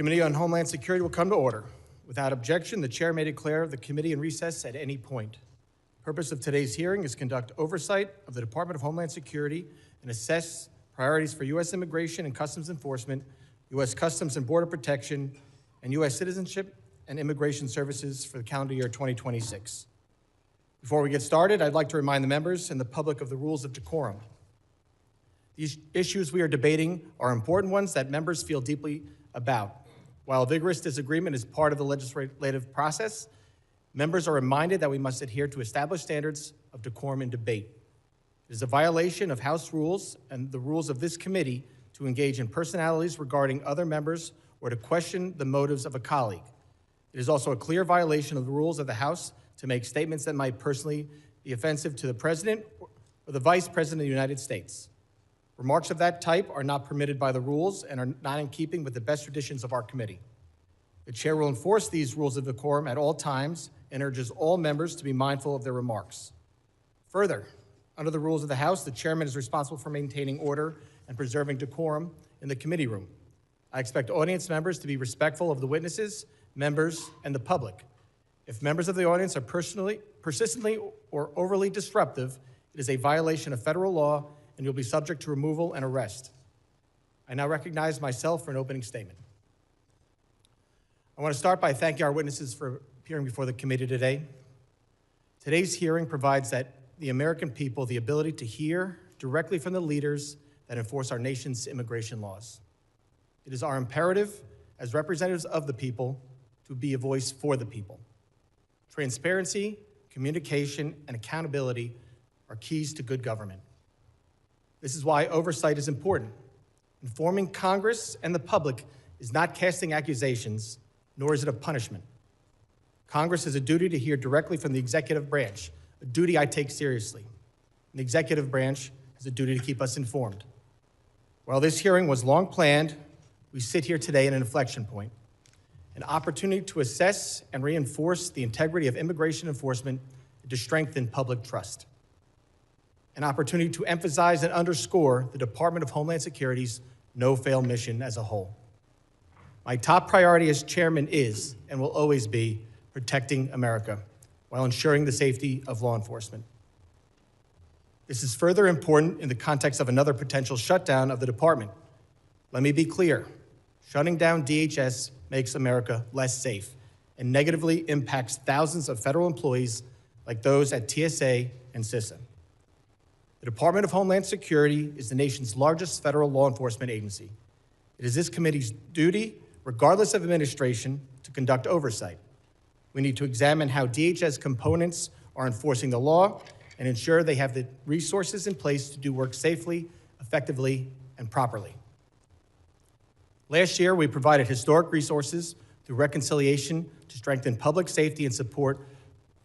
Committee on Homeland Security will come to order. Without objection, the chair may declare the committee in recess at any point. The purpose of today's hearing is to conduct oversight of the Department of Homeland Security and assess priorities for U.S. Immigration and Customs Enforcement, U.S. Customs and Border Protection, and U.S. Citizenship and Immigration Services for the calendar year 2026. Before we get started, I'd like to remind the members and the public of the rules of decorum. These issues we are debating are important ones that members feel deeply about. While vigorous disagreement is part of the legislative process, members are reminded that we must adhere to established standards of decorum in debate. It is a violation of House rules and the rules of this committee to engage in personalities regarding other members or to question the motives of a colleague. It is also a clear violation of the rules of the House to make statements that might personally be offensive to the President or the Vice President of the United States. Remarks of that type are not permitted by the rules and are not in keeping with the best traditions of our committee. The chair will enforce these rules of decorum at all times and urges all members to be mindful of their remarks. Further, under the rules of the House, the chairman is responsible for maintaining order and preserving decorum in the committee room. I expect audience members to be respectful of the witnesses, members, and the public. If members of the audience are persistently or overly disruptive, it is a violation of federal law and you'll be subject to removal and arrest. I now recognize myself for an opening statement. I want to start by thanking our witnesses for appearing before the committee today. Today's hearing provides the American people the ability to hear directly from the leaders that enforce our nation's immigration laws. It is our imperative as representatives of the people to be a voice for the people. Transparency, communication, and accountability are keys to good government. This is why oversight is important. Informing Congress and the public is not casting accusations, nor is it a punishment. Congress has a duty to hear directly from the executive branch, a duty I take seriously. And the executive branch has a duty to keep us informed. While this hearing was long planned, we sit here today at an inflection point, an opportunity to assess and reinforce the integrity of immigration enforcement and to strengthen public trust. An opportunity to emphasize and underscore the Department of Homeland Security's no-fail mission as a whole. My top priority as chairman is, and will always be, protecting America while ensuring the safety of law enforcement. This is further important in the context of another potential shutdown of the department. Let me be clear, shutting down DHS makes America less safe and negatively impacts thousands of federal employees like those at TSA and CISA. The Department of Homeland Security is the nation's largest federal law enforcement agency. It is this committee's duty, regardless of administration, to conduct oversight. We need to examine how DHS components are enforcing the law and ensure they have the resources in place to do work safely, effectively, and properly. Last year, we provided historic resources through reconciliation to strengthen public safety and support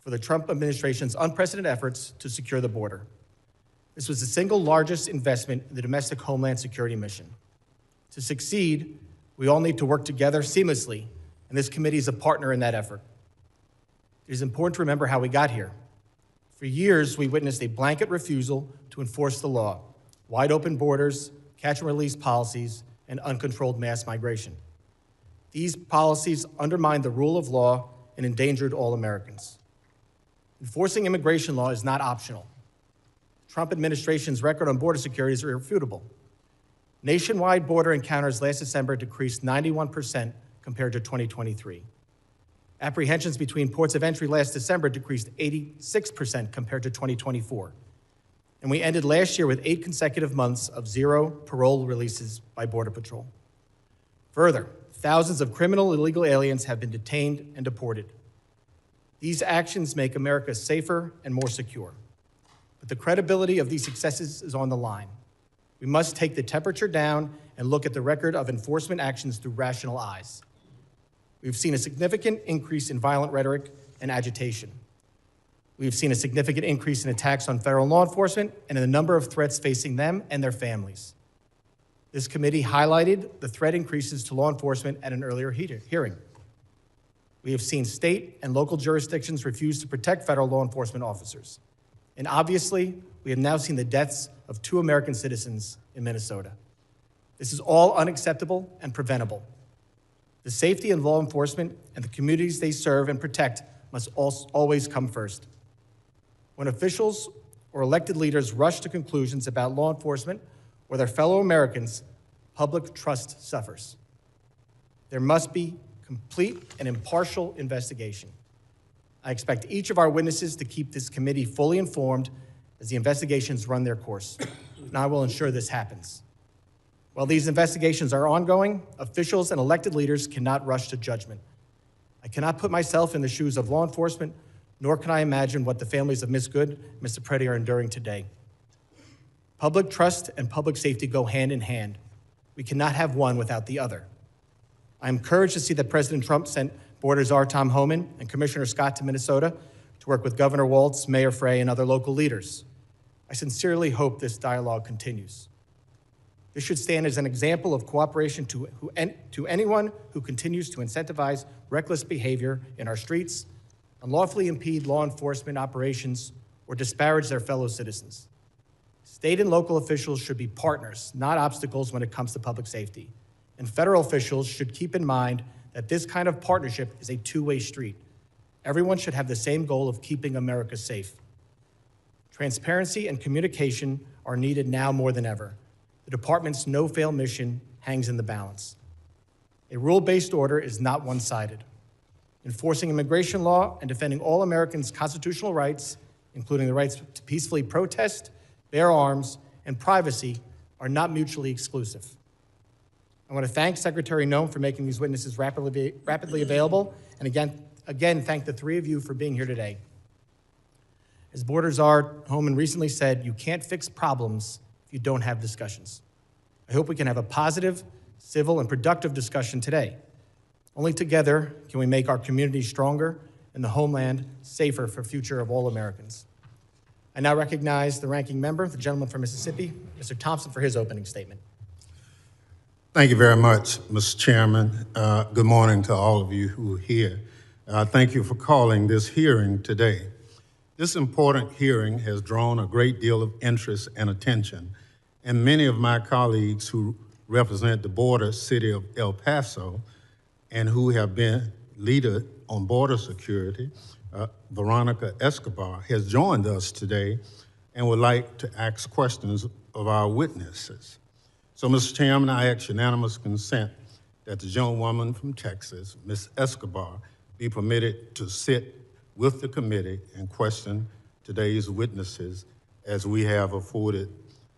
for the Trump administration's unprecedented efforts to secure the border. This was the single largest investment in the domestic Homeland Security mission. To succeed, we all need to work together seamlessly, and this committee is a partner in that effort. It is important to remember how we got here. For years, we witnessed a blanket refusal to enforce the law, wide open borders, catch and release policies, and uncontrolled mass migration. These policies undermined the rule of law and endangered all Americans. Enforcing immigration law is not optional. The Trump administration's record on border security is irrefutable. Nationwide border encounters last December decreased 91% compared to 2023. Apprehensions between ports of entry last December decreased 86% compared to 2024. And we ended last year with 8 consecutive months of 0 parole releases by Border Patrol. Further, thousands of criminal illegal aliens have been detained and deported. These actions make America safer and more secure. But the credibility of these successes is on the line. We must take the temperature down and look at the record of enforcement actions through rational eyes. We've seen a significant increase in violent rhetoric and agitation. We've seen a significant increase in attacks on federal law enforcement and in the number of threats facing them and their families. This committee highlighted the threat increases to law enforcement at an earlier hearing. We have seen state and local jurisdictions refuse to protect federal law enforcement officers. And obviously, we have now seen the deaths of 2 American citizens in Minnesota. This is all unacceptable and preventable. The safety of law enforcement and the communities they serve and protect must always come first. When officials or elected leaders rush to conclusions about law enforcement or their fellow Americans, public trust suffers. There must be complete and impartial investigation. I expect each of our witnesses to keep this committee fully informed as the investigations run their course, and I will ensure this happens. While these investigations are ongoing, officials and elected leaders cannot rush to judgment. I cannot put myself in the shoes of law enforcement, nor can I imagine what the families of Ms. Good and Mr. Preddy are enduring today. Public trust and public safety go hand in hand. We cannot have one without the other. I'm encouraged to see that President Trump sent Border Czar Tom Homan and Commissioner Scott to Minnesota to work with Governor Walz, Mayor Frey, and other local leaders. I sincerely hope this dialogue continues. This should stand as an example of cooperation to anyone who continues to incentivize reckless behavior in our streets, unlawfully impede law enforcement operations, or disparage their fellow citizens. State and local officials should be partners, not obstacles when it comes to public safety. And federal officials should keep in mind that this kind of partnership is a two-way street. Everyone should have the same goal of keeping America safe. Transparency and communication are needed now more than ever. The department's no-fail mission hangs in the balance. A rule-based order is not one-sided. Enforcing immigration law and defending all Americans' constitutional rights, including the rights to peacefully protest, bear arms, and privacy, are not mutually exclusive. I want to thank Secretary Noem for making these witnesses rapidly available, and again, thank the three of you for being here today. As Border Czar Homan recently said, you can't fix problems if you don't have discussions. I hope we can have a positive, civil, and productive discussion today. Only together can we make our community stronger and the homeland safer for the future of all Americans. I now recognize the ranking member, the gentleman from Mississippi, Mr. Thompson, for his opening statement. Thank you very much, Mr. Chairman. Good morning to all of you who are here. Thank you for calling this hearing today. This important hearing has drawn a great deal of interest and attention, and many of my colleagues who represent the border city of El Paso and who have been leader on border security, Veronica Escobar, has joined us today and would like to ask questions of our witnesses. So, Mr. Chairman, I ask unanimous consent that the gentlewoman from Texas, Ms. Escobar, be permitted to sit with the committee and question today's witnesses as we have afforded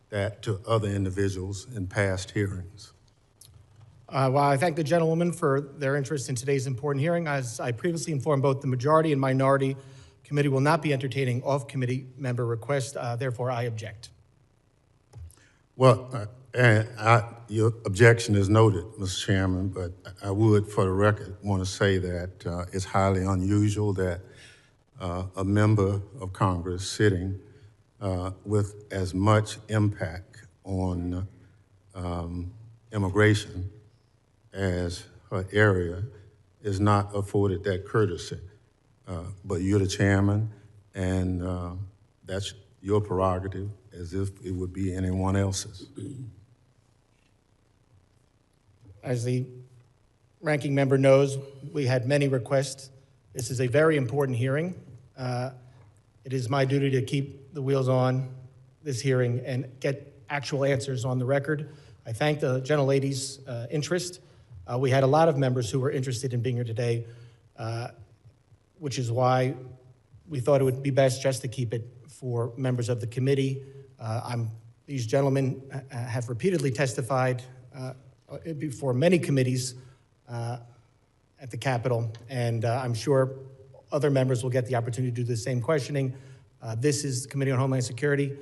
that to other individuals in past hearings. Well, I thank the gentlewoman for their interest in today's important hearing. As I previously informed both the majority and minority, committee will not be entertaining off-committee member requests, therefore I object. Well, your objection is noted, Mr. Chairman, but I would, for the record, want to say that it's highly unusual that a member of Congress sitting with as much impact on immigration as her area is not afforded that courtesy. But you're the chairman, and that's your prerogative, as if it would be anyone else's. As the ranking member knows, we had many requests. This is a very important hearing. It is my duty to keep the wheels on this hearing and get actual answers on the record. I thank the gentlelady's interest. We had a lot of members who were interested in being here today, which is why we thought it would be best just to keep it for members of the committee. These gentlemen have repeatedly testified before many committees at the Capitol, and I'm sure other members will get the opportunity to do the same questioning. This is the Committee on Homeland Security.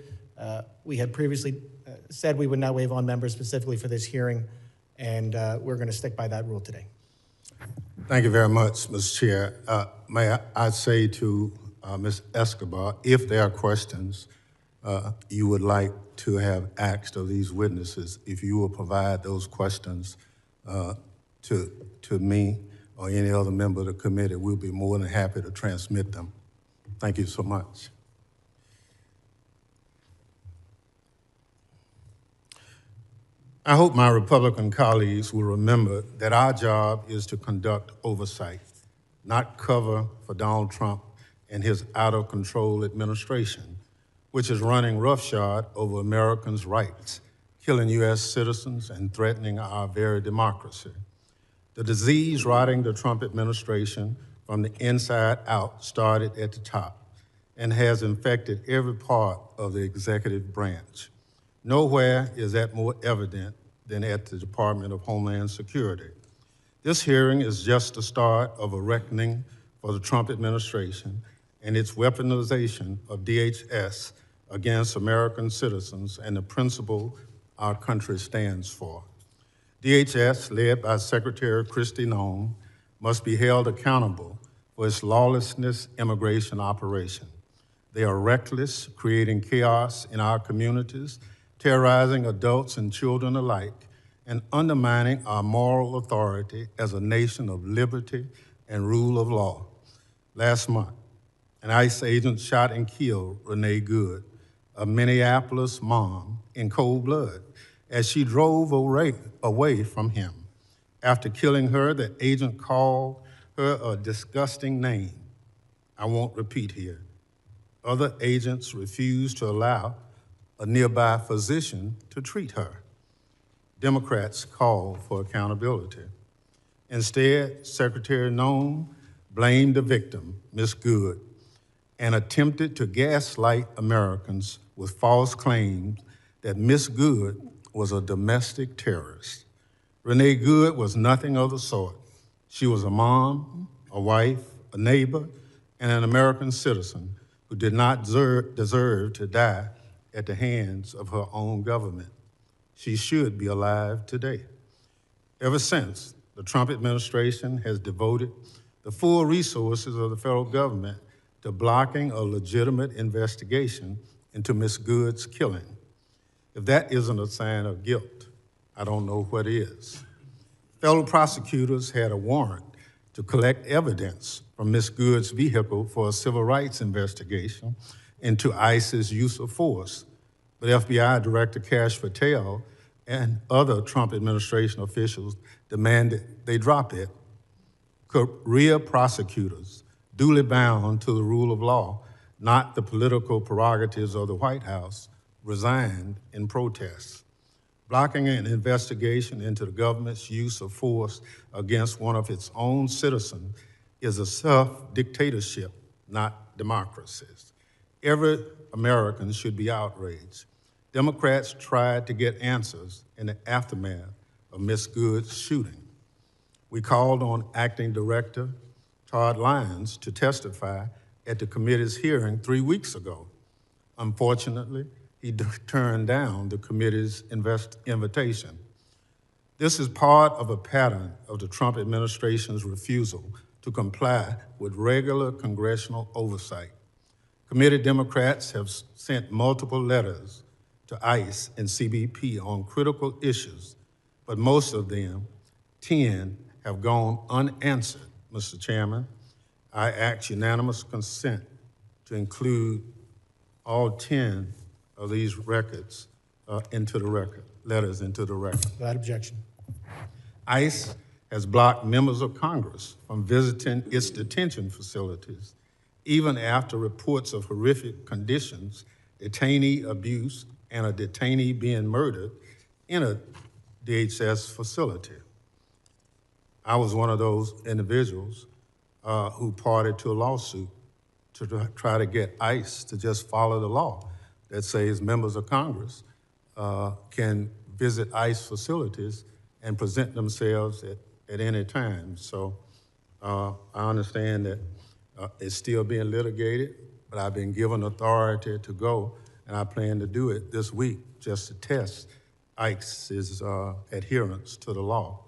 We had previously said we would not waive on members specifically for this hearing, and we're going to stick by that rule today. Thank you very much, Mr. Chair. May I say to Ms. Escobar, if there are questions you would like to have asked of these witnesses, if you will provide those questions to me or any other member of the committee, we'll be more than happy to transmit them. Thank you so much. I hope my Republican colleagues will remember that our job is to conduct oversight, not cover for Donald Trump and his out-of-control administration, which is running roughshod over Americans' rights, killing U.S. citizens and threatening our very democracy. The disease rotting the Trump administration from the inside out started at the top and has infected every part of the executive branch. Nowhere is that more evident than at the Department of Homeland Security. This hearing is just the start of a reckoning for the Trump administration and its weaponization of DHS against American citizens and the principle our country stands for. DHS, led by Secretary Kristi Noem, must be held accountable for its lawlessness immigration operation. They are reckless, creating chaos in our communities, terrorizing adults and children alike, and undermining our moral authority as a nation of liberty and rule of law. Last month, an ICE agent shot and killed Renee Good, a Minneapolis mom, in cold blood as she drove away from him. After killing her, the agent called her a disgusting name I won't repeat here. Other agents refused to allow a nearby physician to treat her. Democrats called for accountability. Instead, Secretary Noem blamed the victim, Ms. Good, and attempted to gaslight Americans with false claims that Ms. Good was a domestic terrorist. Renee Good was nothing of the sort. She was a mom, a wife, a neighbor, and an American citizen who did not deserve to die at the hands of her own government. She should be alive today. Ever since, the Trump administration has devoted the full resources of the federal government to blocking a legitimate investigation into Ms. Good's killing. If that isn't a sign of guilt, I don't know what is. Federal prosecutors had a warrant to collect evidence from Ms. Good's vehicle for a civil rights investigation into ICE's use of force, but FBI Director Kash Patel and other Trump administration officials demanded they drop it. Career prosecutors, duly bound to the rule of law, not the political prerogatives of the White House, resigned in protest. Blocking an investigation into the government's use of force against one of its own citizens is a self-dictatorship, not democracies. Every American should be outraged. Democrats tried to get answers in the aftermath of Ms. Good's shooting. We called on Acting Director Todd Lyons to testify at the committee's hearing 3 weeks ago. Unfortunately, he turned down the committee's invitation. This is part of a pattern of the Trump administration's refusal to comply with regular congressional oversight. Committee Democrats have sent multiple letters to ICE and CBP on critical issues, but most of them, 10, have gone unanswered. Mr. Chairman, I ask unanimous consent to include all 10 of these records into the record, letters into the record. Without objection. ICE has blocked members of Congress from visiting its detention facilities, even after reports of horrific conditions, detainee abuse, and a detainee being murdered in a DHS facility. I was one of those individuals who parted to a lawsuit to try to get ICE to just follow the law that says members of Congress can visit ICE facilities and present themselves at any time. So I understand that it's still being litigated, but I've been given authority to go, and I plan to do it this week just to test ICE's adherence to the law.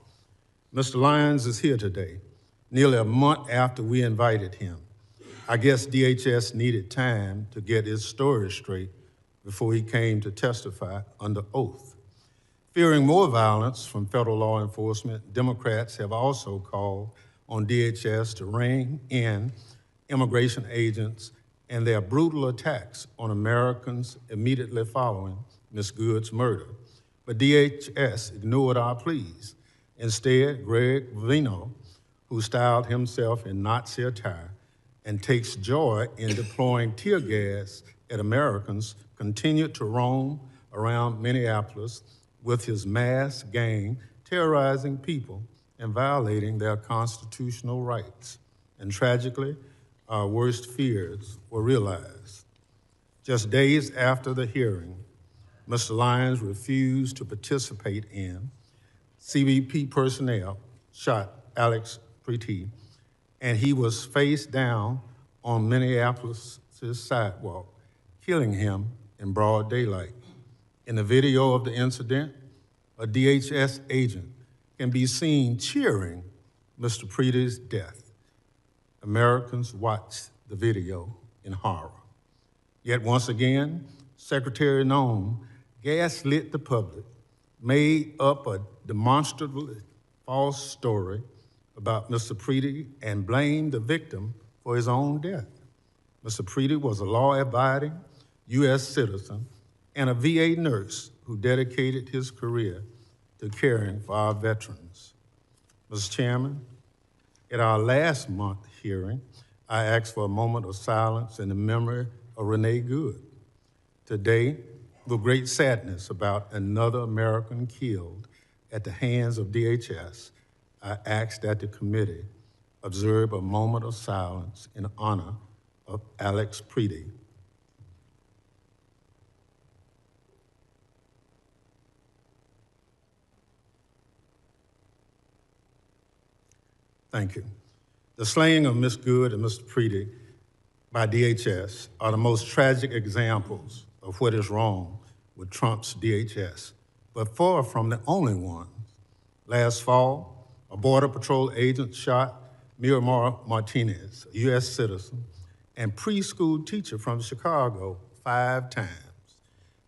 Mr. Lyons is here today, nearly a month after we invited him. I guess DHS needed time to get his story straight before he came to testify under oath. Fearing more violence from federal law enforcement, Democrats have also called on DHS to rein in immigration agents and their brutal attacks on Americans immediately following Ms. Good's murder. but DHS ignored our pleas. Instead, Greg Vino, who styled himself in Nazi attire and takes joy in deploying tear gas at Americans, continued to roam around Minneapolis with his masked gang, terrorizing people and violating their constitutional rights. And tragically, our worst fears were realized. Just days after the hearing, Mr. Lyons refused to participate in. CBP personnel shot Alex Preety, and he was face down on Minneapolis' sidewalk, killing him in broad daylight. In the video of the incident, a DHS agent can be seen cheering Mr. Preety's death. Americans watched the video in horror. Yet once again, Secretary Nome gaslit the public, made up a demonstrably false story about Mr. Preety and blamed the victim for his own death. Mr. Preety was a law-abiding U.S. citizen and a VA nurse who dedicated his career to caring for our veterans. Mr. Chairman, at our last month hearing, I asked for a moment of silence in the memory of Renee Good. Today, with great sadness about another American killed at the hands of DHS, I asked that the committee observe a moment of silence in honor of Alex Preety. Thank you. The slaying of Ms. Good and Mr. Preety by DHS are the most tragic examples of what is wrong with Trump's DHS, but far from the only ones. Last fall, a Border Patrol agent shot Miramar Martinez, a U.S. citizen and preschool teacher from Chicago, 5 times.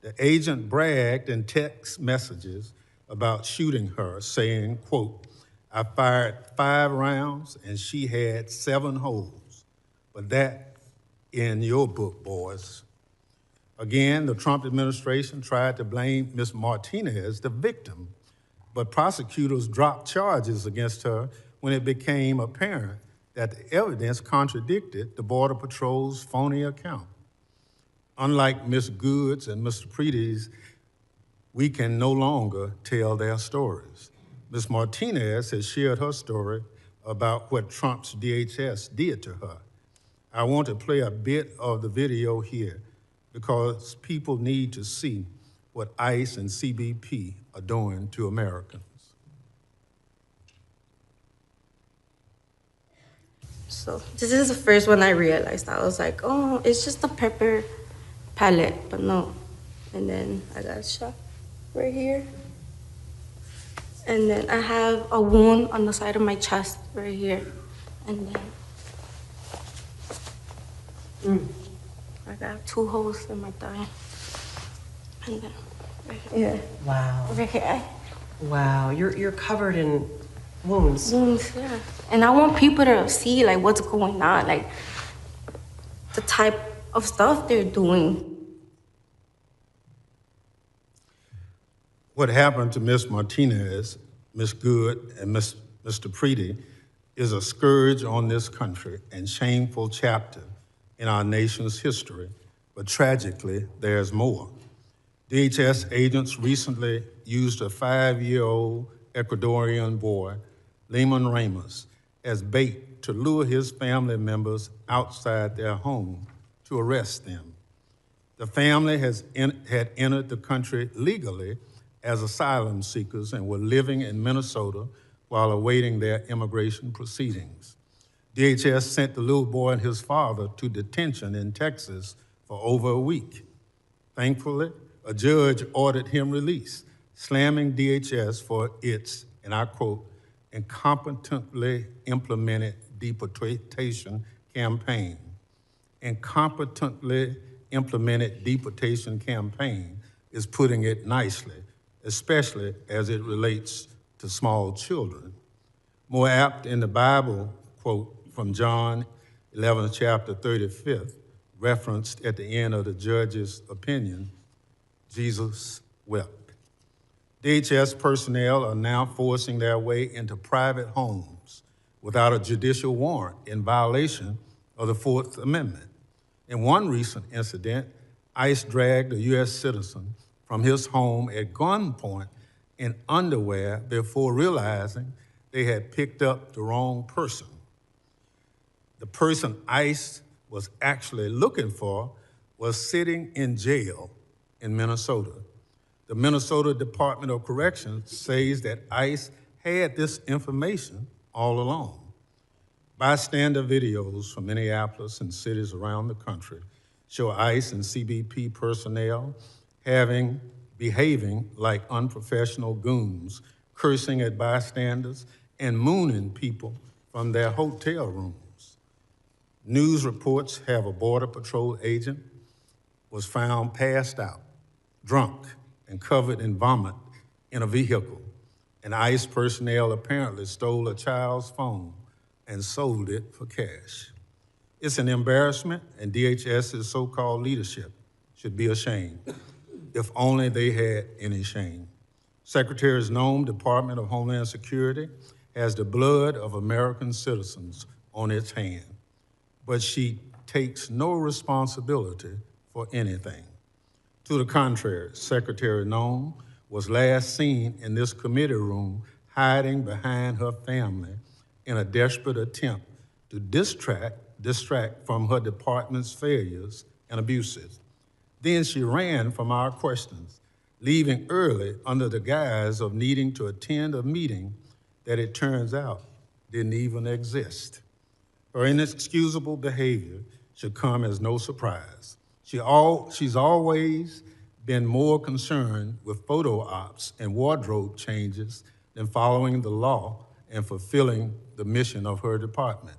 The agent bragged in text messages about shooting her, saying, quote, "I fired 5 rounds and she had 7 holes. But that in your book, boys." Again, the Trump administration tried to blame Ms. Martinez, the victim, but prosecutors dropped charges against her when it became apparent that the evidence contradicted the Border Patrol's phony account. Unlike Ms. Good's and Mr. Preety's, we can no longer tell their stories. Ms. Martinez has shared her story about what Trump's DHS did to her. I want to play a bit of the video here because people need to see what ICE and CBP are doing to Americans. So this is the first one I realized. I was like, oh, it's just a pepper pellet, but no. And then I got shot right here. And then I have a wound on the side of my chest right here. And then I got 2 holes in my thigh. And then right here. Wow. Right here. Wow. You're covered in wounds. Wounds, yeah. And I want people to see like what's going on, like the type of stuff they're doing. What happened to Ms. Martinez, Ms. Good, and Mr. Preety is a scourge on this country and shameful chapter in our nation's history, but tragically, there's more. DHS agents recently used a 5-year-old Ecuadorian boy, Lehman Ramos, as bait to lure his family members outside their home to arrest them. The family had entered the country legally as asylum seekers and were living in Minnesota while awaiting their immigration proceedings. DHS sent the little boy and his father to detention in Texas for over a week. Thankfully, a judge ordered him released, slamming DHS for its, and I quote, incompetently implemented deportation campaign. Incompetently implemented deportation campaign is putting it nicely, especially as it relates to small children. More apt in the Bible, quote from John 11, chapter 35, referenced at the end of the judge's opinion, Jesus wept. DHS personnel are now forcing their way into private homes without a judicial warrant in violation of the Fourth Amendment. In one recent incident, ICE dragged a U.S. citizen from his home at gunpoint in underwear before realizing they had picked up the wrong person. The person ICE was actually looking for was sitting in jail in Minnesota. The Minnesota Department of Corrections says that ICE had this information all along. Bystander videos from Minneapolis and cities around the country show ICE and CBP personnel behaving like unprofessional goons, cursing at bystanders and mooning people from their hotel rooms. News reports have a Border Patrol agent was found passed out, drunk, and covered in vomit in a vehicle. And ICE personnel apparently stole a child's phone and sold it for cash. It's an embarrassment, and DHS's so-called leadership should be ashamed, if only they had any shame. Secretary Noem, Department of Homeland Security, has the blood of American citizens on its hand, but she takes no responsibility for anything. To the contrary, Secretary Noem was last seen in this committee room hiding behind her family in a desperate attempt to distract from her department's failures and abuses. Then she ran from our questions, leaving early under the guise of needing to attend a meeting that it turns out didn't even exist. Her inexcusable behavior should come as no surprise. She's always been more concerned with photo ops and wardrobe changes than following the law and fulfilling the mission of her department.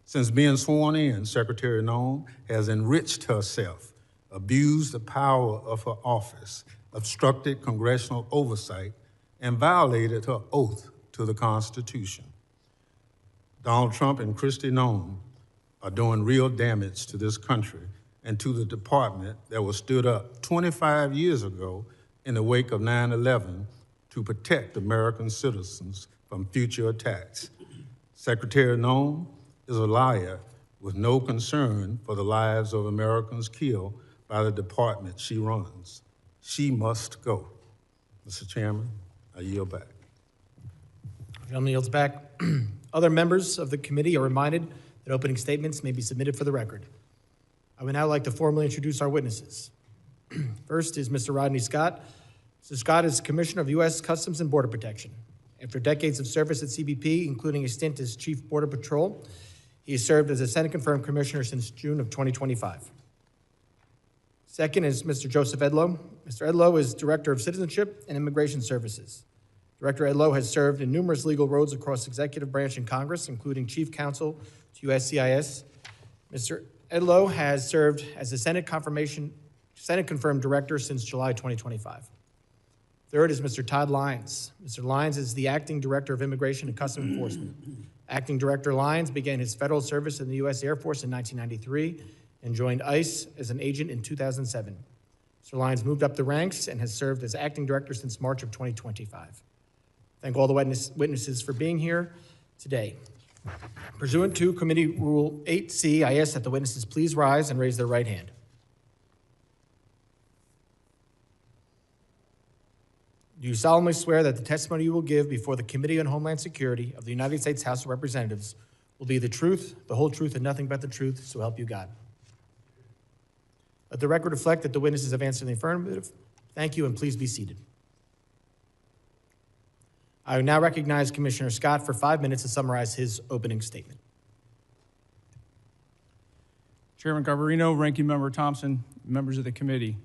Since being sworn in, Secretary Noem has enriched herself, abused the power of her office, obstructed congressional oversight, and violated her oath to the Constitution. Donald Trump and Kristi Noem are doing real damage to this country and to the department that was stood up 25 years ago in the wake of 9/11 to protect American citizens from future attacks. Secretary Noem is a liar with no concern for the lives of Americans killed by the department she runs. She must go. Mr. Chairman, I yield back. Gentleman yields back. Other members of the committee are reminded that opening statements may be submitted for the record. I would now like to formally introduce our witnesses. First is Mr. Rodney Scott. Mr. Scott is Commissioner of U.S. Customs and Border Protection. After decades of service at CBP, including a stint as Chief Border Patrol, he has served as a Senate-confirmed commissioner since June of 2025. Second is Mr. Joseph Edlow. Mr. Edlow is Director of Citizenship and Immigration Services. Director Edlow has served in numerous legal roles across the executive branch in Congress, including Chief Counsel to USCIS. Mr. Edlow has served as the Senate-confirmed Director since July 2025. Third is Mr. Todd Lyons. Mr. Lyons is the Acting Director of Immigration and Customs Enforcement. Acting Director Lyons began his federal service in the U.S. Air Force in 1993 and joined ICE as an agent in 2007. Mr. Lyons moved up the ranks and has served as Acting Director since March of 2025. Thank all the witnesses for being here today. Pursuant to Committee Rule 8C, I ask that the witnesses please rise and raise their right hand. Do you solemnly swear that the testimony you will give before the Committee on Homeland Security of the United States House of Representatives will be the truth, the whole truth, and nothing but the truth, so help you God? Let the record reflect that the witnesses have answered in the affirmative. Thank you, and please be seated. I will now recognize Commissioner Scott for 5 minutes to summarize his opening statement. Chairman Garbarino, Ranking Member Thompson, members of the committee.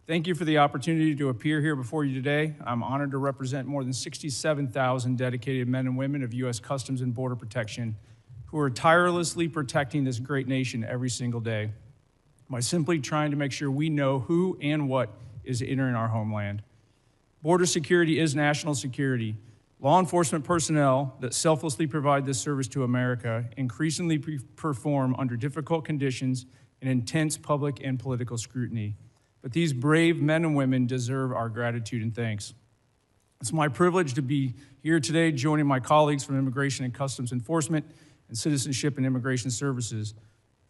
Thank you for the opportunity to appear here before you today. I'm honored to represent more than 67,000 dedicated men and women of U.S. Customs and Border Protection who are tirelessly protecting this great nation every single day by simply trying to make sure we know who and what is entering our homeland. Border security is national security. Law enforcement personnel that selflessly provide this service to America increasingly perform under difficult conditions and intense public and political scrutiny. But these brave men and women deserve our gratitude and thanks. It's my privilege to be here today joining my colleagues from Immigration and Customs Enforcement and Citizenship and Immigration Services.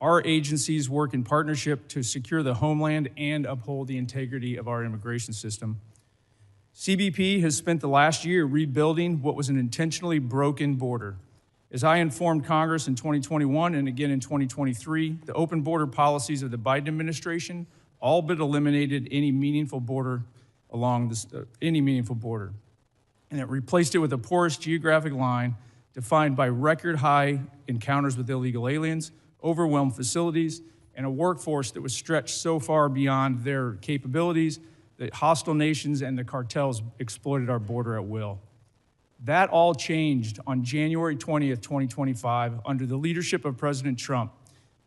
Our agencies work in partnership to secure the homeland and uphold the integrity of our immigration system. CBP has spent the last year rebuilding what was an intentionally broken border. As I informed Congress in 2021 and again in 2023, the open border policies of the Biden administration all but eliminated any meaningful border and it replaced it with a porous geographic line defined by record high encounters with illegal aliens, overwhelmed facilities, and a workforce that was stretched so far beyond their capabilities that hostile nations and the cartels exploited our border at will. That all changed on January 20th, 2025, under the leadership of President Trump.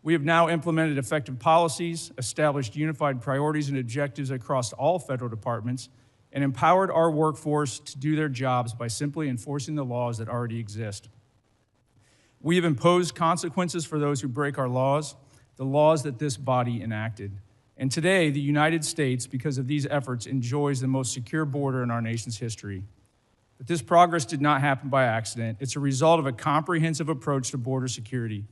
We have now implemented effective policies, established unified priorities and objectives across all federal departments, and empowered our workforce to do their jobs by simply enforcing the laws that already exist. We have imposed consequences for those who break our laws, the laws that this body enacted. And today, the United States, because of these efforts, enjoys the most secure border in our nation's history. But this progress did not happen by accident. It's a result of a comprehensive approach to border security.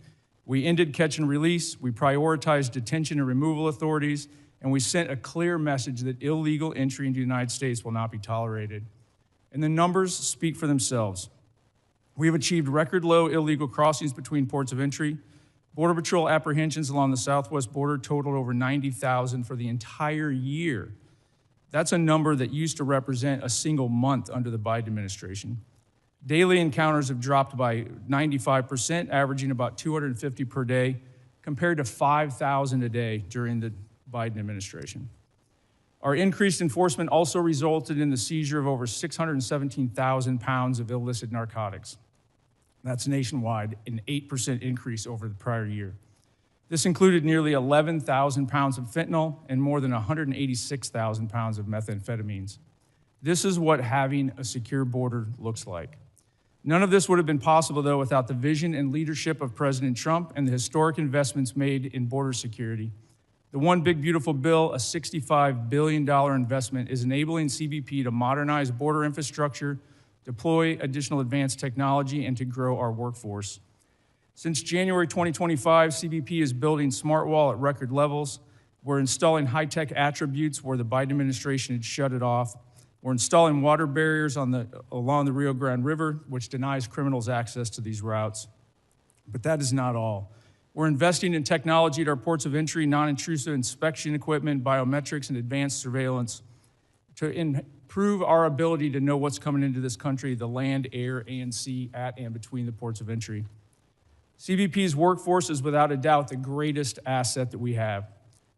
We ended catch and release, we prioritized detention and removal authorities, and we sent a clear message that illegal entry into the United States will not be tolerated. And the numbers speak for themselves. We have achieved record low illegal crossings between ports of entry. Border Patrol apprehensions along the southwest border totaled over 90,000 for the entire year. That's a number that used to represent a single month under the Biden administration. Daily encounters have dropped by 95%, averaging about 250 per day, compared to 5,000 a day during the Biden administration. Our increased enforcement also resulted in the seizure of over 617,000 pounds of illicit narcotics. That's nationwide, an 8% increase over the prior year. This included nearly 11,000 pounds of fentanyl and more than 186,000 pounds of methamphetamines. This is what having a secure border looks like. None of this would have been possible, though, without the vision and leadership of President Trump and the historic investments made in border security. The One Big Beautiful Bill, a $65 billion investment, is enabling CBP to modernize border infrastructure, deploy additional advanced technology, and to grow our workforce. Since January 2025, CBP is building Smart Wall at record levels. We're installing high-tech attributes where the Biden administration had shut it off. We're installing water barriers along the Rio Grande River, which denies criminals access to these routes. But that is not all. We're investing in technology at our ports of entry, non-intrusive inspection equipment, biometrics, and advanced surveillance to improve our ability to know what's coming into this country, the land, air, and sea, at and between the ports of entry. CBP's workforce is without a doubt the greatest asset that we have.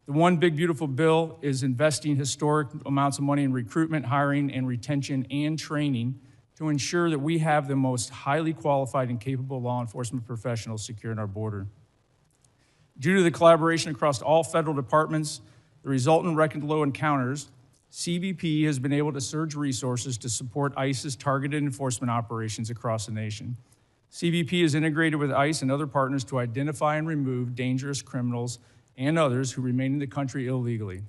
The One Big Beautiful Bill is investing historic amounts of money in recruitment, hiring, and retention and training to ensure that we have the most highly qualified and capable law enforcement professionals securing our border. Due to the collaboration across all federal departments, the resultant record low encounters, CBP has been able to surge resources to support ICE's targeted enforcement operations across the nation. CBP is integrated with ICE and other partners to identify and remove dangerous criminals and others who remain in the country illegally.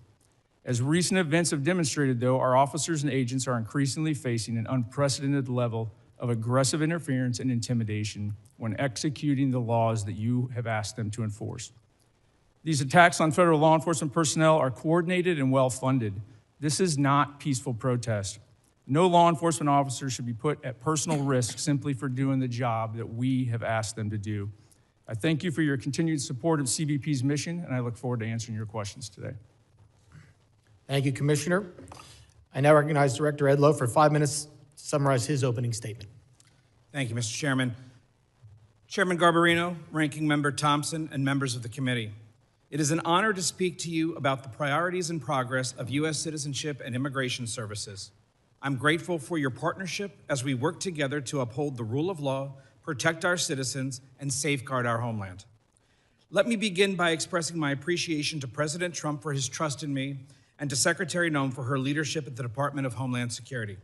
As recent events have demonstrated, though, our officers and agents are increasingly facing an unprecedented level of aggressive interference and intimidation when executing the laws that you have asked them to enforce. These attacks on federal law enforcement personnel are coordinated and well-funded. This is not peaceful protest. No law enforcement officer should be put at personal risk simply for doing the job that we have asked them to do. I thank you for your continued support of CBP's mission, and I look forward to answering your questions today. Thank you, Commissioner. I now recognize Director Edlow for 5 minutes to summarize his opening statement. Thank you, Mr. Chairman. Chairman Garbarino, Ranking Member Thompson, and members of the committee. It is an honor to speak to you about the priorities and progress of U.S. Citizenship and Immigration Services. I'm grateful for your partnership as we work together to uphold the rule of law, protect our citizens, and safeguard our homeland. Let me begin by expressing my appreciation to President Trump for his trust in me and to Secretary Noem for her leadership at the Department of Homeland Security.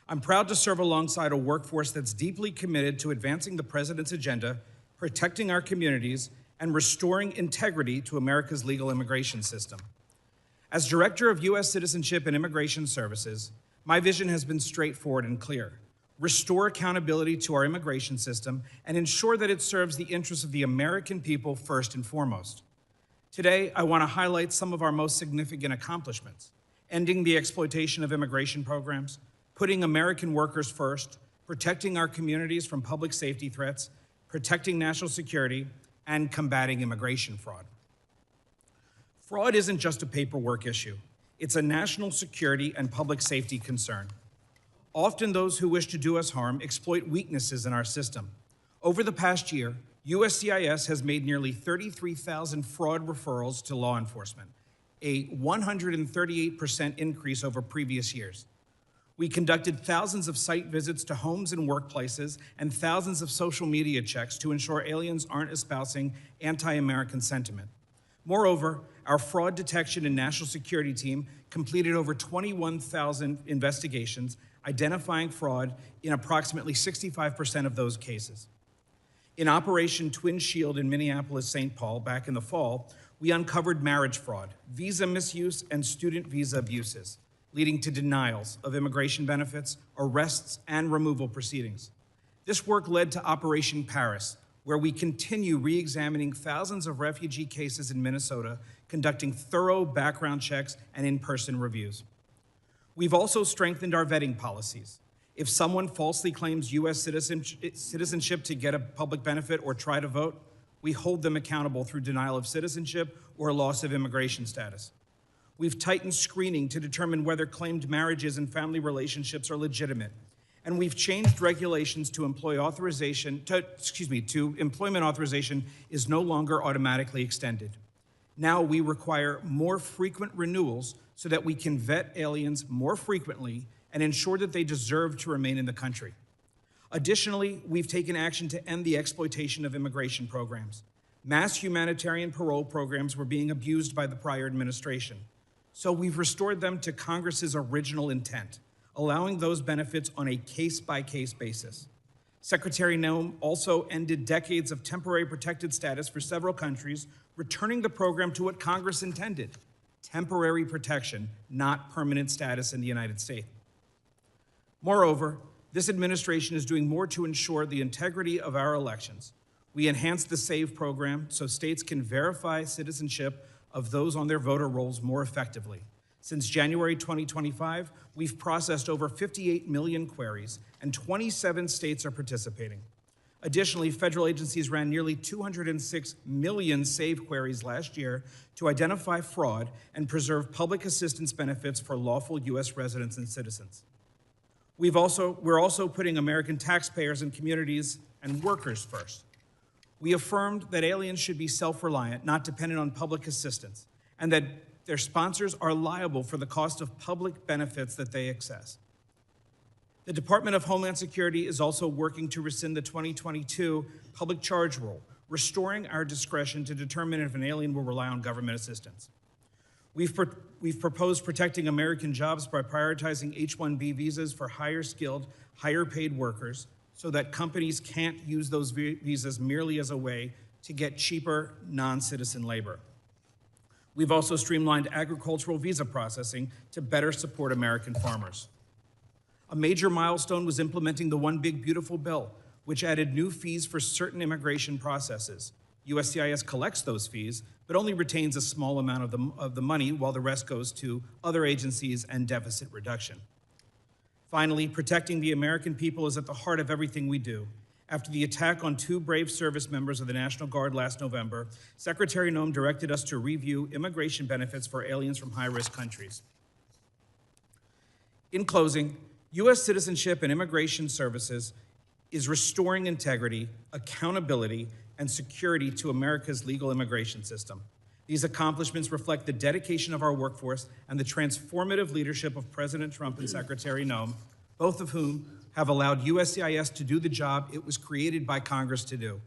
I'm proud to serve alongside a workforce that's deeply committed to advancing the President's agenda, protecting our communities, and restoring integrity to America's legal immigration system. As Director of U.S. Citizenship and Immigration Services, My vision has been straightforward and clear. Restore accountability to our immigration system and ensure that it serves the interests of the American people first and foremost. Today, I want to highlight some of our most significant accomplishments: ending the exploitation of immigration programs, putting American workers first, protecting our communities from public safety threats, protecting national security, and combating immigration fraud. Fraud isn't just a paperwork issue. It's a national security and public safety concern. Often those who wish to do us harm exploit weaknesses in our system. Over the past year, USCIS has made nearly 33,000 fraud referrals to law enforcement, a 138% increase over previous years. We conducted thousands of site visits to homes and workplaces and thousands of social media checks to ensure aliens aren't espousing anti-American sentiment. Moreover, our fraud detection and national security team completed over 21,000 investigations, identifying fraud in approximately 65% of those cases. In Operation Twin Shield in Minneapolis-St. Paul back in the fall, we uncovered marriage fraud, visa misuse, and student visa abuses, leading to denials of immigration benefits, arrests, and removal proceedings. This work led to Operation Paris, where we continue re-examining thousands of refugee cases in Minnesota, conducting thorough background checks and in-person reviews. We've also strengthened our vetting policies. If someone falsely claims U.S. citizenship to get a public benefit or try to vote, we hold them accountable through denial of citizenship or loss of immigration status. We've tightened screening to determine whether claimed marriages and family relationships are legitimate. And we've changed regulations to employment authorization is no longer automatically extended. Now we require more frequent renewals so that we can vet aliens more frequently and ensure that they deserve to remain in the country. Additionally, we've taken action to end the exploitation of immigration programs. Mass humanitarian parole programs were being abused by the prior administration. So we've restored them to Congress's original intent, allowing those benefits on a case-by-case basis. Secretary Noem also ended decades of temporary protected status for several countries, returning the program to what Congress intended: temporary protection, not permanent status in the United States. Moreover, this administration is doing more to ensure the integrity of our elections. We enhanced the SAVE program so states can verify citizenship of those on their voter rolls more effectively. Since January 2025, we've processed over 58 million queries, and 27 states are participating. Additionally, federal agencies ran nearly 206 million SAVE queries last year to identify fraud and preserve public assistance benefits for lawful U.S. residents and citizens. We're also putting American taxpayers and communities and workers first. We affirmed that aliens should be self-reliant, not dependent on public assistance, and that their sponsors are liable for the cost of public benefits that they access. The Department of Homeland Security is also working to rescind the 2022 public charge rule, restoring our discretion to determine if an alien will rely on government assistance. We've proposed protecting American jobs by prioritizing H-1B visas for higher skilled, higher paid workers so that companies can't use those visas merely as a way to get cheaper non-citizen labor. We've also streamlined agricultural visa processing to better support American farmers. A major milestone was implementing the One Big Beautiful Bill, which added new fees for certain immigration processes. USCIS collects those fees, but only retains a small amount of the money, while the rest goes to other agencies and deficit reduction. Finally, protecting the American people is at the heart of everything we do. After the attack on 2 brave service members of the National Guard last November, Secretary Noem directed us to review immigration benefits for aliens from high-risk countries. In closing, U.S. Citizenship and Immigration Services is restoring integrity, accountability, and security to America's legal immigration system. These accomplishments reflect the dedication of our workforce and the transformative leadership of President Trump and Secretary Noem, both of whom have allowed USCIS to do the job it was created by Congress to do.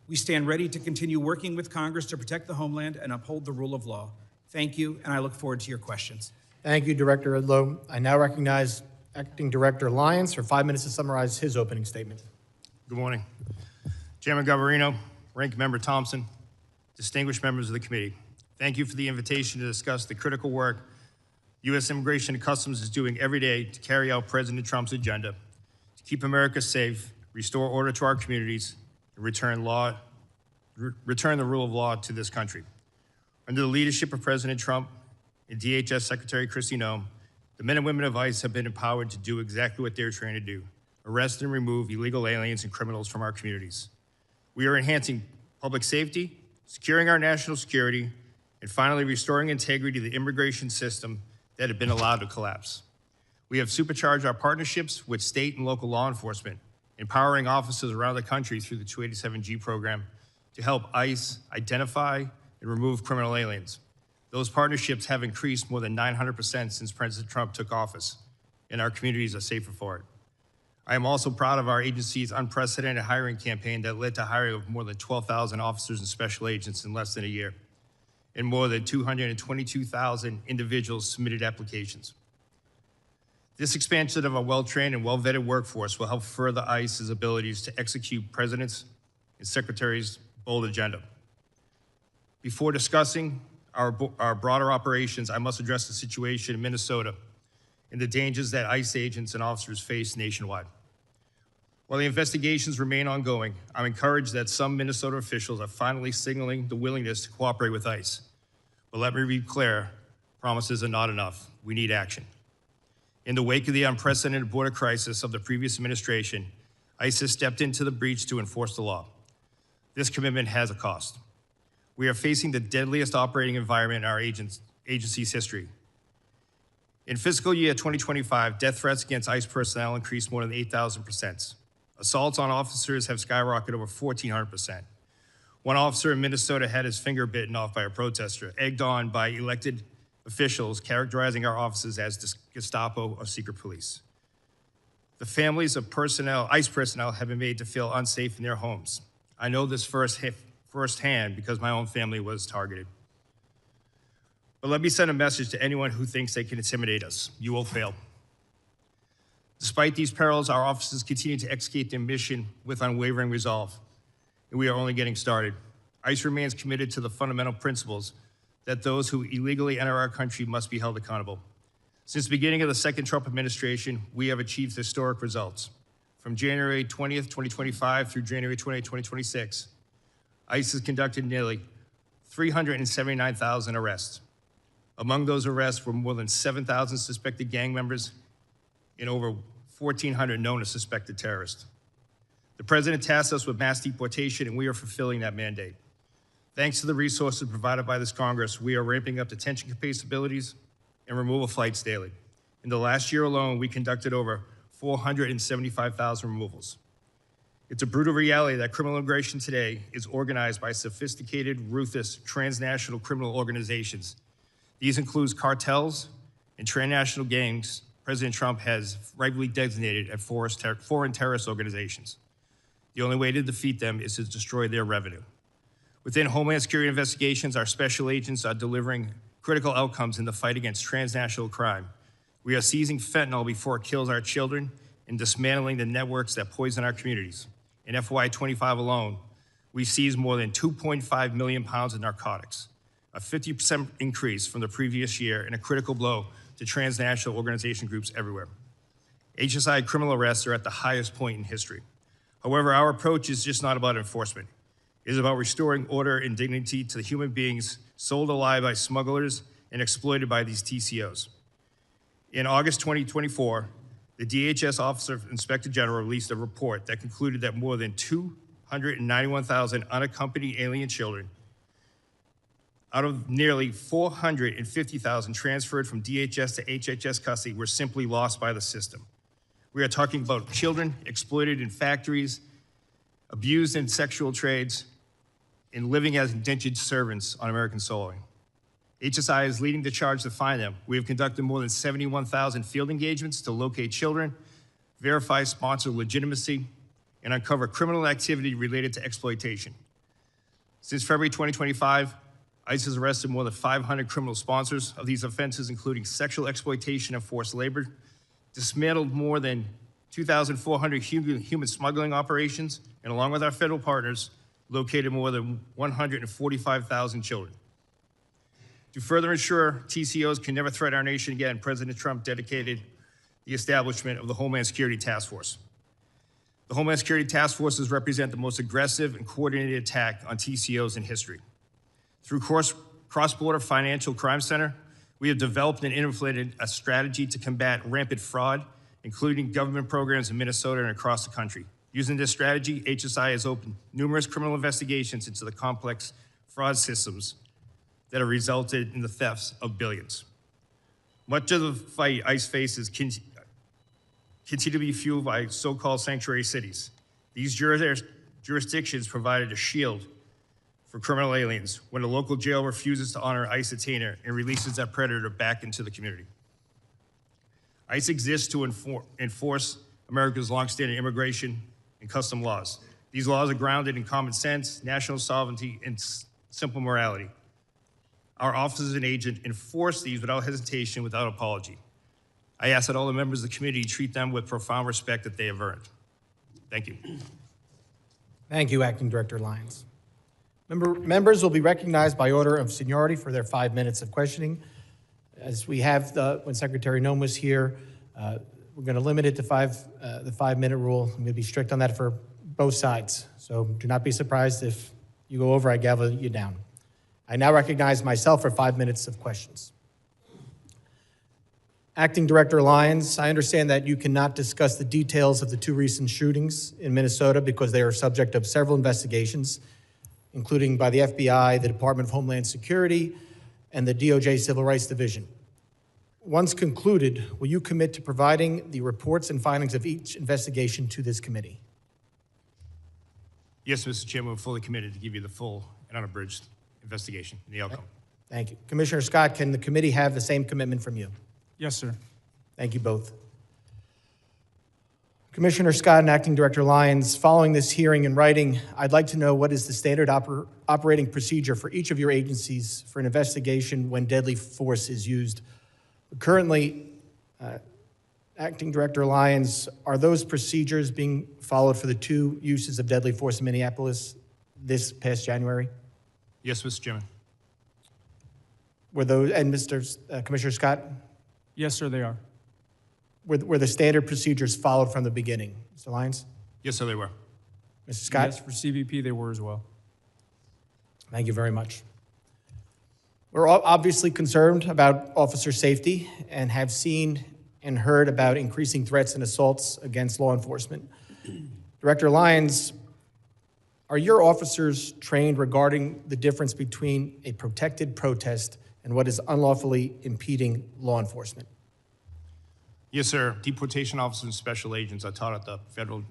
We stand ready to continue working with Congress to protect the homeland and uphold the rule of law. Thank you, and I look forward to your questions. Thank you, Director Udlow. I now recognize Acting Director Lyons for 5 minutes to summarize his opening statement. Good morning. Chairman Garbarino, Ranking Member Thompson, distinguished members of the committee, thank you for the invitation to discuss the critical work U.S. Immigration and Customs is doing every day to carry out President Trump's agenda to keep America safe, restore order to our communities, and return the rule of law to this country. Under the leadership of President Trump and DHS Secretary Kristi Noem, the men and women of ICE have been empowered to do exactly what they're trained to do: arrest and remove illegal aliens and criminals from our communities. We are enhancing public safety, securing our national security, and finally restoring integrity to the immigration system that had been allowed to collapse. We have supercharged our partnerships with state and local law enforcement, empowering officers around the country through the 287G program to help ICE identify and remove criminal aliens. Those partnerships have increased more than 900% since President Trump took office, and our communities are safer for it. I am also proud of our agency's unprecedented hiring campaign that led to hiring of more than 12,000 officers and special agents in less than a year, and more than 222,000 individuals submitted applications. This expansion of a well-trained and well-vetted workforce will help further ICE's abilities to execute President's and Secretary's bold agenda. Before discussing our broader operations, I must address the situation in Minnesota and the dangers that ICE agents and officers face nationwide. While the investigations remain ongoing, I'm encouraged that some Minnesota officials are finally signaling the willingness to cooperate with ICE. But let me be clear, promises are not enough. We need action. In the wake of the unprecedented border crisis of the previous administration, ICE has stepped into the breach to enforce the law. This commitment has a cost. We are facing the deadliest operating environment in our agency's history. In fiscal year 2025, death threats against ICE personnel increased more than 8,000%. Assaults on officers have skyrocketed over 1,400%. One officer in Minnesota had his finger bitten off by a protester, egged on by elected officials characterizing our officers as Gestapo or secret police. The families of ICE personnel have been made to feel unsafe in their homes. I know this firsthand because my own family was targeted. But let me send a message to anyone who thinks they can intimidate us. You will fail. Despite these perils, our officers continue to execute their mission with unwavering resolve, and we are only getting started. ICE remains committed to the fundamental principles that those who illegally enter our country must be held accountable. Since the beginning of the second Trump administration, we have achieved historic results. From January 20th, 2025 through January 20th, 2026, ICE has conducted nearly 379,000 arrests. Among those arrests were more than 7,000 suspected gang members and over 1,400 known as suspected terrorists. The president tasked us with mass deportation, and we are fulfilling that mandate. Thanks to the resources provided by this Congress, we are ramping up detention capabilities and removal flights daily. In the last year alone, we conducted over 475,000 removals. It's a brutal reality that criminal immigration today is organized by sophisticated, ruthless, transnational criminal organizations. These include cartels and transnational gangs President Trump has rightly designated as foreign terrorist organizations. The only way to defeat them is to destroy their revenue. Within Homeland Security investigations, our special agents are delivering critical outcomes in the fight against transnational crime. We are seizing fentanyl before it kills our children and dismantling the networks that poison our communities. In FY25 alone, we seized more than 2.5 million pounds of narcotics, a 50% increase from the previous year and a critical blow to transnational organization groups everywhere. HSI criminal arrests are at the highest point in history. However, our approach is just not about enforcement. It is about restoring order and dignity to the human beings sold alive by smugglers and exploited by these TCOs. In August 2024, the DHS Office of Inspector General released a report that concluded that more than 291,000 unaccompanied alien children out of nearly 450,000 transferred from DHS to HHS custody were simply lost by the system. We are talking about children exploited in factories, abused in sexual trades, and living as indentured servants on American soil. HSI is leading the charge to find them. We have conducted more than 71,000 field engagements to locate children, verify sponsor legitimacy, and uncover criminal activity related to exploitation. Since February 2025, ICE has arrested more than 500 criminal sponsors of these offenses, including sexual exploitation and forced labor, dismantled more than 2,400 human smuggling operations, and along with our federal partners, located more than 145,000 children. To further ensure TCOs can never threaten our nation again, President Trump dedicated the establishment of the Homeland Security Task Force. The Homeland Security Task Forces represent the most aggressive and coordinated attack on TCOs in history. Through Cross-Border Financial Crime Center, we have developed and implemented a strategy to combat rampant fraud, including government programs in Minnesota and across the country. Using this strategy, HSI has opened numerous criminal investigations into the complex fraud systems that have resulted in the thefts of billions. Much of the fight ICE faces continue to be fueled by so-called sanctuary cities. These jurisdictions provided a shield for criminal aliens when a local jail refuses to honor ICE detainer and releases that predator back into the community. ICE exists to enforce America's longstanding immigration and custom laws. These laws are grounded in common sense, national sovereignty, and simple morality. Our officers and agents enforce these without hesitation, without apology. I ask that all the members of the committee treat them with profound respect that they have earned. Thank you. Thank you, Acting Director Lyons. Members will be recognized by order of seniority for their 5 minutes of questioning. As we have when Secretary Noem was here, we're going to limit it to the 5-minute rule. I'm going to be strict on that for both sides. So do not be surprised if you go over, I gavel you down. I now recognize myself for 5 minutes of questions. Acting Director Lyons, I understand that you cannot discuss the details of the 2 recent shootings in Minnesota because they are subject of several investigations, including by the FBI, the Department of Homeland Security, and the DOJ Civil Rights Division. Once concluded, will you commit to providing the reports and findings of each investigation to this committee? Yes, Mr. Chairman, we're fully committed to give you the full and unabridged investigation and the outcome. Thank you. Commissioner Scott, can the committee have the same commitment from you? Yes, sir. Thank you both. Commissioner Scott and Acting Director Lyons, following this hearing in writing, I'd like to know what is the standard operating procedure for each of your agencies for an investigation when deadly force is used. Currently, Acting Director Lyons, are those procedures being followed for the 2 uses of deadly force in Minneapolis this past January? Yes, Mr. Chairman. Were those, and Commissioner Scott? Yes, sir, they are. Were the standard procedures followed from the beginning? Mr. Lyons? Yes, sir, they were. Mr. Scott? Yes, for CBP, they were as well. Thank you very much. We're obviously concerned about officer safety and have seen and heard about increasing threats and assaults against law enforcement. Director Lyons, are your officers trained regarding the difference between a protected protest and what is unlawfully impeding law enforcement? Yes, sir. Deportation officers and special agents are taught at the Federal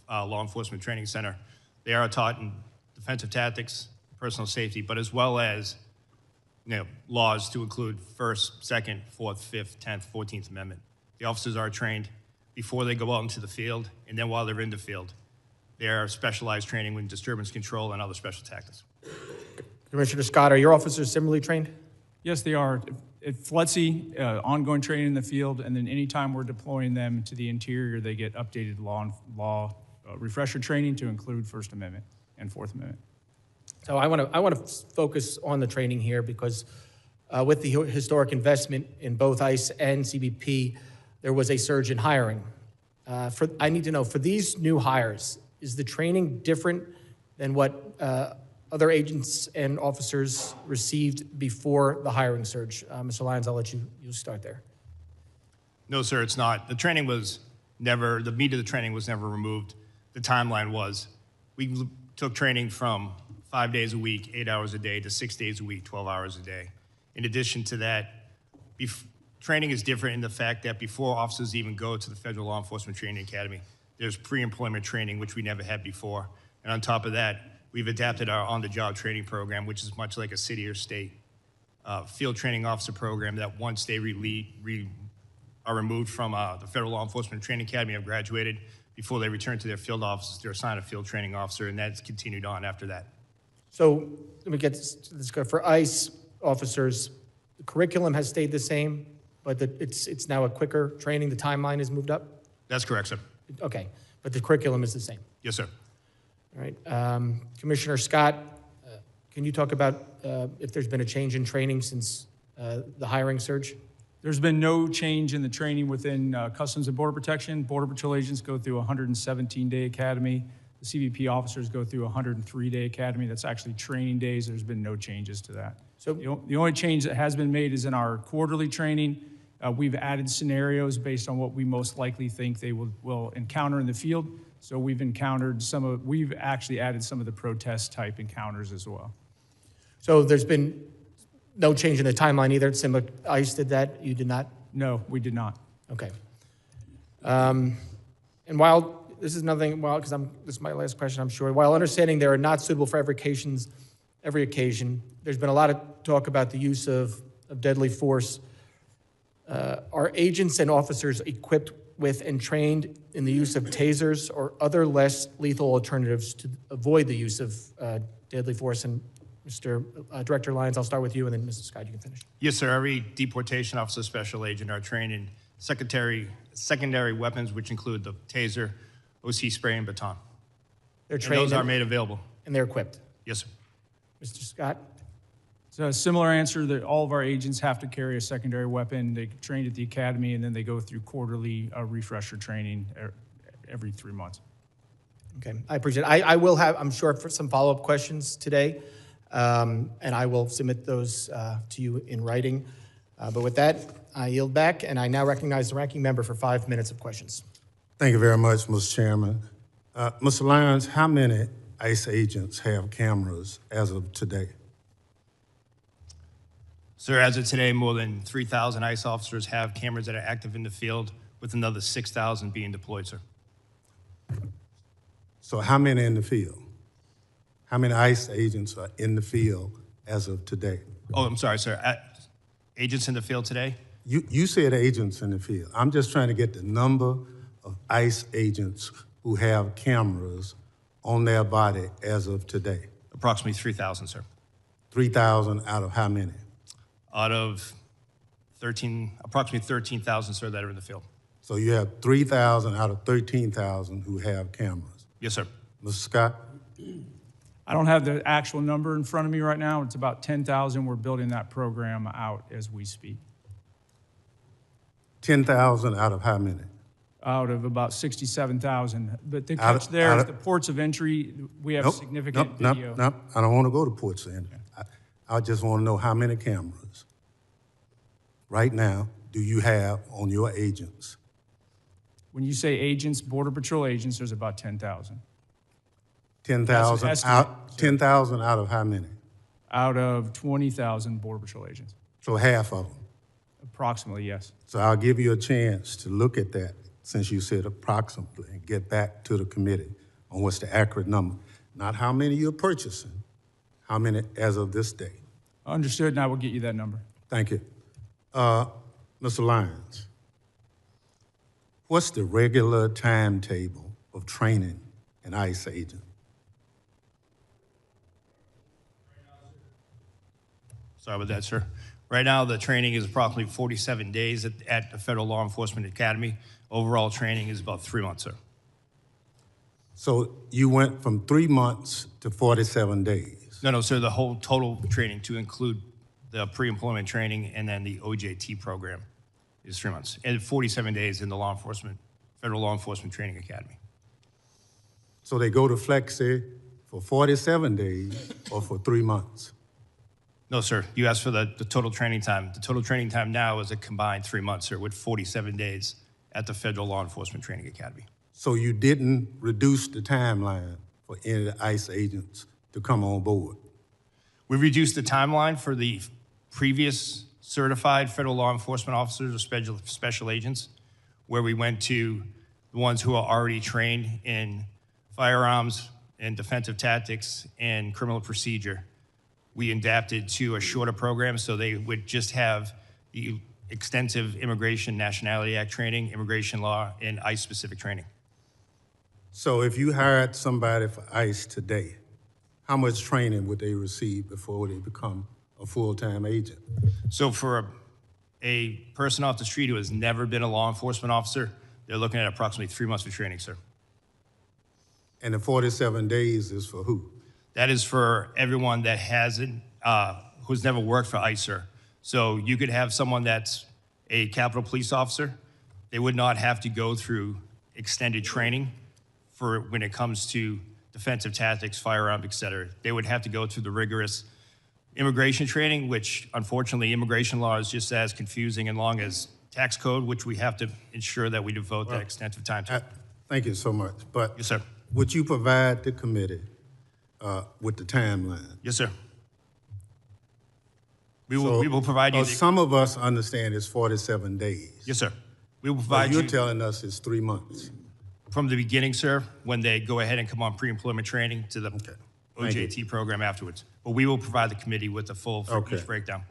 Law Enforcement Training Center. They are taught in defensive tactics, personal safety, but as well as laws to include First, Second, Fourth, Fifth, 10th, 14th Amendment. The officers are trained before they go out into the field, and then while they're in the field. They are specialized training in disturbance control and other special tactics. Commissioner Scott, are your officers similarly trained? Yes, they are. At FLETC, ongoing training in the field, and then anytime we're deploying them to the interior, they get updated law refresher training to include First Amendment and Fourth Amendment. So I want to focus on the training here because with the historic investment in both ICE and CBP, there was a surge in hiring. I need to know, for these new hires, is the training different than what other agents and officers received before the hiring surge? Mr. Lyons, I'll let you start there. No, sir, it's not. The training was never, the meat of the training was never removed. The timeline was. We took training from 5 days a week, 8 hours a day, to 6 days a week, 12 hours a day. In addition to that, training is different in the fact that before officers even go to the Federal Law Enforcement Training Academy, there's pre-employment training, which we never had before. And on top of that, we've adapted our on-the-job training program, which is much like a city or state field training officer program that once they are removed from the Federal Law Enforcement Training Academy, have graduated, before they return to their field offices, they're assigned a field training officer, and that's continued on after that. So let me get this go. For ICE officers, the curriculum has stayed the same, but it's now a quicker training. The timeline has moved up? That's correct, sir. Okay, but the curriculum is the same. Yes, sir. All right. Commissioner Scott, can you talk about if there's been a change in training since the hiring surge? There's been no change in the training within Customs and Border Protection. Border Patrol agents go through a 117-day academy. The CBP officers go through a 103-day academy. That's actually training days. There's been no changes to that. So- The only change that has been made is in our quarterly training. We've added scenarios based on what we most likely think they will encounter in the field. So we've actually added some of the protest type encounters as well. So there's been no change in the timeline either? Similar, ICE did that, you did not? No, we did not. Okay. And while, this is nothing, well, because this is my last question, I'm sure. While understanding they are not suitable for every occasion, there's been a lot of talk about the use of deadly force. Are agents and officers equipped with and trained in the use of tasers or other less lethal alternatives to avoid the use of deadly force? And Mr. Director Lyons, I'll start with you, and then Mrs. Scott, you can finish. Yes, sir. Every deportation officer special agent are trained in secondary weapons, which include the taser, OC spray, and baton. They're And trained those are made available. and they're equipped. Yes, sir. Mr. Scott? So a similar answer that all of our agents have to carry a secondary weapon. They trained at the academy, and then they go through quarterly refresher training every 3 months. Okay, I appreciate it. I will have, I'm sure, for some follow-up questions today, and I will submit those to you in writing. But with that, I yield back, and I now recognize the ranking member for 5 minutes of questions. Thank you very much, Mr. Chairman. Mr. Lyons, how many ICE agents have cameras as of today? Sir, as of today, more than 3,000 ICE officers have cameras that are active in the field, with another 6,000 being deployed, sir. So how many in the field? How many ICE agents are in the field as of today? Oh, I'm sorry, sir. Agents in the field today? You said agents in the field. I'm just trying to get the number of ICE agents who have cameras on their body as of today. Approximately 3,000, sir. 3,000 out of how many? Out of approximately 13,000, sir, that are in the field. So you have 3,000 out of 13,000 who have cameras. Yes, sir. Mr. Scott? I don't have the actual number in front of me right now. It's about 10,000. We're building that program out as we speak. 10,000 out of how many? Out of about 67,000. But the Out of- catch there out is of- the ports of entry, we have significant video. Nope. I don't want to go to ports of entry. I just want to know how many cameras right now do you have on your agents? When you say agents, Border Patrol agents, there's about 10,000. 10,000 That's an estimate, out. 10,000 out of how many? Out of 20,000 Border Patrol agents. So half of them. Approximately, yes. So I'll give you a chance to look at that since you said approximately and get back to the committee on what's the accurate number. Not how many you're purchasing, how many as of this day. Understood, and I will get you that number. Thank you. Mr. Lyons, what's the regular timetable of training an ICE agent? Sorry about that, sir. Right now, the training is approximately 47 days at the Federal Law Enforcement Academy. Overall training is about 3 months, sir. So you went from 3 months to 47 days. No, sir, the whole total training to include the pre-employment training and then the OJT program is 3 months. And 47 days in the Federal Law Enforcement Training Academy. So they go to Flexi for 47 days or for 3 months? No, sir, you asked for the total training time. The total training time now is a combined 3 months, sir, with 47 days at the Federal Law Enforcement Training Academy. So you didn't reduce the timeline for any of the ICE agents to come on board? We reduced the timeline for the previous certified federal law enforcement officers or special agents, where we went to the ones who are already trained in firearms and defensive tactics and criminal procedure. We adapted to a shorter program so they would just have the extensive Immigration Nationality Act training, immigration law, and ICE-specific training. So if you hired somebody for ICE today, how much training would they receive before they become a full-time agent? So for a person off the street who has never been a law enforcement officer, they're looking at approximately 3 months of training, sir. And the 47 days is for who? That is for everyone that hasn't, who's never worked for ICE, sir. So you could have someone that's a Capitol Police officer. They would not have to go through extended training for when it comes to defensive tactics, firearms, et cetera. They would have to go through the rigorous immigration training, which unfortunately immigration law is just as confusing and long as tax code, which we have to ensure that we devote that extensive time to. Thank you so much. But Yes, sir. would you provide the committee with the timeline? Yes, sir. We will provide you. Some of us understand it's 47 days. Yes, sir. We will But provide you're you telling us it's 3 months. from the beginning, sir, when they go ahead and come on pre-employment training to the Thank you. OJT program afterwards. But we will provide the committee with the full Okay. breakdown.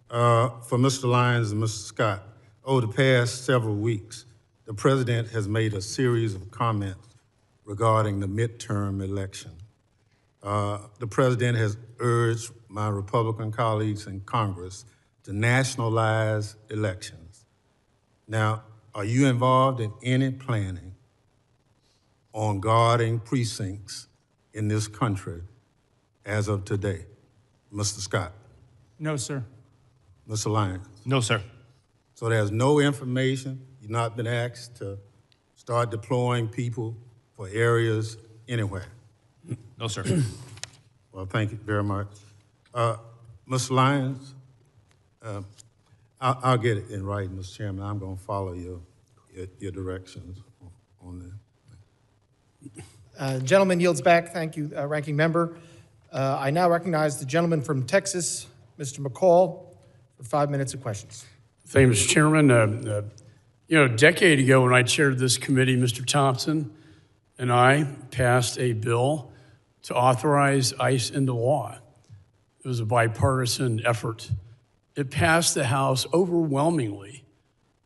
For Mr. Lyons and Mr. Scott, over the past several weeks, the president has made a series of comments regarding the midterm election. The president has urged my Republican colleagues in Congress to nationalize elections. Now, are you involved in any planning on guarding precincts in this country as of today? Mr. Scott, No, sir. Mr. Lyons. No, sir. So there's no information, you've not been asked to start deploying people for areas anywhere. No, sir. Well, thank you very much. Mr. Lyons, I'll get it in writing, Mr. Chairman. I'm going to follow your directions on that. Gentleman yields back. Thank you, Ranking Member. I now recognize the gentleman from Texas, Mr. McCall, for 5 minutes of questions. Thank you, Mr. Chairman. A decade ago when I chaired this committee, Mr. Thompson and I passed a bill to authorize ICE into law. It was a bipartisan effort. It passed the House overwhelmingly,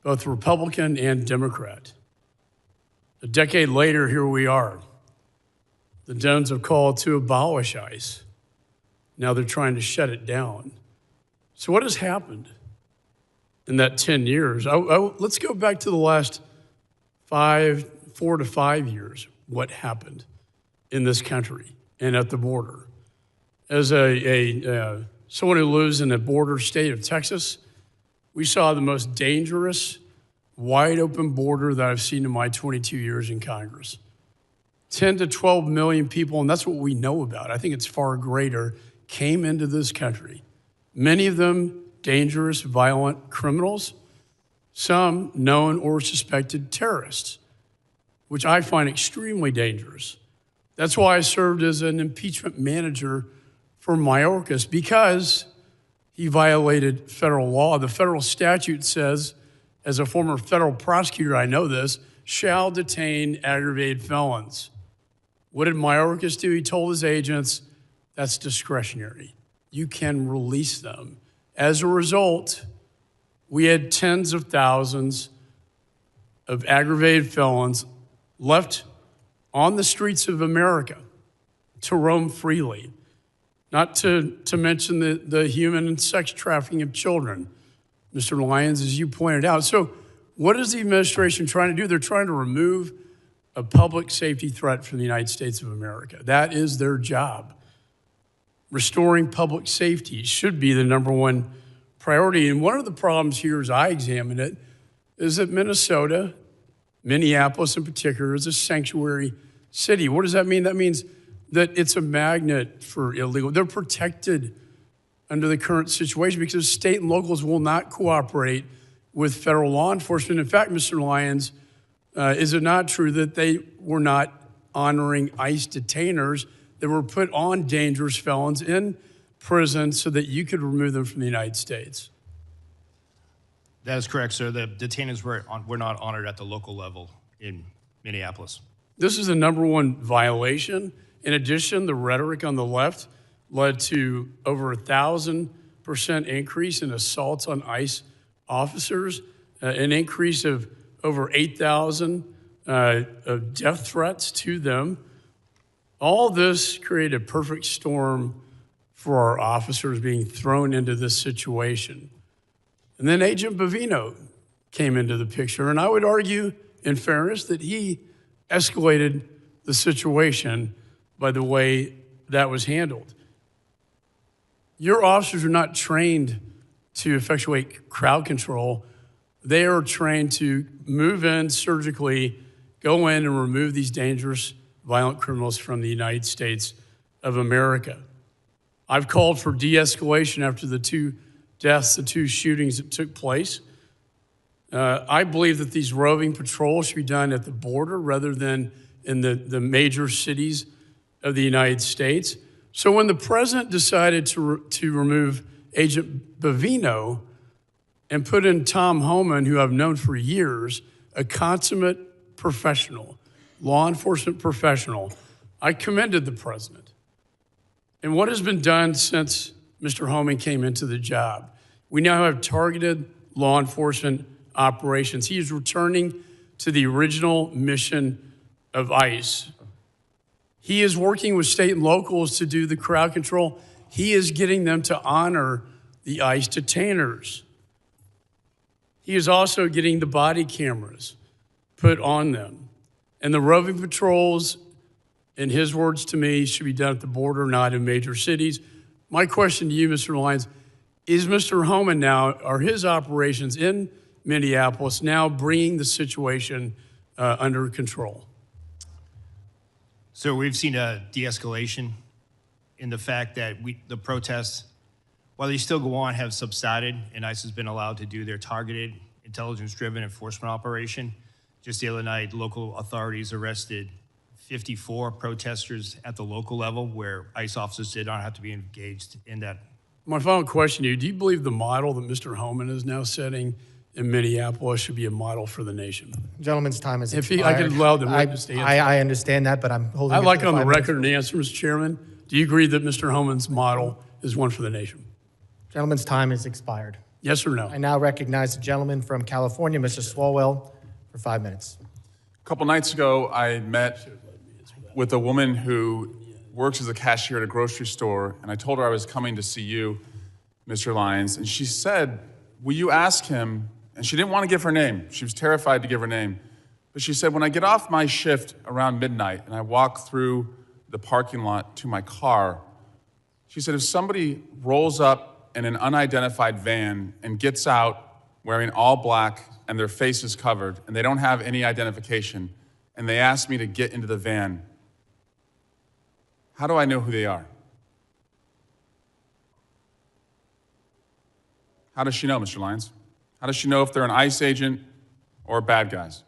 both Republican and Democrat. A decade later, here we are. The Dems have called to abolish ICE. Now they're trying to shut it down. So what has happened in that 10 years? Let's go back to the last 4 to 5 years. What happened in this country and at the border? As someone who lives in a border state of Texas, we saw the most dangerous, wide open border that I've seen in my 22 years in Congress. 10 to 12 million people, and that's what we know about. I think it's far greater, came into this country. Many of them dangerous, violent criminals, some known or suspected terrorists, which I find extremely dangerous. That's why I served as an impeachment manager for Mayorkas, because he violated federal law. The federal statute says, as a former federal prosecutor, I know this, shall detain aggravated felons. What did Mayorkas do? He told his agents, that's discretionary. You can release them. As a result, we had tens of thousands of aggravated felons left on the streets of America to roam freely, not to mention the human and sex trafficking of children, Mr. Lyons, as you pointed out. So what is the administration trying to do? They're trying to remove a public safety threat from the United States of America. That is their job. Restoring public safety should be the number one priority. And one of the problems here, as I examine it, is that Minnesota, Minneapolis in particular, is a sanctuary city. What does that mean? That means that it's a magnet for illegal. They're protected under the current situation because state and locals will not cooperate with federal law enforcement. In fact, Mr. Lyons, is it not true that they were not honoring ICE detainers that were put on dangerous felons in prison so that you could remove them from the United States? That is correct, sir. The detainees were not honored at the local level in Minneapolis. This is the number one violation. In addition, the rhetoric on the left led to over 1,000% increase in assaults on ICE officers, an increase of over 8,000 of death threats to them. All this created a perfect storm for our officers being thrown into this situation. And then Agent Bovino came into the picture, and I would argue, in fairness, that he escalated the situation by the way that was handled. Your officers are not trained to effectuate crowd control. They are trained to move in surgically, go in and remove these dangerous, violent criminals from the United States of America. I've called for de-escalation after the two deaths, the two shootings that took place. I believe that these roving patrols should be done at the border rather than in the major cities of the United States. So when the president decided to remove Agent Bavino and put in Tom Homan, who I've known for years, a consummate professional, law enforcement professional, I commended the president. And what has been done since Mr. Homan came into the job? We now have targeted law enforcement operations. He is returning to the original mission of ICE. He is working with state and locals to do the crowd control. He is getting them to honor the ICE detainers. He is also getting the body cameras put on them. And the roving patrols, in his words to me, should be done at the border, not in major cities. My question to you, Mr. Lyons, is Mr. Homan now, are his operations in Minneapolis now bringing the situation under control? So we've seen a de-escalation in the fact that the protests, while they still go on, have subsided, and ICE has been allowed to do their targeted, intelligence-driven enforcement operation. Just the other night, local authorities arrested 54 protesters at the local level where ICE officers did not have to be engaged in that. My final question to you, do you believe the model that Mr. Homan is now setting in Minneapolis should be a model for the nation? Gentleman's time is If expired. I could allow the witness to answer. I understand that, but I'm holding. I'd like to on the 5 minutes. record an answer, Mr. Chairman. Do you agree that Mr. Homan's model is one for the nation? Gentleman's time is expired. Yes or no? I now recognize the gentleman from California, Mr. Swalwell, for 5 minutes. A couple nights ago, I met with a woman who works as a cashier at a grocery store, and I told her I was coming to see you, Mr. Lyons, and she said, will you ask him, and she didn't want to give her name. She was terrified to give her name. But she said, when I get off my shift around midnight and I walk through the parking lot to my car, she said, if somebody rolls up in an unidentified van and gets out wearing all black and their face is covered and they don't have any identification and they ask me to get into the van, how do I know who they are? How does she know, Mr. Lyons? How does she know if they're an ICE agent or bad guys?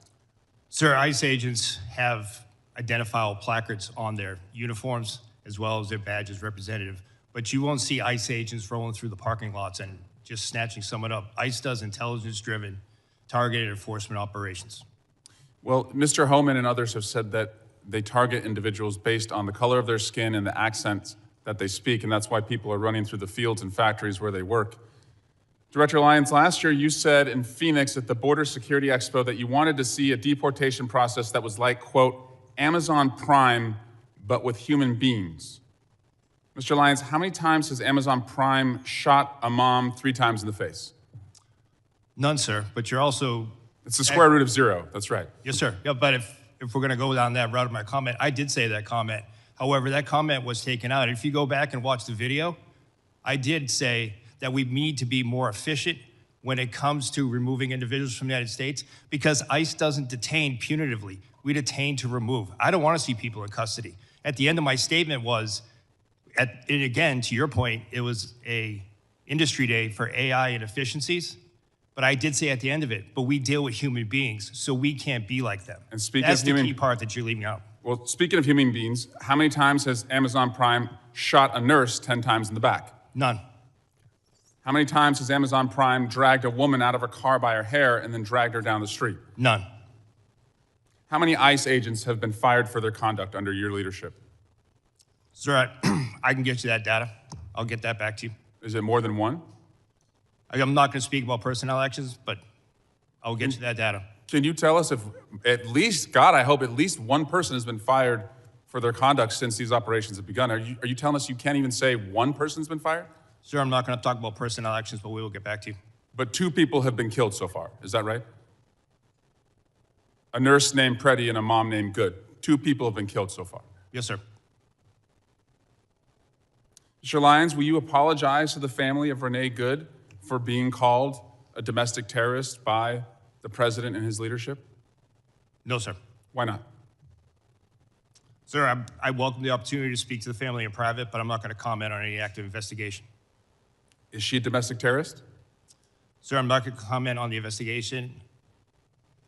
Sir, ICE agents have identifiable placards on their uniforms as well as their badges representative, but you won't see ICE agents rolling through the parking lots and just snatching someone up. ICE does intelligence-driven, targeted enforcement operations. Well, Mr. Homan and others have said that they target individuals based on the color of their skin and the accents that they speak, and that's why people are running through the fields and factories where they work. Director Lyons, last year you said in Phoenix at the Border Security Expo that you wanted to see a deportation process that was like, quote, Amazon Prime, but with human beings. Mr. Lyons, how many times has Amazon Prime shot a mom 3 times in the face? None, sir, but you're also... It's the square root of 0, that's right. Yes, sir. Yeah, but if we're gonna go down that route of my comment, I did say that comment. However, that comment was taken out. If you go back and watch the video, I did say that we need to be more efficient when it comes to removing individuals from the United States because ICE doesn't detain punitively. We detain to remove. I don't want to see people in custody. At the end of my statement was, and again, to your point, it was a industry day for AI and efficiencies, but I did say at the end of it, but we deal with human beings, so we can't be like them. And speaking That's of the human, key part that you're leaving out. Well, speaking of human beings, how many times has Amazon Prime shot a nurse 10 times in the back? None. How many times has Amazon Prime dragged a woman out of her car by her hair and then dragged her down the street? None. How many ICE agents have been fired for their conduct under your leadership? Sir, I can get you that data. I'll get that back to you. Is it more than 1? I'm not going to speak about personnel actions, but I'll get you that data. Can you tell us if at least, God, I hope at least 1 person has been fired for their conduct since these operations have begun? Are you telling us you can't even say 1 person's been fired? Sir, I'm not going to talk about personnel actions, but we will get back to you. But 2 people have been killed so far, is that right? A nurse named Preddy and a mom named Good. 2 people have been killed so far. Yes, sir. Mr. Lyons, will you apologize to the family of Renee Good for being called a domestic terrorist by the president and his leadership? No, sir. Why not? Sir, I welcome the opportunity to speak to the family in private, but I'm not going to comment on any active investigation. Is she a domestic terrorist? Sir, I'm not going to comment on the investigation,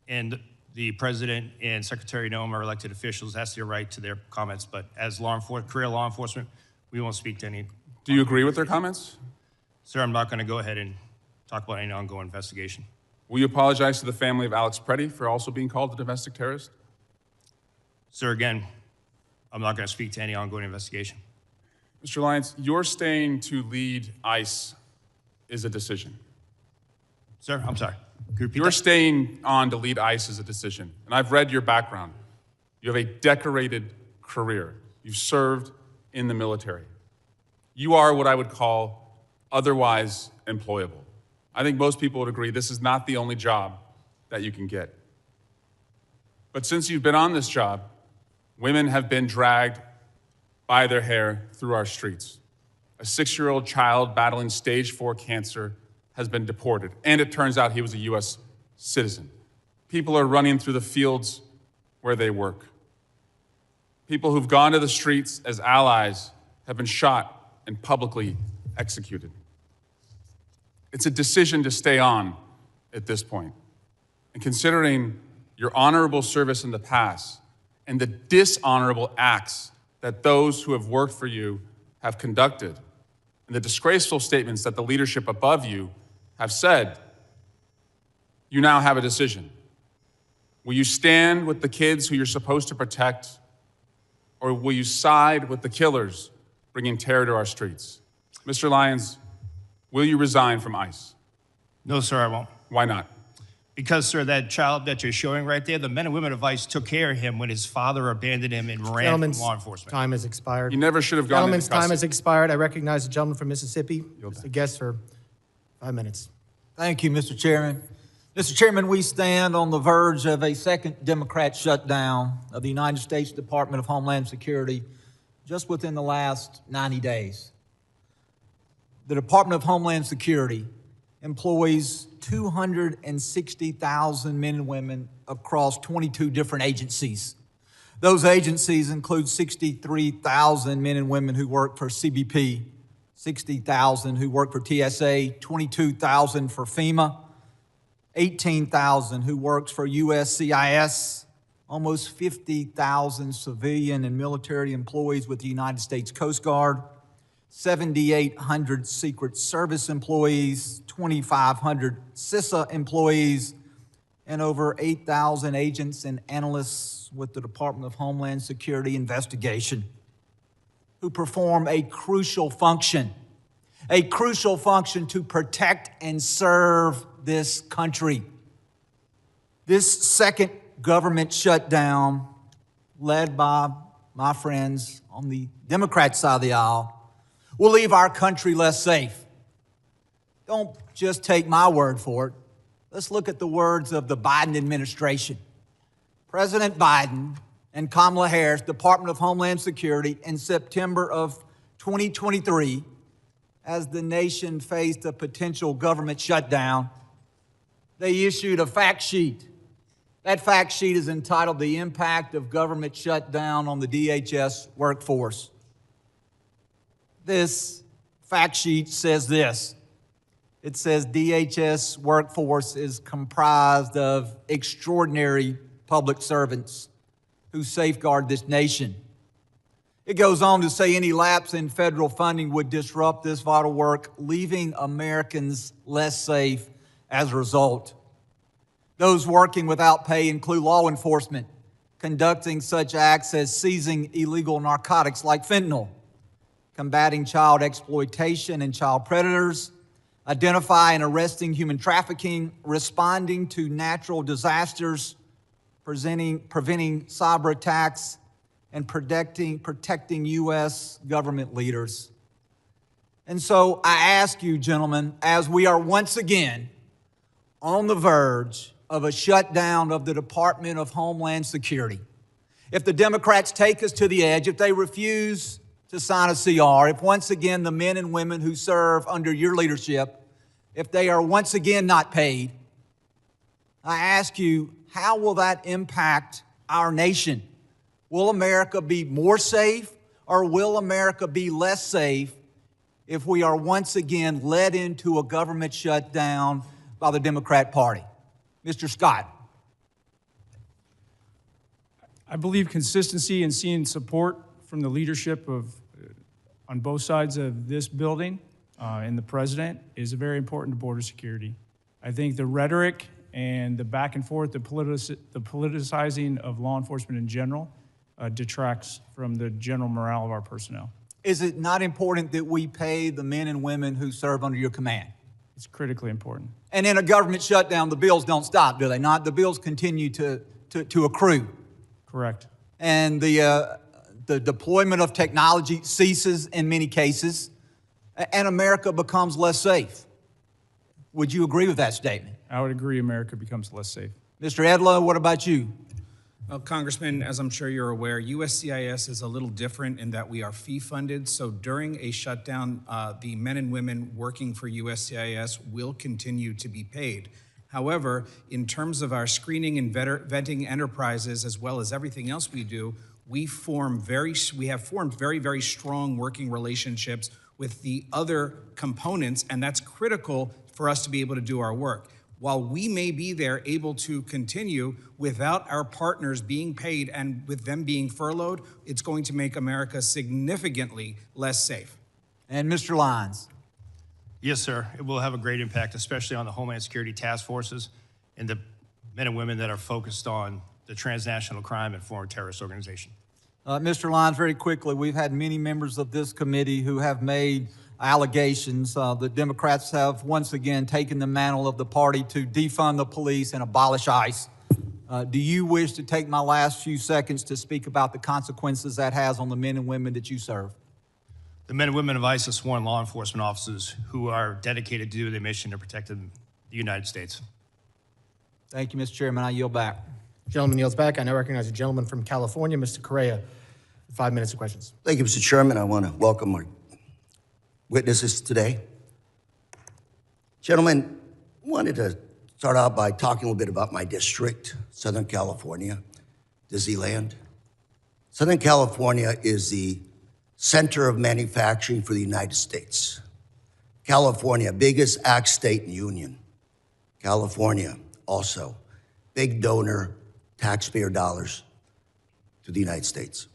and the president and Secretary Noem are elected officials. That's their right to their comments, but as career law enforcement, we won't speak to any. Do you agree with their comments? Sir, I'm not going to go ahead and talk about any ongoing investigation. Will you apologize to the family of Alex Preddy for also being called a domestic terrorist? Sir, again, I'm not going to speak to any ongoing investigation. Mr. Lyons, your staying to lead ICE is a decision. Sir, I'm sorry. Could you repeat Your that? staying on to lead ICE is a decision. And I've read your background. You have a decorated career. You've served in the military. You are what I would call otherwise employable. I think most people would agree this is not the only job that you can get. But since you've been on this job, women have been dragged by their hair through our streets. A 6-year-old child battling stage 4 cancer has been deported, and it turns out he was a U.S. citizen. People are running through the fields where they work. People who've gone to the streets as allies have been shot and publicly executed. It's a decision to stay on at this point. And considering your honorable service in the past and the dishonorable acts that those who have worked for you have conducted, and the disgraceful statements that the leadership above you have said, you now have a decision. Will you stand with the kids who you're supposed to protect, or will you side with the killers bringing terror to our streets? Mr. Lyons, will you resign from ICE? No, sir, I won't. Why not? Because, sir, that child that you're showing right there, the men and women of ICE took care of him when his father abandoned him and ran from Gentleman's law enforcement. time has expired. You never should have gone into Gentleman's time custody. has expired. I recognize the gentleman from Mississippi. Yield Mr. back. Guest for 5 minutes. Thank you, Mr. Chairman. Mr. Chairman, we stand on the verge of a second Democrat shutdown of the United States Department of Homeland Security just within the last 90 days. The Department of Homeland Security employs 260,000 men and women across 22 different agencies. Those agencies include 63,000 men and women who work for CBP, 60,000 who work for TSA, 22,000 for FEMA, 18,000 who works for USCIS, almost 50,000 civilian and military employees with the United States Coast Guard, 7,800 Secret Service employees, 2,500 CISA employees, and over 8,000 agents and analysts with the Department of Homeland Security investigation who perform a crucial function to protect and serve this country. This second government shutdown, led by my friends on the Democrat side of the aisle, will leave our country less safe. Don't just take my word for it. Let's look at the words of the Biden administration. President Biden and Kamala Harris, Department of Homeland Security, in September of 2023, as the nation faced a potential government shutdown, they issued a fact sheet. That fact sheet is entitled The Impact of Government Shutdown on the DHS Workforce. This fact sheet says this. It says DHS workforce is comprised of extraordinary public servants who safeguard this nation. It goes on to say any lapse in federal funding would disrupt this vital work, leaving Americans less safe as a result. Those working without pay include law enforcement, conducting such acts as seizing illegal narcotics like fentanyl, combating child exploitation and child predators, identifying and arresting human trafficking, responding to natural disasters, preventing cyber attacks, and protecting U.S. government leaders. And so I ask you, gentlemen, as we are once again on the verge of a shutdown of the Department of Homeland Security, if the Democrats take us to the edge, if they refuse to sign a CR, if once again the men and women who serve under your leadership, if they are once again not paid, I ask you, how will that impact our nation? Will America be more safe, or will America be less safe if we are once again led into a government shutdown by the Democrat Party? Mr. Scott. I believe consistency and seeing support from the leadership of, on both sides of this building and the president is very important to border security. I think the rhetoric and the back and forth, the politicizing of law enforcement in general detracts from the general morale of our personnel. Is it not important that we pay the men and women who serve under your command? It's critically important. And in a government shutdown, the bills don't stop, do they not? The bills continue to accrue. Correct. And the deployment of technology ceases in many cases, and America becomes less safe. Would you agree with that statement? I would agree America becomes less safe. Mr. Edlow, what about you? Well, Congressman, as I'm sure you're aware, USCIS is a little different in that we are fee-funded. So during a shutdown, the men and women working for USCIS will continue to be paid. However, in terms of our screening and vetting enterprises, as well as everything else we do, we have formed very, very strong working relationships with the other components, and that's critical for us to be able to do our work. While we may be there able to continue without our partners being paid and with them being furloughed, it's going to make America significantly less safe. And Mr. Lyons. Yes, sir. It will have a great impact, especially on the Homeland Security task forces and the men and women that are focused on the transnational crime and foreign terrorist organization. Mr. Lyons, very quickly, we've had many members of this committee who have made allegations. The Democrats have once again taken the mantle of the party to defund the police and abolish ICE. Do you wish to take my last few seconds to speak about the consequences that has on the men and women that you serve? The men and women of ICE are sworn law enforcement officers who are dedicated to their mission to protect the United States. Thank you, Mr. Chairman. I yield back. Gentleman yields back. I now recognize a gentleman from California, Mr. Correa, for 5 minutes of questions. Thank you, Mr. Chairman. I want to welcome our witnesses today. Gentlemen, I wanted to start out by talking a little bit about my district, Southern California, Disneyland. Southern California is the center of manufacturing for the United States. California, biggest ag state in the Union. California, also, big donor, taxpayer dollars to the United States.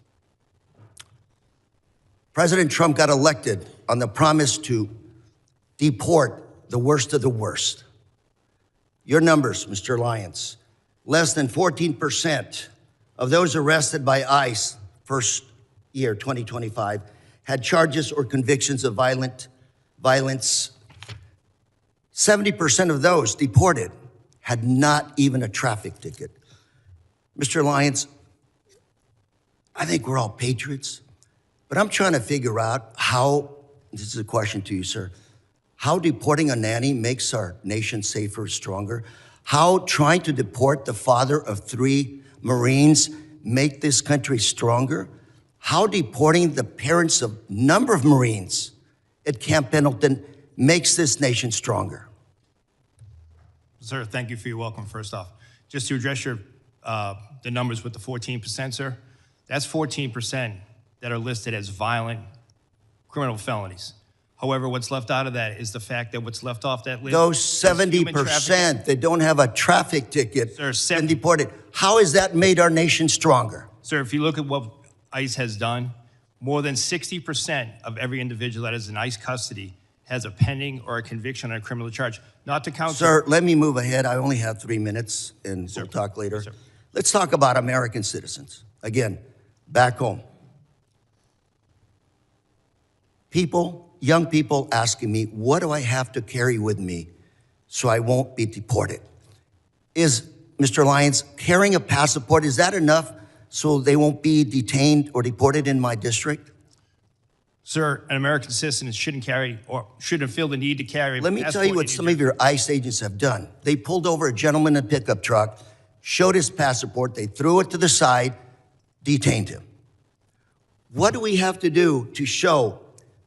President Trump got elected on the promise to deport the worst of the worst. Your numbers, Mr. Lyons, less than 14% of those arrested by ICE first year, 2025, had charges or convictions of violence. 70% of those deported had not even a traffic ticket. Mr. Lyons, I think we're all patriots, but I'm trying to figure out how, this is a question to you, sir, how deporting a nanny makes our nation safer, stronger, how trying to deport the father of 3 Marines make this country stronger, how deporting the parents of a number of Marines at Camp Pendleton makes this nation stronger. Sir, thank you for your welcome, first off. Just to address your the numbers with the 14%, sir, that's 14% that are listed as violent criminal felonies. However, what's left out of that is the fact that what's left off that list. Those 70% that don't have a traffic ticket and deported, how has that made our nation stronger? Sir, if you look at what ICE has done, more than 60% of every individual that is in ICE custody has a pending or a conviction on a criminal charge. Not to count. Sir, let me move ahead. I only have 3 minutes, and we'll talk later. Yes, let's talk about American citizens. Again, back home. Young people asking me, what do I have to carry with me so I won't be deported? Is, Mr. Lyons, carrying a passport, is that enough so they won't be detained or deported in my district? Sir, an American citizen shouldn't carry or shouldn't feel the need to carry. Let me tell you what some of your ICE agents have done. They pulled over a gentleman in a pickup truck, showed his passport, they threw it to the side, detained him. What do we have to do to show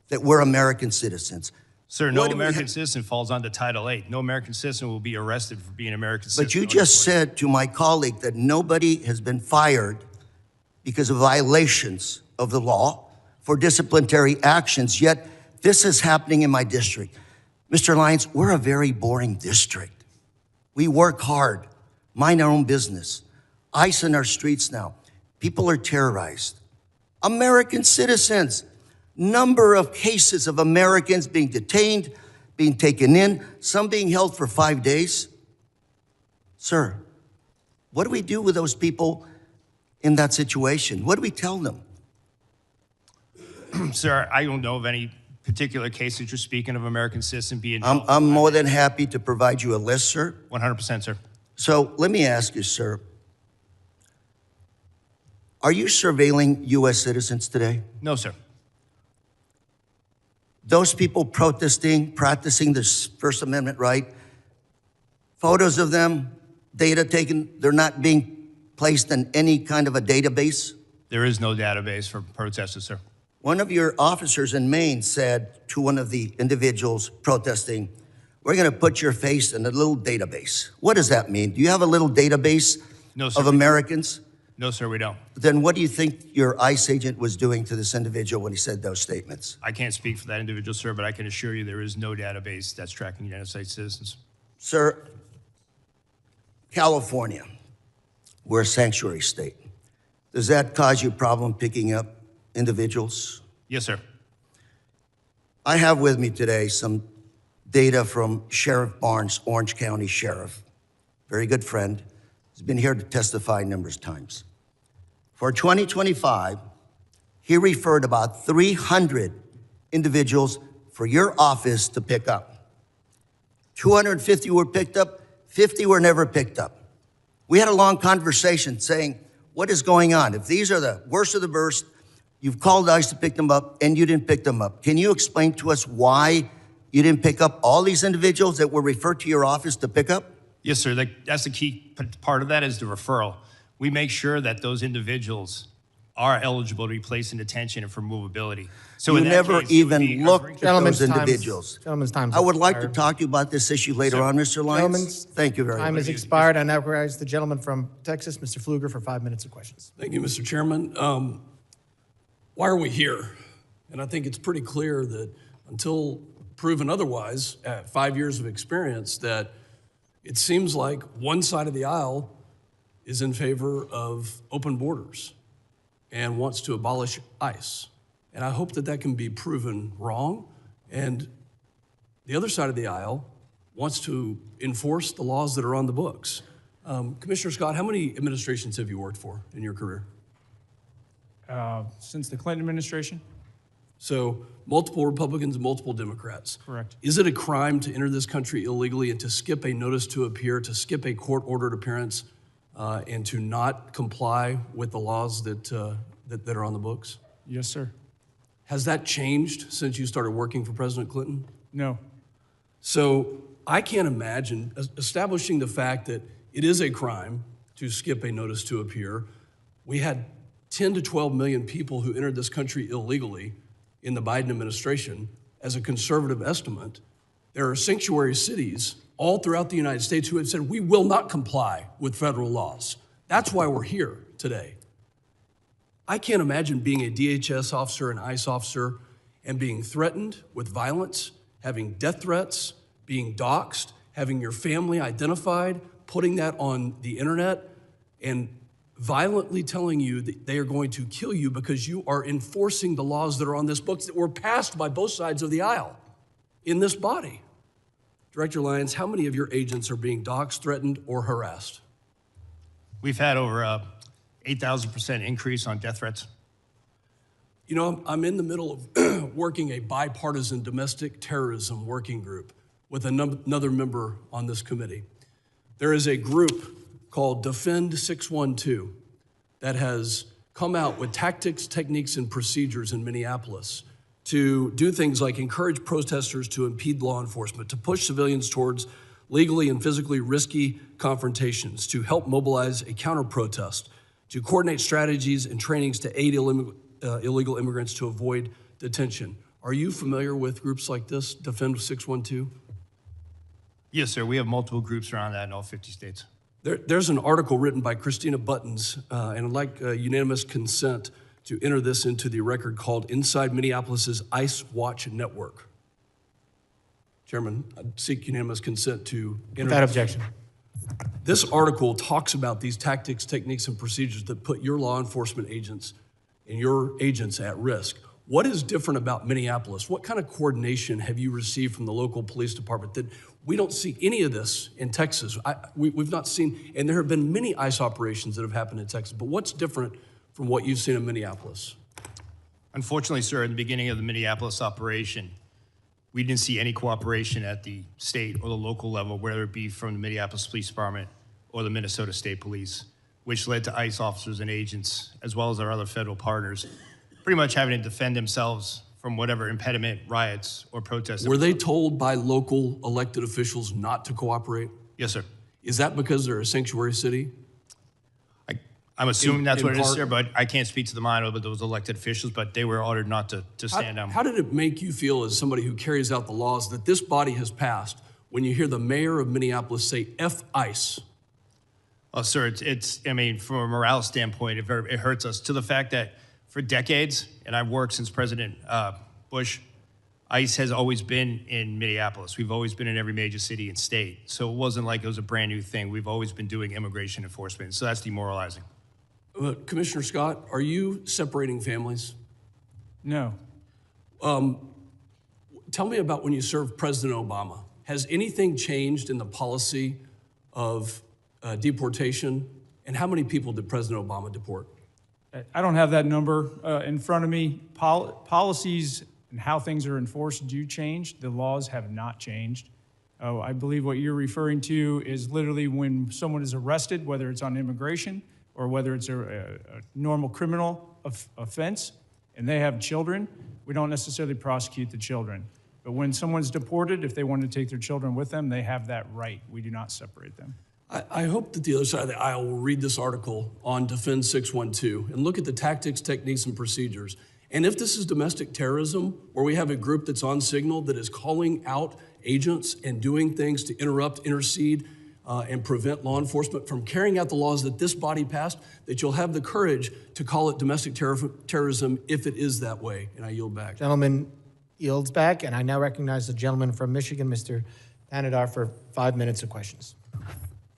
that we're American citizens? Sir, no What do we American ha- citizen falls under Title VIII. No American citizen will be arrested for being an American citizen. But you just said to my colleague that nobody has been fired because of violations of the law for disciplinary actions, yet this is happening in my district. Mr. Lyons, we're a very boring district. We work hard, mind our own business. ICE in our streets now. People are terrorized. American citizens, number of cases of Americans being detained, being taken in, some being held for 5 days. Sir, what do we do with those people in that situation? What do we tell them? Sir, I don't know of any particular case that you're speaking of American citizen being held. I'm more than happy to provide you a list, sir. 100%, sir. So let me ask you, sir, are you surveilling U.S. citizens today? No, sir. Those people protesting, practicing their First Amendment right, photos of them, data taken, they're not being placed in any kind of a database? There is no database for protesters, sir. One of your officers in Maine said to one of the individuals protesting, we're going to put your face in a little database. What does that mean? Do you have a little database No, sir. of Americans? No, sir, we don't. Then what do you think your ICE agent was doing to this individual when he said those statements? I can't speak for that individual, sir, but I can assure you there is no database that's tracking United States citizens. Sir, California, we're a sanctuary state. Does that cause you a problem picking up individuals? Yes, sir. I have with me today some data from Sheriff Barnes, Orange County Sheriff, very good friend. He's been here to testify numerous times. For 2025, he referred about 300 individuals for your office to pick up. 250 were picked up, 50 were never picked up. We had a long conversation saying, what is going on? If these are the worst of the worst, you've called ICE to pick them up and you didn't pick them up. Can you explain to us why you didn't pick up all these individuals that were referred to your office to pick up? Yes, sir. That's the key part of that is the referral. We make sure that those individuals are eligible to be placed in detention and for movability. So You in that never case, it would even be- looked at Gentleman's those time's- individuals. Gentleman's time. I would like to talk to you about this issue later on, Mr. Lyons. Gentleman's Thank you very time much. has expired. I now recognize the gentleman from Texas, Mr. Pfluger, for 5 minutes of questions. Thank you, Mr. Chairman. Why are we here? And I think it's pretty clear that until proven otherwise, at 5 years of experience, that it seems like one side of the aisle is in favor of open borders and wants to abolish ICE. And I hope that that can be proven wrong. And the other side of the aisle wants to enforce the laws that are on the books. Commissioner Scott, how many administrations have you worked for in your career? Since the Clinton administration? So multiple Republicans and multiple Democrats. Correct. Is it a crime to enter this country illegally and to skip a notice to appear, to skip a court-ordered appearance, and to not comply with the laws that are on the books? Yes, sir. Has that changed since you started working for President Clinton? No. So I can't imagine establishing the fact that it is a crime to skip a notice to appear. We had 10 to 12 million people who entered this country illegally in the Biden administration. As a conservative estimate, there are sanctuary cities all throughout the United States who have said, we will not comply with federal laws. That's why we're here today. I can't imagine being a DHS officer, an ICE officer, and being threatened with violence, having death threats, being doxxed, having your family identified, putting that on the internet, and violently telling you that they are going to kill you because you are enforcing the laws that are on this book that were passed by both sides of the aisle in this body. Director Lyons, how many of your agents are being doxxed, threatened, or harassed? We've had over 8,000% increase on death threats. You know, I'm in the middle of working a bipartisan domestic terrorism working group with another member on this committee. There is a group called Defend 612 that has come out with tactics, techniques, and procedures in Minneapolis to do things like encourage protesters to impede law enforcement, to push civilians towards legally and physically risky confrontations, to help mobilize a counter-protest, to coordinate strategies and trainings to aid illegal immigrants to avoid detention. Are you familiar with groups like this, Defend 612? Yes, sir. We have multiple groups around that in all 50 states. There's an article written by Christina Buttons, and I'd like unanimous consent to enter this into the record called Inside Minneapolis's ICE Watch Network. Chairman, I seek unanimous consent to enter. Without objection. This article talks about these tactics, techniques, and procedures that put your law enforcement agents and your agents at risk. What is different about Minneapolis? What kind of coordination have you received from the local police department that we don't see any of this in Texas? We've not seen, and there have been many ICE operations that have happened in Texas, but what's different from what you've seen in Minneapolis? Unfortunately, sir, in the beginning of the Minneapolis operation, we didn't see any cooperation at the state or the local level, whether it be from the Minneapolis Police Department or the Minnesota State Police, which led to ICE officers and agents, as well as our other federal partners, pretty much having to defend themselves from whatever impediment, riots, or protests. Were they told by local elected officials not to cooperate? Yes, sir. Is that because they're a sanctuary city? I'm assuming that's in what it is, part- sir, but I can't speak to the mind of those elected officials, but they were ordered not to stand down. How did it make you feel as somebody who carries out the laws that this body has passed when you hear the mayor of Minneapolis say F ICE? Oh, sir, I mean, from a morale standpoint, it hurts us to the fact that for decades, and I've worked since President Bush, ICE has always been in Minneapolis. We've always been in every major city and state. So it wasn't like it was a brand new thing. We've always been doing immigration enforcement. So that's demoralizing. Commissioner Scott, are you separating families? No. Tell me about when you served President Obama. Has anything changed in the policy of deportation? And how many people did President Obama deport? I don't have that number in front of me. Policies and how things are enforced do change. The laws have not changed. I believe what you're referring to is literally when someone is arrested, whether it's on immigration or whether it's a normal criminal offense, and they have children, we don't necessarily prosecute the children. But when someone's deported, if they want to take their children with them, they have that right. We do not separate them. I hope that the other side of the aisle will read this article on Defend 612 and look at the tactics, techniques, and procedures. And if this is domestic terrorism, where we have a group that's on signal that is calling out agents and doing things to interrupt, intercede, and prevent law enforcement from carrying out the laws that this body passed, that you'll have the courage to call it domestic terrorism if it is that way. And I yield back. Gentleman yields back, and I now recognize the gentleman from Michigan, Mr. Panadar, for 5 minutes of questions.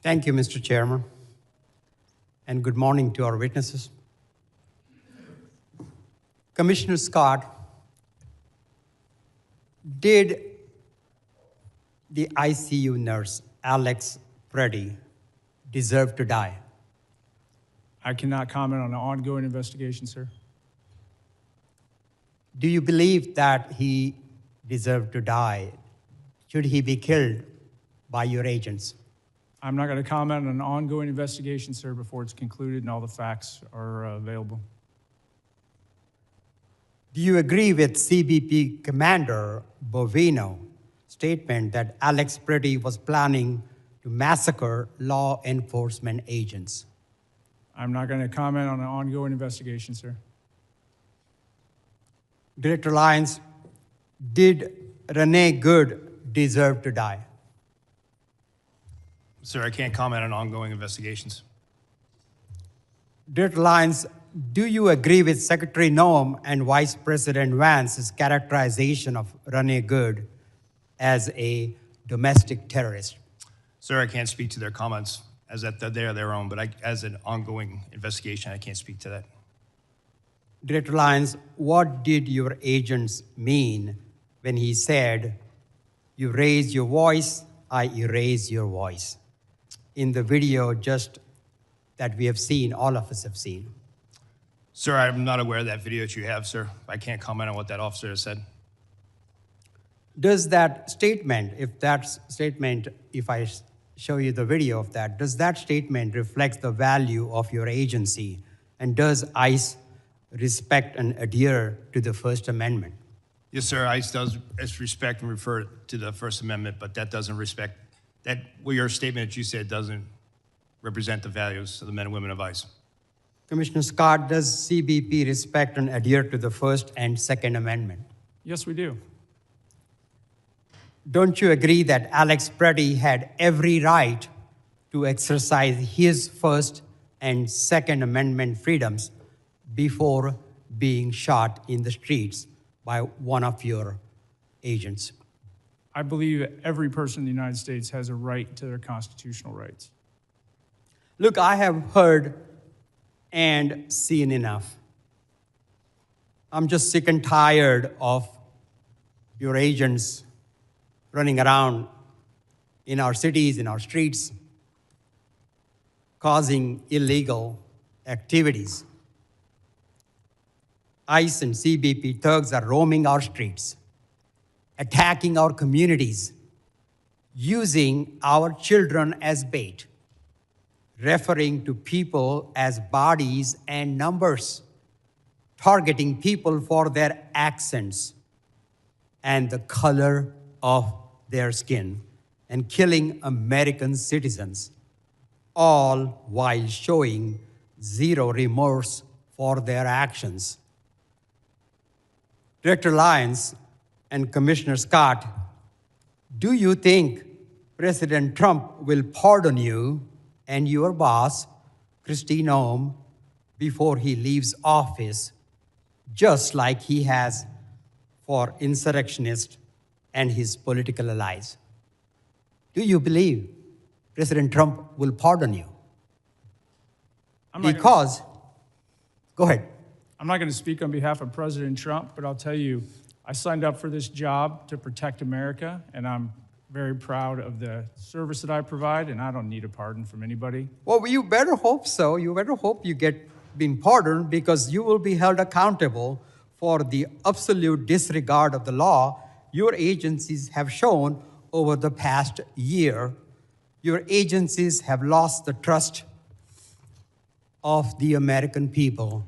Thank you, Mr. Chairman, and good morning to our witnesses. Commissioner Scott, did the ICU nurse, Alex Preddy, deserve to die? I cannot comment on an ongoing investigation, sir. Do you believe that he deserved to die? Should he be killed by your agents? I'm not going to comment on an ongoing investigation, sir, before it's concluded and all the facts are available. Do you agree with CBP Commander Bovino's statement that Alex Preddy was planning to massacre law enforcement agents? I'm not going to comment on an ongoing investigation, sir. Director Lyons, did Renee Good deserve to die? Sir, I can't comment on ongoing investigations. Director Lyons, do you agree with Secretary Noem and Vice President Vance's characterization of Renee Good as a domestic terrorist? Sir, I can't speak to their comments as that they are their own, but as an ongoing investigation, I can't speak to that. Director Lyons, what did your agents mean when he said, "You raise your voice, I erase your voice"? In the video just that we have seen, all of us have seen. Sir, I'm not aware of that video that you have, sir. I can't comment on what that officer has said. Does that statement, if I show you the video of that, does that statement reflect the value of your agency? And does ICE respect and adhere to the First Amendment? Yes, sir, ICE does respect and refer to the First Amendment, but that doesn't respect, your statement that you said doesn't represent the values of the men and women of ICE. Commissioner Scott, does CBP respect and adhere to the First and Second Amendment? Yes, we do. Don't you agree that Alex Preddy had every right to exercise his First and Second Amendment freedoms before being shot in the streets by one of your agents? I believe that every person in the United States has a right to their constitutional rights. Look, I have heard and seen enough. I'm just sick and tired of your agents running around in our cities, in our streets, causing illegal activities. ICE and CBP thugs are roaming our streets, attacking our communities, using our children as bait, referring to people as bodies and numbers, targeting people for their accents and the color of their skin, and killing American citizens, all while showing zero remorse for their actions. Director Lyons and Commissioner Scott, do you think President Trump will pardon you and your boss, Kristi Noem, before he leaves office, just like he has for insurrectionists and his political allies? Do you believe President Trump will pardon you? Because, go ahead. I'm not going to speak on behalf of President Trump, but I'll tell you, I signed up for this job to protect America, and I'm very proud of the service that I provide, and I don't need a pardon from anybody. Well, you better hope so. You better hope you get been pardoned, because you will be held accountable for the absolute disregard of the law your agencies have shown over the past year. Your agencies have lost the trust of the American people,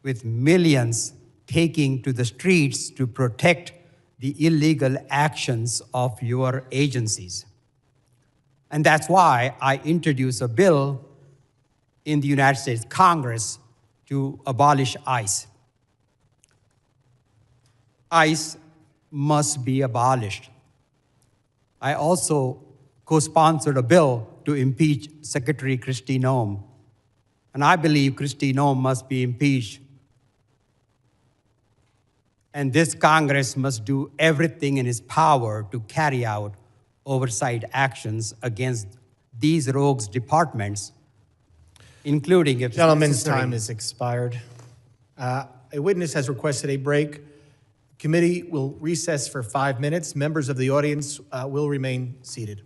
with millions taking to the streets to protect the illegal actions of your agencies. And that's why I introduced a bill in the United States Congress to abolish ICE. ICE must be abolished. I also co-sponsored a bill to impeach Secretary Kristi Noem. And I believe Kristi Noem must be impeached. And this Congress must do everything in its power to carry out oversight actions against these rogues departments, including, if Gentleman's necessary, time has expired. A witness has requested a break. Committee will recess for 5 minutes. Members of the audience will remain seated.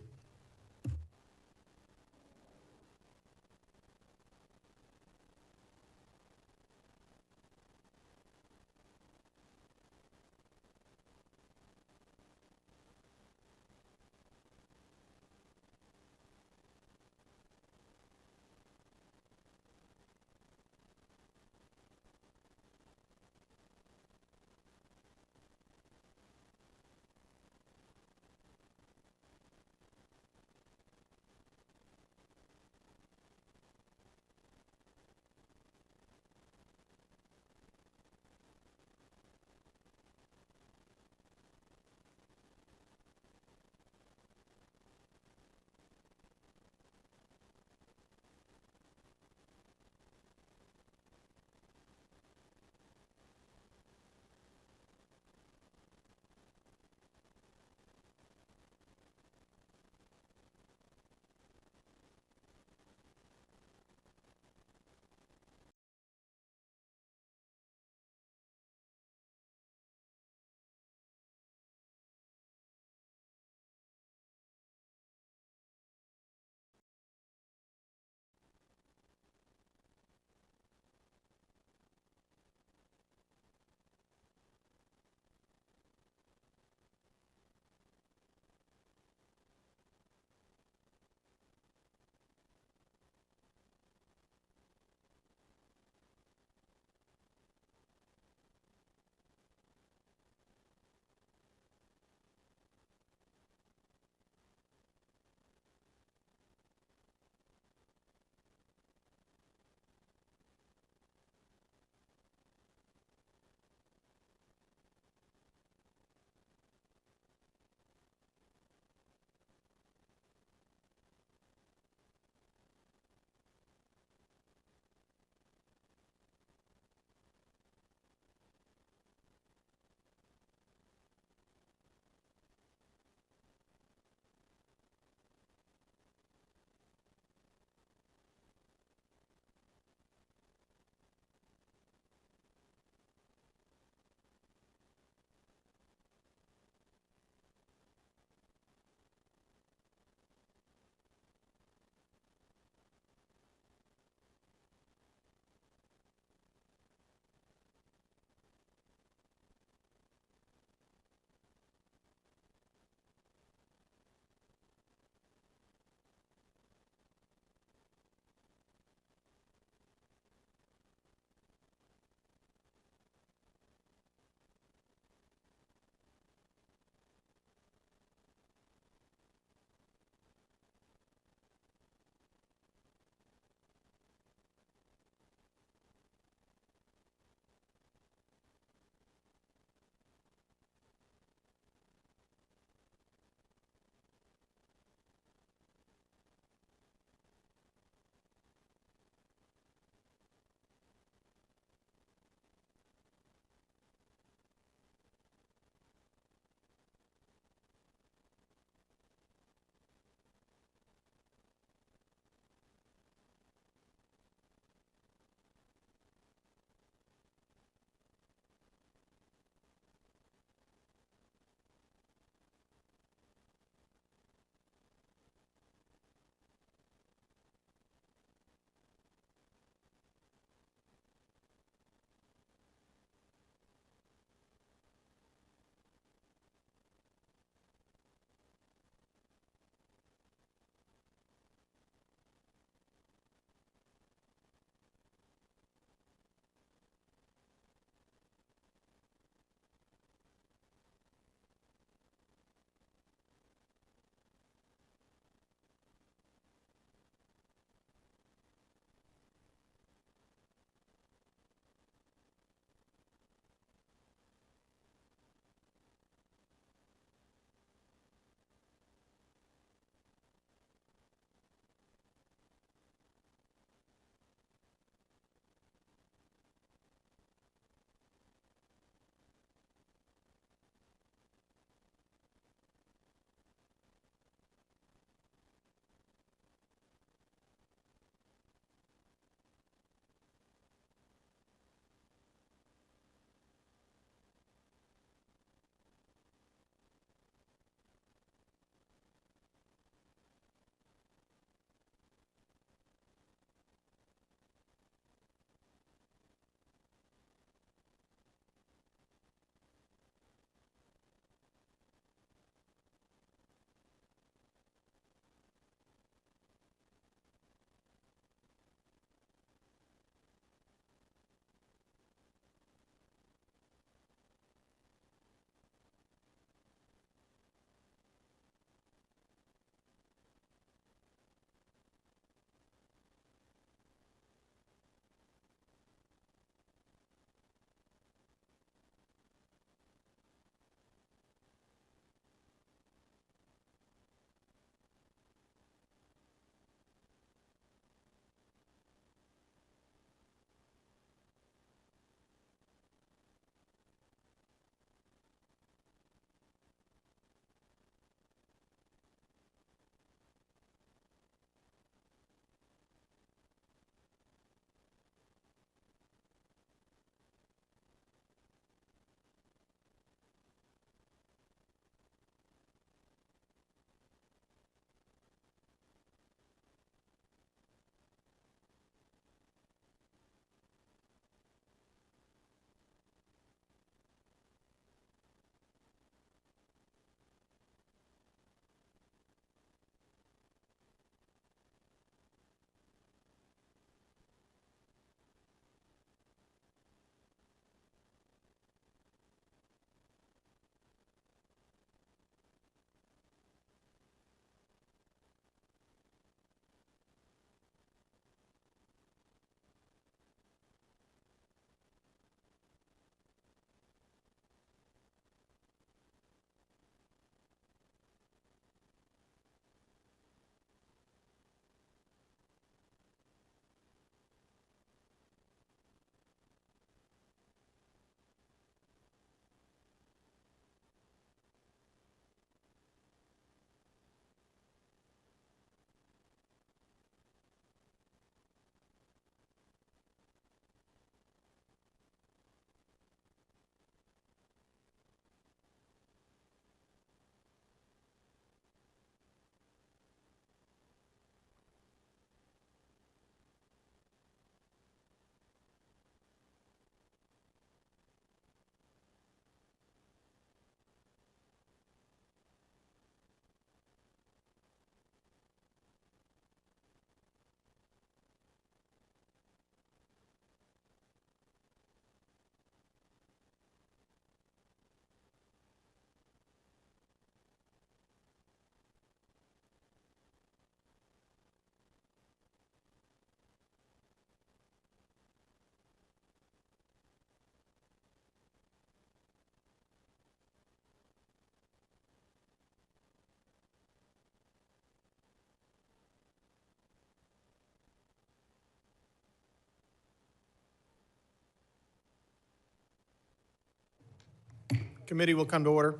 committee will come to order.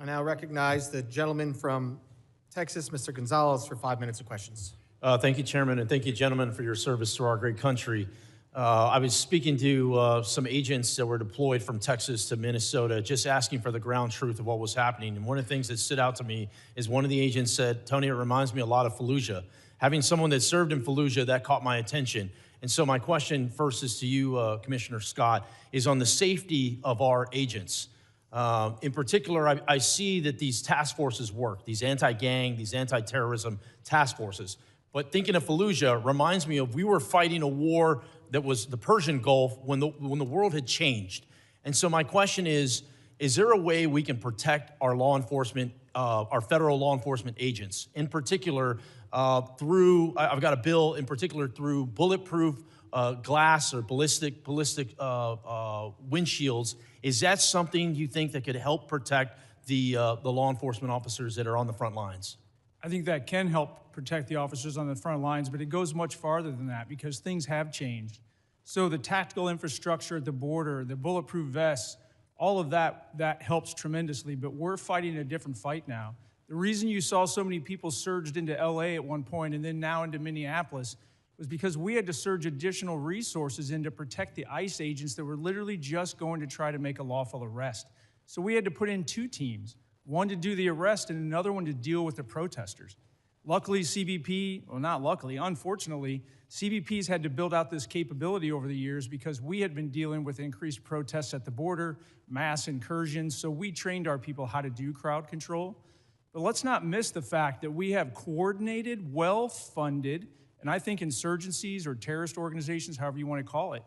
I now recognize the gentleman from Texas, Mr. Gonzalez, for 5 minutes of questions. Thank you, Chairman, and thank you, gentlemen, for your service to our great country. I was speaking to some agents that were deployed from Texas to Minnesota, just asking for the ground truth of what was happening. And one of the things that stood out to me is one of the agents said, Tony, it reminds me a lot of Fallujah. Having someone that served in Fallujah, that caught my attention. And so my question first is to you, Commissioner Scott, is on the safety of our agents. In particular, I see that these task forces work, these anti-gang, these anti-terrorism task forces. But thinking of Fallujah reminds me of we were fighting a war that was the Persian Gulf when the world had changed. And so my question is there a way we can protect our law enforcement, our federal law enforcement agents, in particular through, I've got a bill in particular through bulletproof glass or ballistic windshields. Is that something you think that could help protect the law enforcement officers that are on the front lines? I think that can help protect the officers on the front lines, but it goes much farther than that because things have changed. So the tactical infrastructure at the border, the bulletproof vests, all of that helps tremendously, but we're fighting a different fight now. The reason you saw so many people surged into LA at one point and then now into Minneapolis was because we had to surge additional resources in to protect the ICE agents that were literally just going to try to make a lawful arrest. So we had to put in 2 teams, one to do the arrest and another one to deal with the protesters. Luckily, CBP, well, not luckily, unfortunately, CBP's had to build out this capability over the years because we had been dealing with increased protests at the border, mass incursions, so we trained our people how to do crowd control. But let's not miss the fact that we have coordinated, well-funded, and I think insurgencies or terrorist organizations, however you want to call it,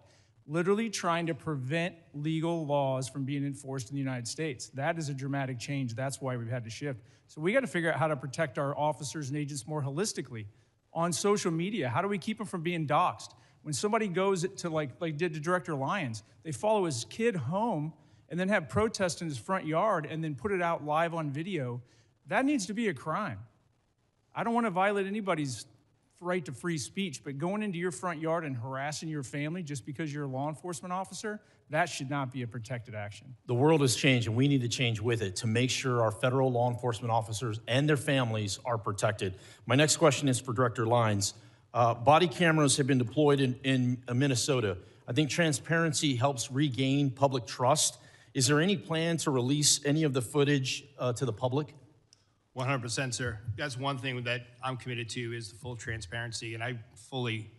literally trying to prevent legal laws from being enforced in the United States. That is a dramatic change. That's why we've had to shift. So we got to figure out how to protect our officers and agents more holistically. On social media, how do we keep them from being doxxed? When somebody goes to like did to Director Lyons, they follow his kid home and then have protests in his front yard and then put it out live on video. That needs to be a crime. I don't want to violate anybody's right to free speech, but going into your front yard and harassing your family just because you're a law enforcement officer, that should not be a protected action. The world has changed, and we need to change with it to make sure our federal law enforcement officers and their families are protected. My next question is for Director Lyons. Body cameras have been deployed in Minnesota. I think transparency helps regain public trust. Is there any plan to release any of the footage to the public? 100%, sir. That's one thing that I'm committed to is the full transparency, and I fully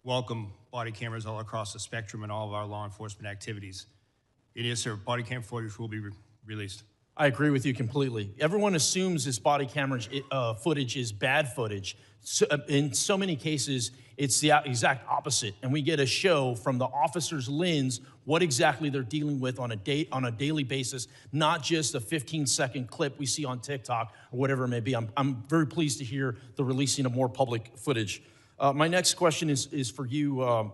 welcome body cameras all across the spectrum in all of our law enforcement activities. It is, sir. Body cam footage will be released. I agree with you completely. Everyone assumes this body camera footage is bad footage. So, in so many cases, it's the exact opposite. And we get a show from the officer's lens what exactly they're dealing with on a daily basis, not just a 15-second clip we see on TikTok or whatever it may be. I'm very pleased to hear the releasing of more public footage. My next question is for you,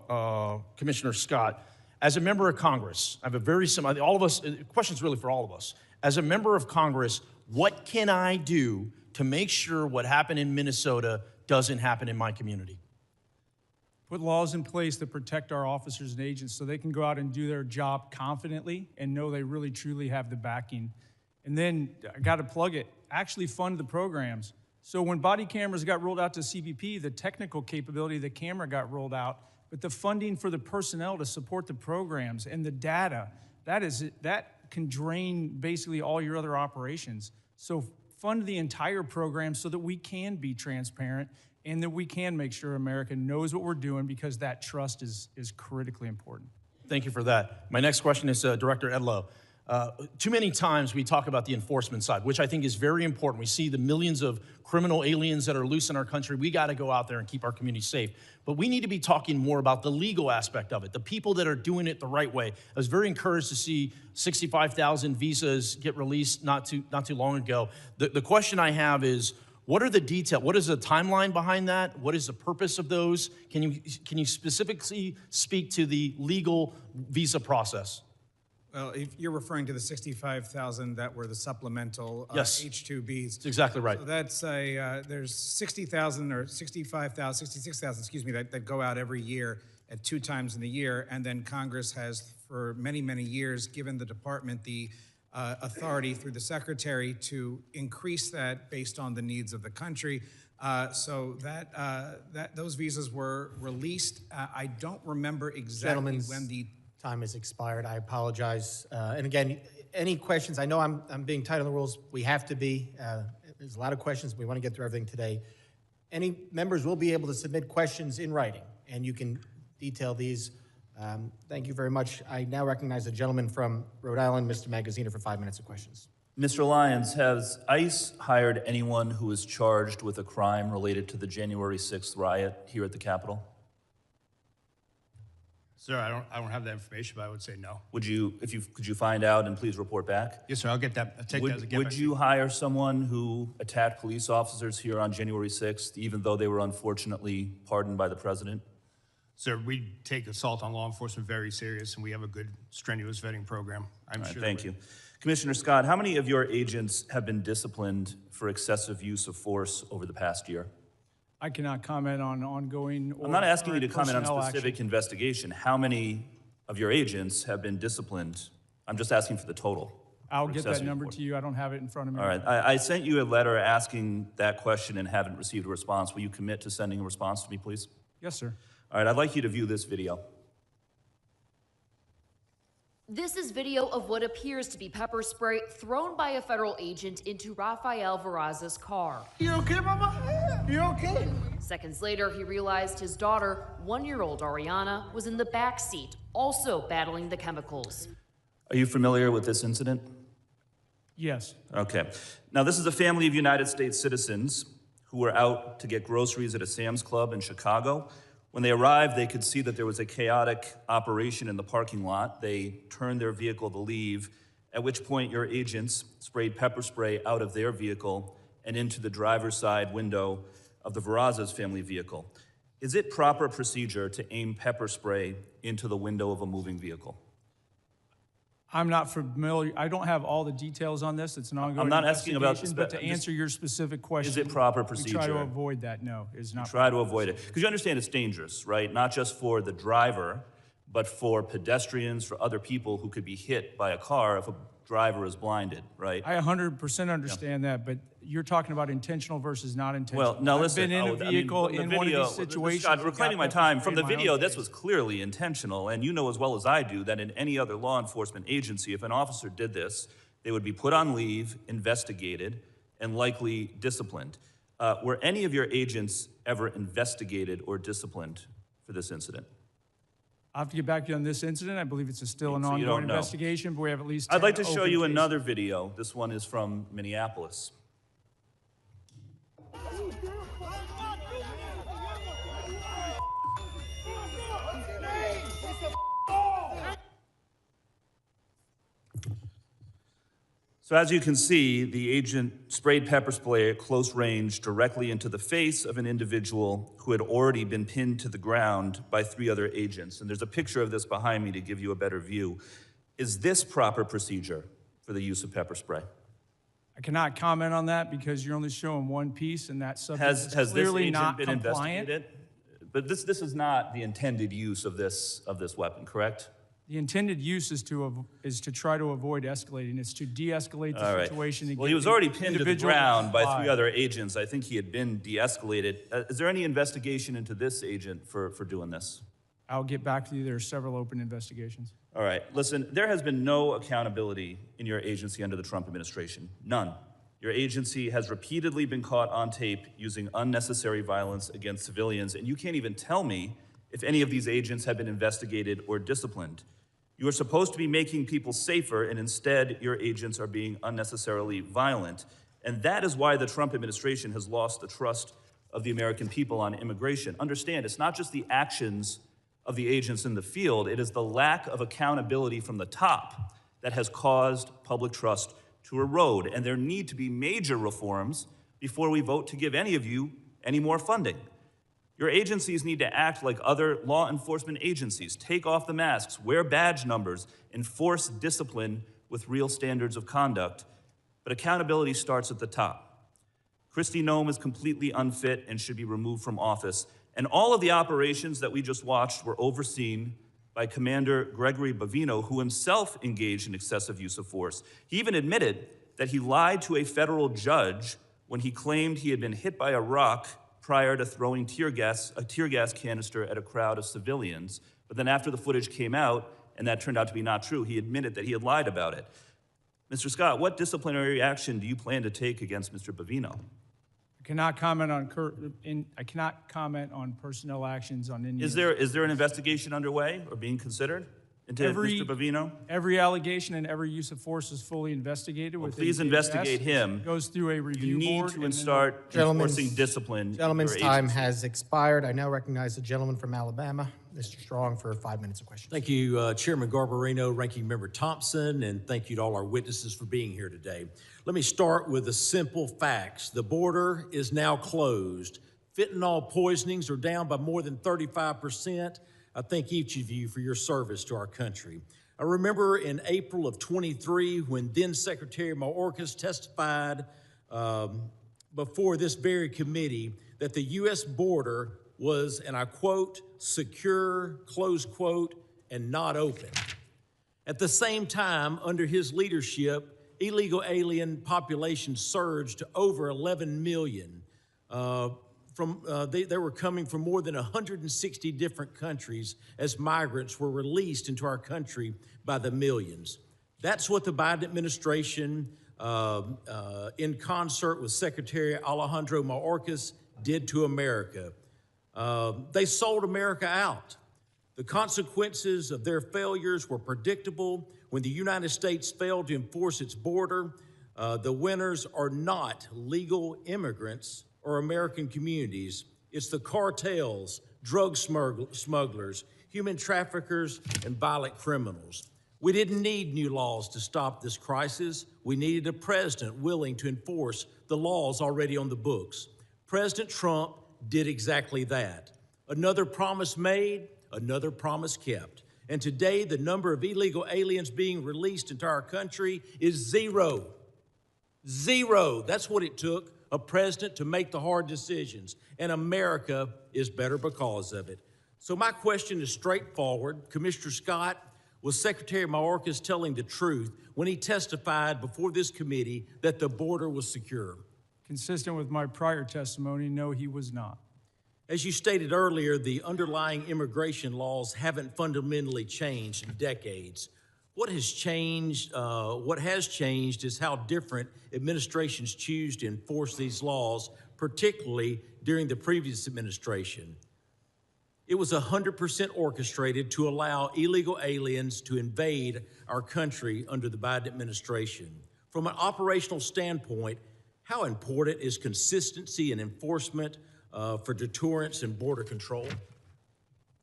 Commissioner Scott. As a member of Congress, I have a very similar, all of us, the question's really for all of us. As a member of Congress, what can I do to make sure what happened in Minnesota doesn't happen in my community? Put laws in place that protect our officers and agents so they can go out and do their job confidently and know they really truly have the backing. And then, I got to plug it, actually fund the programs. So when body cameras got rolled out to CBP, the technical capability of the camera got rolled out, but the funding for the personnel to support the programs and the data, that can drain basically all your other operations. So fund the entire program so that we can be transparent and that we can make sure America knows what we're doing because that trust is critically important. Thank you for that. My next question is Director Edlow. Too many times we talk about the enforcement side, which I think is very important. We see the millions of criminal aliens that are loose in our country. We got to go out there and keep our community safe. But we need to be talking more about the legal aspect of it, the people that are doing it the right way. I was very encouraged to see 65,000 visas get released not too long ago. The question I have is, what are the details? What is the timeline behind that? What is the purpose of those? Can you specifically speak to the legal visa process? Well, if you're referring to the 65,000 that were the supplemental Yes. H-2Bs. That's exactly right. So that's there's 60,000 or 65,000, 66,000, excuse me, that go out every year. at 2 times in the year, and then Congress has, for many, many years, given the department the authority through the secretary to increase that based on the needs of the country. So those visas were released. I don't remember exactly when the time has expired. I apologize. And again, any questions? I know I'm being tight on the rules. We have to be. There's a lot of questions. We want to get through everything today. Any members will be able to submit questions in writing, and you can detail these. Thank you very much. I now recognize the gentleman from Rhode Island, Mr. Magaziner, for 5 minutes of questions. Mr. Lyons, has ICE hired anyone who is charged with a crime related to the January 6th riot here at the Capitol? Sir, I don't have that information, but I would say no. Would you, could you find out and please report back? Yes, sir, I'll get that. I'll take that as a given. Would you hire someone who attacked police officers here on January 6th, even though they were unfortunately pardoned by the president? Sir, we take assault on law enforcement very serious, and we have a good, strenuous vetting program. I'm sure. Thank you. Commissioner Scott, how many of your agents have been disciplined for excessive use of force over the past year? I cannot comment on ongoing or I'm not asking you to comment on personnel specific action. investigation. How many of your agents have been disciplined? I'm just asking for the total. I'll for get that excessive number force. to you. I don't have it in front of me. All right. I sent you a letter asking that question and haven't received a response. Will you commit to sending a response to me, please? Yes, sir. All right. I'd like you to view this video. This is video of what appears to be pepper spray thrown by a federal agent into Rafael Veraza's car. You okay, mama? You okay? Seconds later, he realized his daughter, 1-year-old Ariana, was in the back seat, also battling the chemicals. Are you familiar with this incident? Yes. Okay. Now, this is a family of United States citizens who were out to get groceries at a Sam's Club in Chicago. When they arrived, they could see that there was a chaotic operation in the parking lot. They turned their vehicle to leave, at which point your agents sprayed pepper spray out of their vehicle and into the driver's side window of the Veraza's family vehicle. Is it proper procedure to aim pepper spray into the window of a moving vehicle? I'm not familiar. I don't have all the details on this. It's an ongoing I'm not asking about investigation, but to answer your specific question, is it proper procedure? we try to avoid that. No, it's not. Try to avoid it. Because you understand it's dangerous, right? Not just for the driver, but for pedestrians, for other people who could be hit by a car if a driver is blinded, right? I 100% understand that, but you're talking about intentional versus not intentional. Well, now listen. I've been in a vehicle in one of these situations. Scott, reclaiming my time. From the video, this case. was clearly intentional, and you know as well as I do that in any other law enforcement agency, if an officer did this, they would be put on leave, investigated, and likely disciplined. Were any of your agents ever investigated or disciplined for this incident? I'll have to get back to you on this incident. I believe it's still an So you ongoing don't know. investigation, but we have at least 10 I'd like to show open you cases. another video. This one is from Minneapolis. So as you can see, the agent sprayed pepper spray at close range directly into the face of an individual who had already been pinned to the ground by 3 other agents. And there's a picture of this behind me to give you a better view. Is this proper procedure for the use of pepper spray? I cannot comment on that because you're only showing one piece, and that subject Has is this clearly agent not been compliant. investigated? But this is not the intended use of this weapon, correct? The intended use is to try to avoid escalating. It's to de-escalate the All right. situation. And Well, get he was the already pinned to the individual ground by alive. 3 other agents. I think he had been de-escalated. Is there any investigation into this agent for doing this? I'll get back to you. There are several open investigations. All right. Listen, there has been no accountability in your agency under the Trump administration. None. Your agency has repeatedly been caught on tape using unnecessary violence against civilians, and you can't even tell me if any of these agents have been investigated or disciplined. You are supposed to be making people safer, and instead your agents are being unnecessarily violent. And that is why the Trump administration has lost the trust of the American people on immigration. Understand, it's not just the actions of the agents in the field, it is the lack of accountability from the top that has caused public trust to erode. And there need to be major reforms before we vote to give any of you any more funding. Your agencies need to act like other law enforcement agencies. Take off the masks, wear badge numbers, enforce discipline with real standards of conduct. But accountability starts at the top. Kristi Noem is completely unfit and should be removed from office. And all of the operations that we just watched were overseen by Commander Gregory Bavino, who himself engaged in excessive use of force. He even admitted that he lied to a federal judge when he claimed he had been hit by a rock prior to throwing a tear gas canister at a crowd of civilians. But then after the footage came out, and that turned out to be not true, he admitted that he had lied about it. Mr. Scott, what disciplinary action do you plan to take against Mr. Bavino? I cannot comment on personnel actions on any. Is there an investigation underway or being considered into Mr. Bavino? Every allegation and every use of force is fully investigated. Well, within please DHS. investigate him. It goes through a review You need board. to start enforcing discipline. Gentleman's in your time agency. has expired. I now recognize the gentleman from Alabama, Mr. Strong, for 5 minutes of questions. Thank you, Chairman Garbarino, Ranking Member Thompson, and thank you to all our witnesses for being here today. Let me start with the simple facts. The border is now closed. Fentanyl poisonings are down by more than 35%. I thank each of you for your service to our country. I remember in April of 23 when then Secretary Mayorkas testified before this very committee that the U.S. border was, and I quote, secure, close quote, and not open. At the same time, under his leadership, illegal alien population surged to over 11 million. They were coming from more than 160 different countries as migrants were released into our country by the millions. That's what the Biden administration, in concert with Secretary Alejandro Mayorkas, did to America. They sold America out. The consequences of their failures were predictable. When the United States failed to enforce its border, the winners are not legal immigrants or American communities. It's the cartels, drug smugglers, human traffickers, and violent criminals. We didn't need new laws to stop this crisis. We needed a president willing to enforce the laws already on the books. President Trump did exactly that. Another promise made, another promise kept. And today, the number of illegal aliens being released into our country is zero. Zero. That's what it took a president to make the hard decisions. And America is better because of it. So my question is straightforward. Commissioner Scott, was Secretary Mayorkas telling the truth when he testified before this committee that the border was secure? Consistent with my prior testimony, no, he was not. As you stated earlier, the underlying immigration laws haven't fundamentally changed in decades. What has changed is how different administrations choose to enforce these laws, particularly during the previous administration. It was 100% orchestrated to allow illegal aliens to invade our country under the Biden administration. From an operational standpoint, how important is consistency and enforcement for deterrence and border control?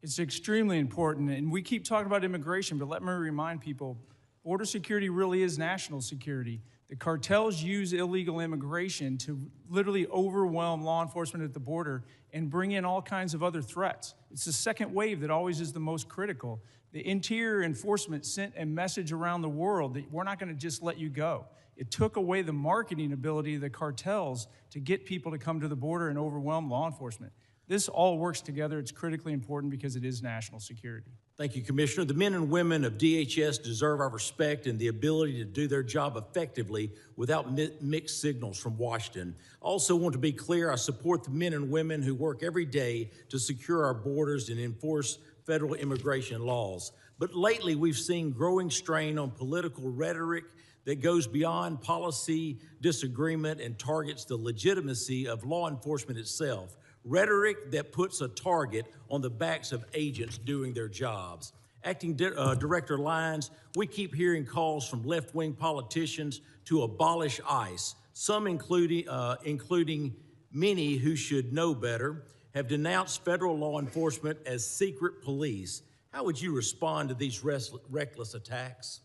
It's extremely important, and we keep talking about immigration, but let me remind people, border security really is national security. The cartels use illegal immigration to literally overwhelm law enforcement at the border and bring in all kinds of other threats. It's the second wave that always is the most critical. The Interior Enforcement sent a message around the world that we're not going to just let you go. It took away the marketing ability of the cartels to get people to come to the border and overwhelm law enforcement. This all works together. It's critically important because it is national security. Thank you, Commissioner. The men and women of DHS deserve our respect and the ability to do their job effectively without mixed signals from Washington. I also want to be clear, I support the men and women who work every day to secure our borders and enforce federal immigration laws. But lately, we've seen growing strain on political rhetoric that goes beyond policy disagreement and targets the legitimacy of law enforcement itself. Rhetoric that puts a target on the backs of agents doing their jobs. Acting Director Lyons, we keep hearing calls from left-wing politicians to abolish ICE. Some, including many who should know better, have denounced federal law enforcement as secret police. How would you respond to these reckless attacks?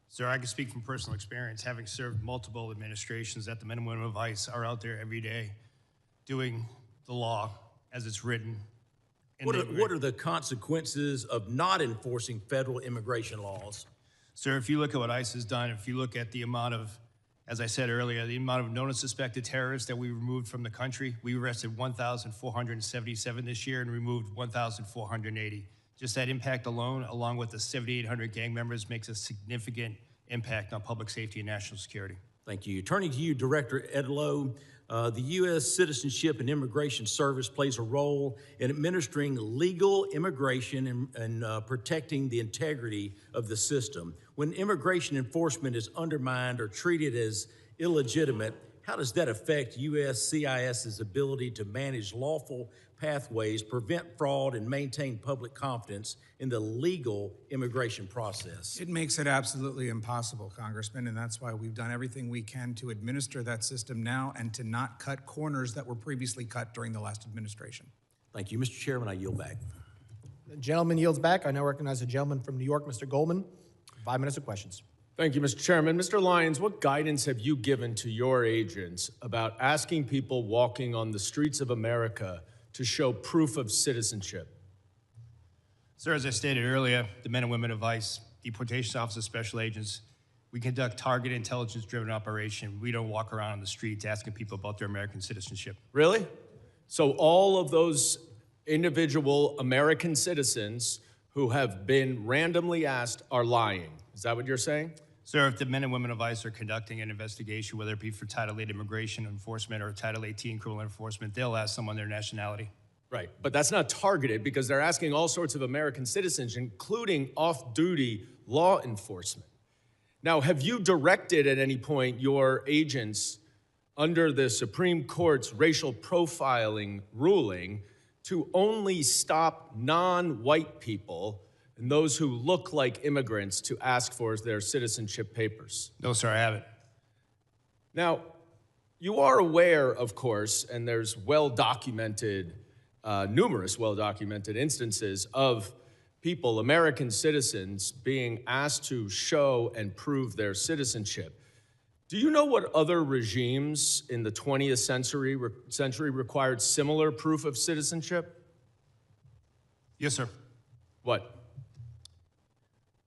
Sir, I can speak from personal experience, having served multiple administrations, that the men and women of ICE are out there every day doing the law as it's written. What are the consequences of not enforcing federal immigration laws? Sir, if you look at what ICE has done, if you look at the amount of, As I said earlier, the amount of known and suspected terrorists that we removed from the country, we arrested 1,477 this year and removed 1,480. Just that impact alone, along with the 7,800 gang members, makes a significant impact on public safety and national security. Thank you. Turning to you, Director Edlow, the U.S. Citizenship and Immigration Service plays a role in administering legal immigration and protecting the integrity of the system. When immigration enforcement is undermined or treated as illegitimate, how does that affect USCIS's ability to manage lawful pathways, prevent fraud, and maintain public confidence in the legal immigration process? It makes it absolutely impossible, Congressman, and that's why we've done everything we can to administer that system now and to not cut corners that were previously cut during the last administration. Thank you. Mr. Chairman, I yield back. The gentleman yields back. I now recognize the gentleman from New York, Mr. Goldman. 5 minutes of questions. Thank you, Mr. Chairman. Mr. Lyons, what guidance have you given to your agents about asking people walking on the streets of America to show proof of citizenship? Sir, as I stated earlier, the men and women of ICE, deportation officers, special agents, we conduct targeted intelligence-driven operation. We don't walk around on the streets asking people about their American citizenship. Really? So all of those individual American citizens who have been randomly asked are lying. Is that what you're saying? Sir, if the men and women of ICE are conducting an investigation, whether it be for Title 8 immigration enforcement or Title 18 criminal enforcement, they'll ask someone their nationality. Right, but that's not targeted because they're asking all sorts of American citizens, including off-duty law enforcement. Now, have you directed at any point your agents under the Supreme Court's racial profiling ruling to only stop non-white people and those who look like immigrants to ask for their citizenship papers? No, sir, I haven't. Now, you are aware, of course, and there's well-documented, numerous well-documented instances of people, American citizens, being asked to show and prove their citizenship. Do you know what other regimes in the 20th century required similar proof of citizenship? Yes, sir. What?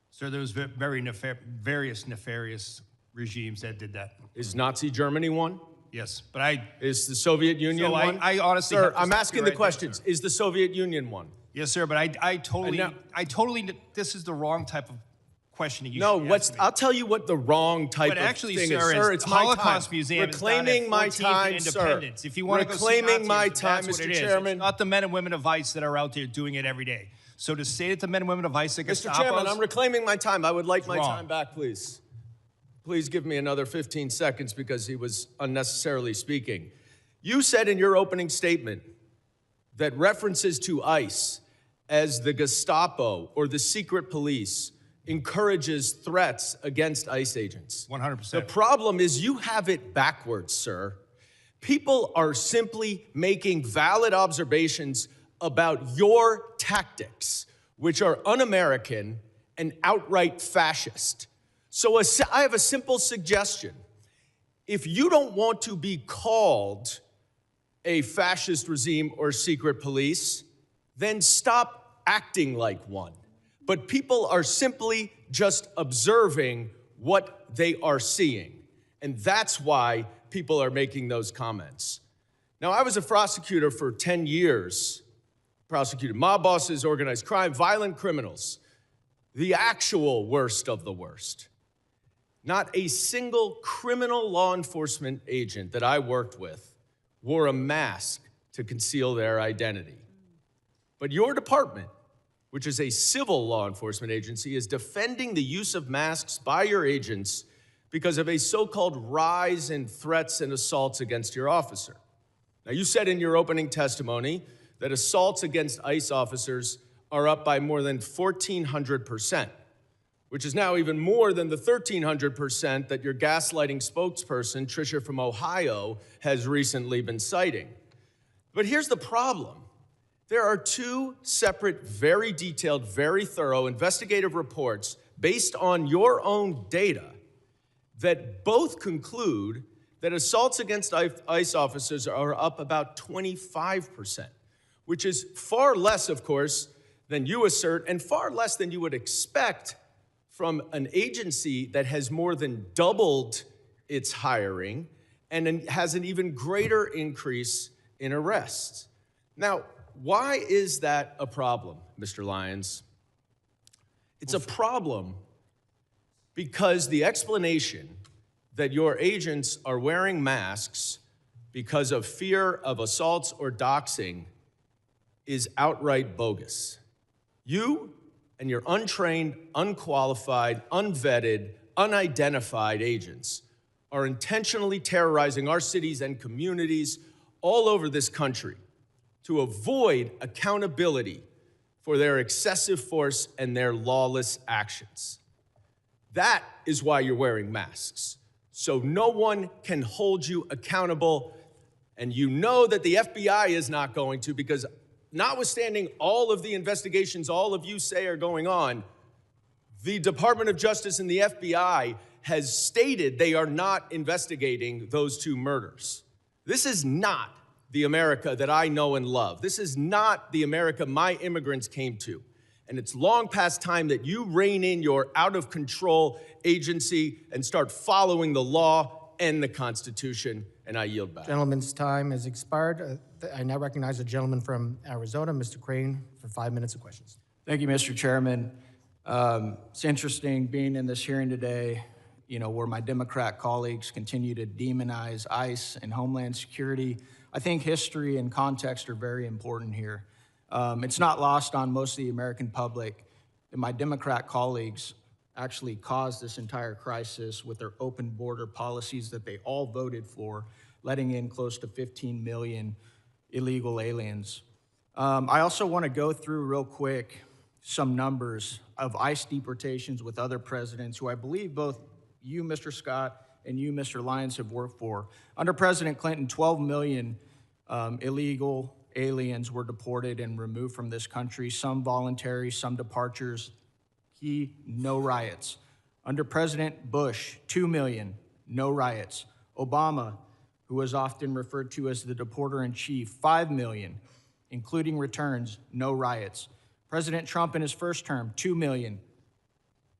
Sir, there was various nefarious regimes that did that. Is Nazi Germany one? Yes, but Is the Soviet Union one? I honestly, Sir, I'm asking the questions. Is the Soviet Union one? Yes, sir, but I totally, this is the wrong type of questioning. I'll tell you what the wrong type but of actually, thing sir, is. Sir, is it's my Holocaust time. Museum Reclaiming my time, sir. If you want to go see Reclaiming my Nazism, time, that's what Mr. it is. Chairman. It's not the men and women of ICE that are out there doing it every day. So to say that the men and women of ICE are Mr. Chairman, I'm reclaiming my time. I would like my wrong. time back, please. Please give me another 15 seconds because he was unnecessarily speaking. You said in your opening statement that references to ICE as the Gestapo or the secret police encourages threats against ICE agents. 100%. The problem is you have it backwards, sir. People are simply making valid observations about your tactics, which are un-American and outright fascist. So I have a simple suggestion. If you don't want to be called a fascist regime or secret police, then stop acting like one. But people are simply just observing what they are seeing. And that's why people are making those comments. Now, I was a prosecutor for 10 years, prosecuted mob bosses, organized crime, violent criminals, the actual worst of the worst. Not a single criminal law enforcement agent that I worked with wore a mask to conceal their identity. But your department, which is a civil law enforcement agency, is defending the use of masks by your agents because of a so-called rise in threats and assaults against your officer. Now, you said in your opening testimony that assaults against ICE officers are up by more than 1,400%, which is now even more than the 1,300% that your gaslighting spokesperson, Tricia from Ohio, has recently been citing. But here's the problem. There are two separate, very detailed, very thorough investigative reports based on your own data that both conclude that assaults against ICE officers are up about 25%, which is far less, of course, than you assert and far less than you would expect from an agency that has more than doubled its hiring, and has an even greater increase in arrests. Now, why is that a problem, Mr. Lyons? It's a problem because the explanation that your agents are wearing masks because of fear of assaults or doxing is outright bogus. You and your untrained, unqualified, unvetted, unidentified agents are intentionally terrorizing our cities and communities all over this country to avoid accountability for their excessive force and their lawless actions. That is why you're wearing masks, so no one can hold you accountable, and you know that the FBI is not going to, because notwithstanding all of the investigations all of you say are going on, the Department of Justice and the FBI has stated they are not investigating those two murders. This is not the America that I know and love. This is not the America my immigrants came to. And it's long past time that you rein in your out-of-control agency and start following the law and the Constitution, and I yield back. Gentleman's time has expired. I now recognize the gentleman from Arizona, Mr. Crane, for 5 minutes of questions. Thank you, Mr. Chairman. It's interesting being in this hearing today, where my Democrat colleagues continue to demonize ICE and Homeland Security. I think history and context are very important here. It's not lost on most of the American public that my Democrat colleagues actually caused this entire crisis with their open border policies that they all voted for, letting in close to 15 million illegal aliens. I also want to go through real quick some numbers of ICE deportations with other presidents who I believe both you, Mr. Scott, and you, Mr. Lyons, have worked for. Under President Clinton, 12 million illegal aliens were deported and removed from this country, some voluntary, some departures. Key, no riots. Under President Bush, 2 million, no riots. Obama, who was often referred to as the deporter-in-chief, 5 million, including returns, no riots. President Trump in his first term, 2 million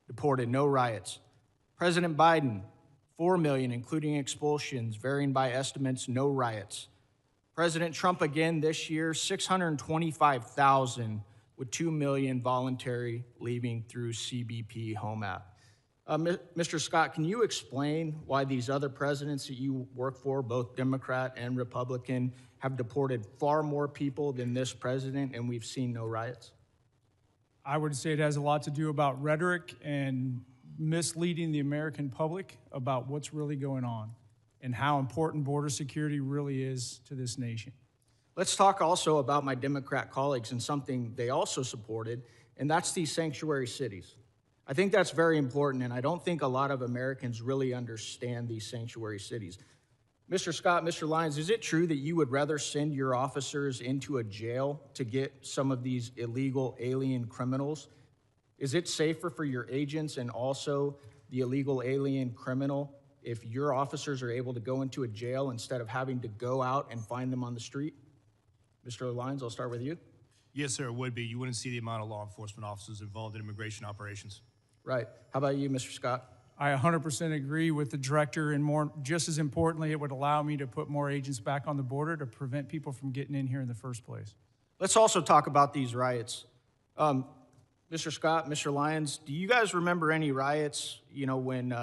deported, no riots. President Biden, 4 million, including expulsions, varying by estimates, no riots. President Trump again this year, 625,000 with 2 million voluntary leaving through CBP Home app. Mr. Scott, can you explain why these other presidents that you work for, both Democrat and Republican, have deported far more people than this president and we've seen no riots? I would say it has a lot to do about rhetoric and misleading the American public about what's really going on and how important border security really is to this nation. Let's talk also about my Democrat colleagues and something they also supported, and that's these sanctuary cities. I think that's very important, and I don't think a lot of Americans really understand these sanctuary cities. Mr. Scott, Mr. Lyons, is it true that you would rather send your officers into a jail to get some of these illegal alien criminals? Is it safer for your agents and also the illegal alien criminal if your officers are able to go into a jail instead of having to go out and find them on the street? Mr. Lyons, I'll start with you. Yes, sir, it would be. You wouldn't see the amount of law enforcement officers involved in immigration operations. Right. How about you, Mr. Scott? I 100% agree with the director, and just as importantly, it would allow me to put more agents back on the border to prevent people from getting in here in the first place. Let's also talk about these riots. Mr. Scott, Mr. Lyons, do you guys remember any riots, when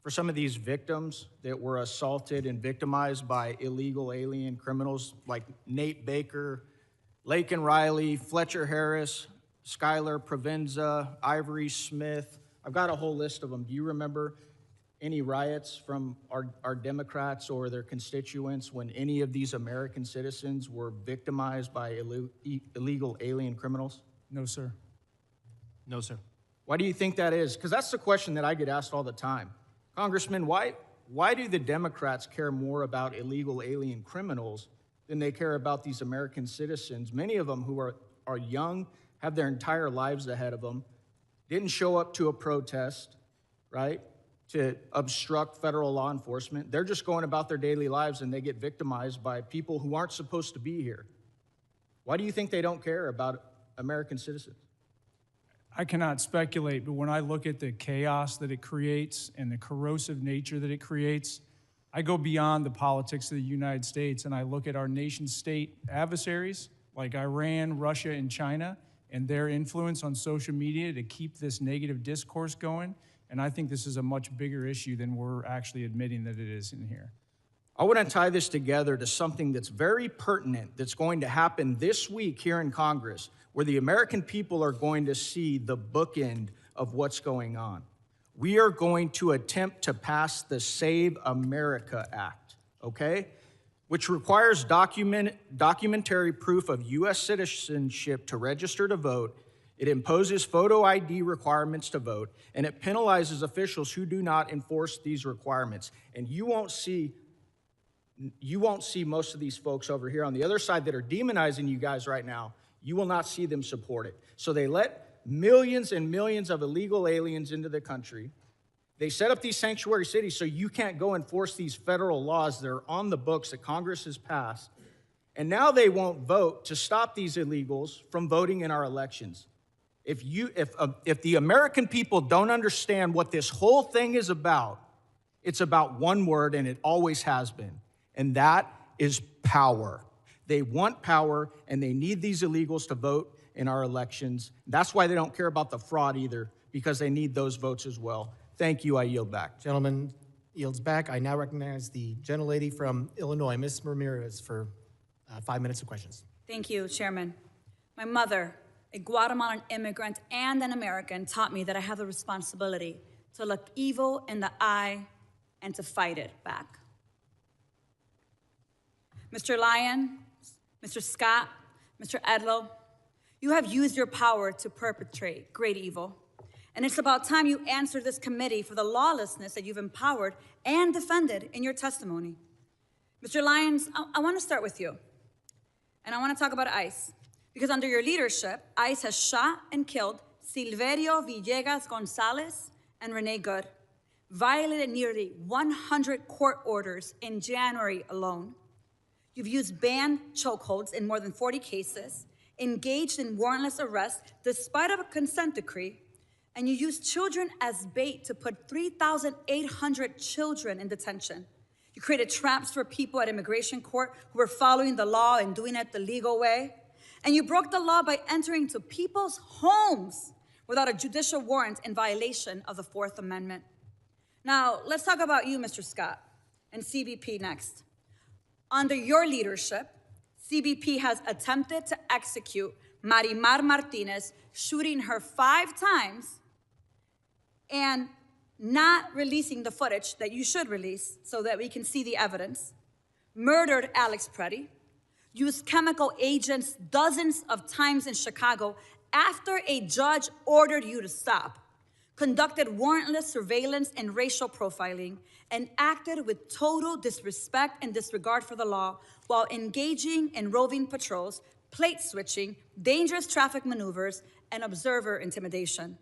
for some of these victims that were assaulted and victimized by illegal alien criminals like Nate Baker, Laken Riley, Fletcher Harris, Skylar Provenza, Ivory Smith? I've got a whole list of them. Do you remember any riots from our Democrats or their constituents when any of these American citizens were victimized by illegal alien criminals? No, sir. No, sir. Why do you think that is? Because that's the question that I get asked all the time. Congressman, why do the Democrats care more about illegal alien criminals than they care about these American citizens, many of them who are young, have their entire lives ahead of them, didn't show up to a protest, right, to obstruct federal law enforcement. They're just going about their daily lives and they get victimized by people who aren't supposed to be here. Why do you think they don't care about American citizens? I cannot speculate, but when I look at the chaos that it creates and the corrosive nature that it creates, I go beyond the politics of the United States and I look at our nation state adversaries like Iran, Russia, and China and their influence on social media to keep this negative discourse going. And I think this is a much bigger issue than we're actually admitting that it is in here. I want to tie this together to something that's very pertinent that's going to happen this week here in Congress, where the American people are going to see the bookend of what's going on. We are going to attempt to pass the Save America Act, okay? Which requires documentary proof of U.S. citizenship to register to vote. It imposes photo ID requirements to vote, and it penalizes officials who do not enforce these requirements. And you won't see most of these folks over here on the other side that are demonizing you guys right now. You will not see them support it. So they let millions and millions of illegal aliens into the country. They set up these sanctuary cities so you can't go enforce these federal laws that are on the books that Congress has passed. And now they won't vote to stop these illegals from voting in our elections. If the American people don't understand what this whole thing is about, it's about one word, and it always has been, and that is power. They want power, and they need these illegals to vote in our elections. That's why they don't care about the fraud either, because they need those votes as well. Thank you. I yield back. Gentleman yields back. I now recognize the gentlelady from Illinois, Ms. Ramirez, for 5 minutes of questions. Thank you, Chairman. My mother, a Guatemalan immigrant and an American, taught me that I have the responsibility to look evil in the eye and to fight it back. Mr. Lyon, Mr. Scott, Mr. Edlow, you have used your power to perpetrate great evil. And it's about time you answer this committee for the lawlessness that you've empowered and defended in your testimony. Mr. Lyons, I want to start with you. And I want to talk about ICE. Because under your leadership, ICE has shot and killed Silverio Villegas Gonzalez and Renee Good, violated nearly 100 court orders in January alone. You've used banned chokeholds in more than 40 cases, engaged in warrantless arrests despite a consent decree, and you used children as bait to put 3,800 children in detention. You created traps for people at immigration court who were following the law and doing it the legal way. And you broke the law by entering into people's homes without a judicial warrant in violation of the Fourth Amendment. Now, let's talk about you, Mr. Scott, and CBP next. Under your leadership, CBP has attempted to execute Marimar Martinez, shooting her 5 times and not releasing the footage that you should release so that we can see the evidence, murdered Alex Preddy, used chemical agents dozens of times in Chicago after a judge ordered you to stop, conducted warrantless surveillance and racial profiling, and acted with total disrespect and disregard for the law while engaging in roving patrols, plate switching, dangerous traffic maneuvers, and observer intimidation.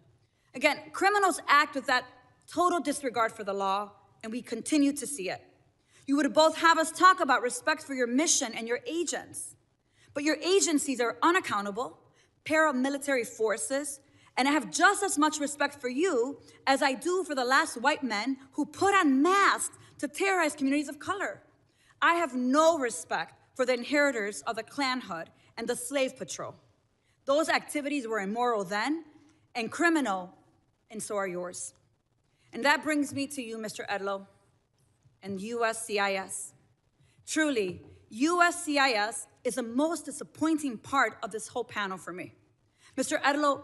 Again, criminals act with that total disregard for the law, and we continue to see it. You would both have us talk about respect for your mission and your agents, but your agencies are unaccountable, paramilitary forces, and I have just as much respect for you as I do for the last white men who put on masks to terrorize communities of color. I have no respect for the inheritors of the Klan Hood and the slave patrol. Those activities were immoral then and criminal, and so are yours. And that brings me to you, Mr. Edlow, and USCIS. Truly, USCIS is the most disappointing part of this whole panel for me. Mr. Edlow,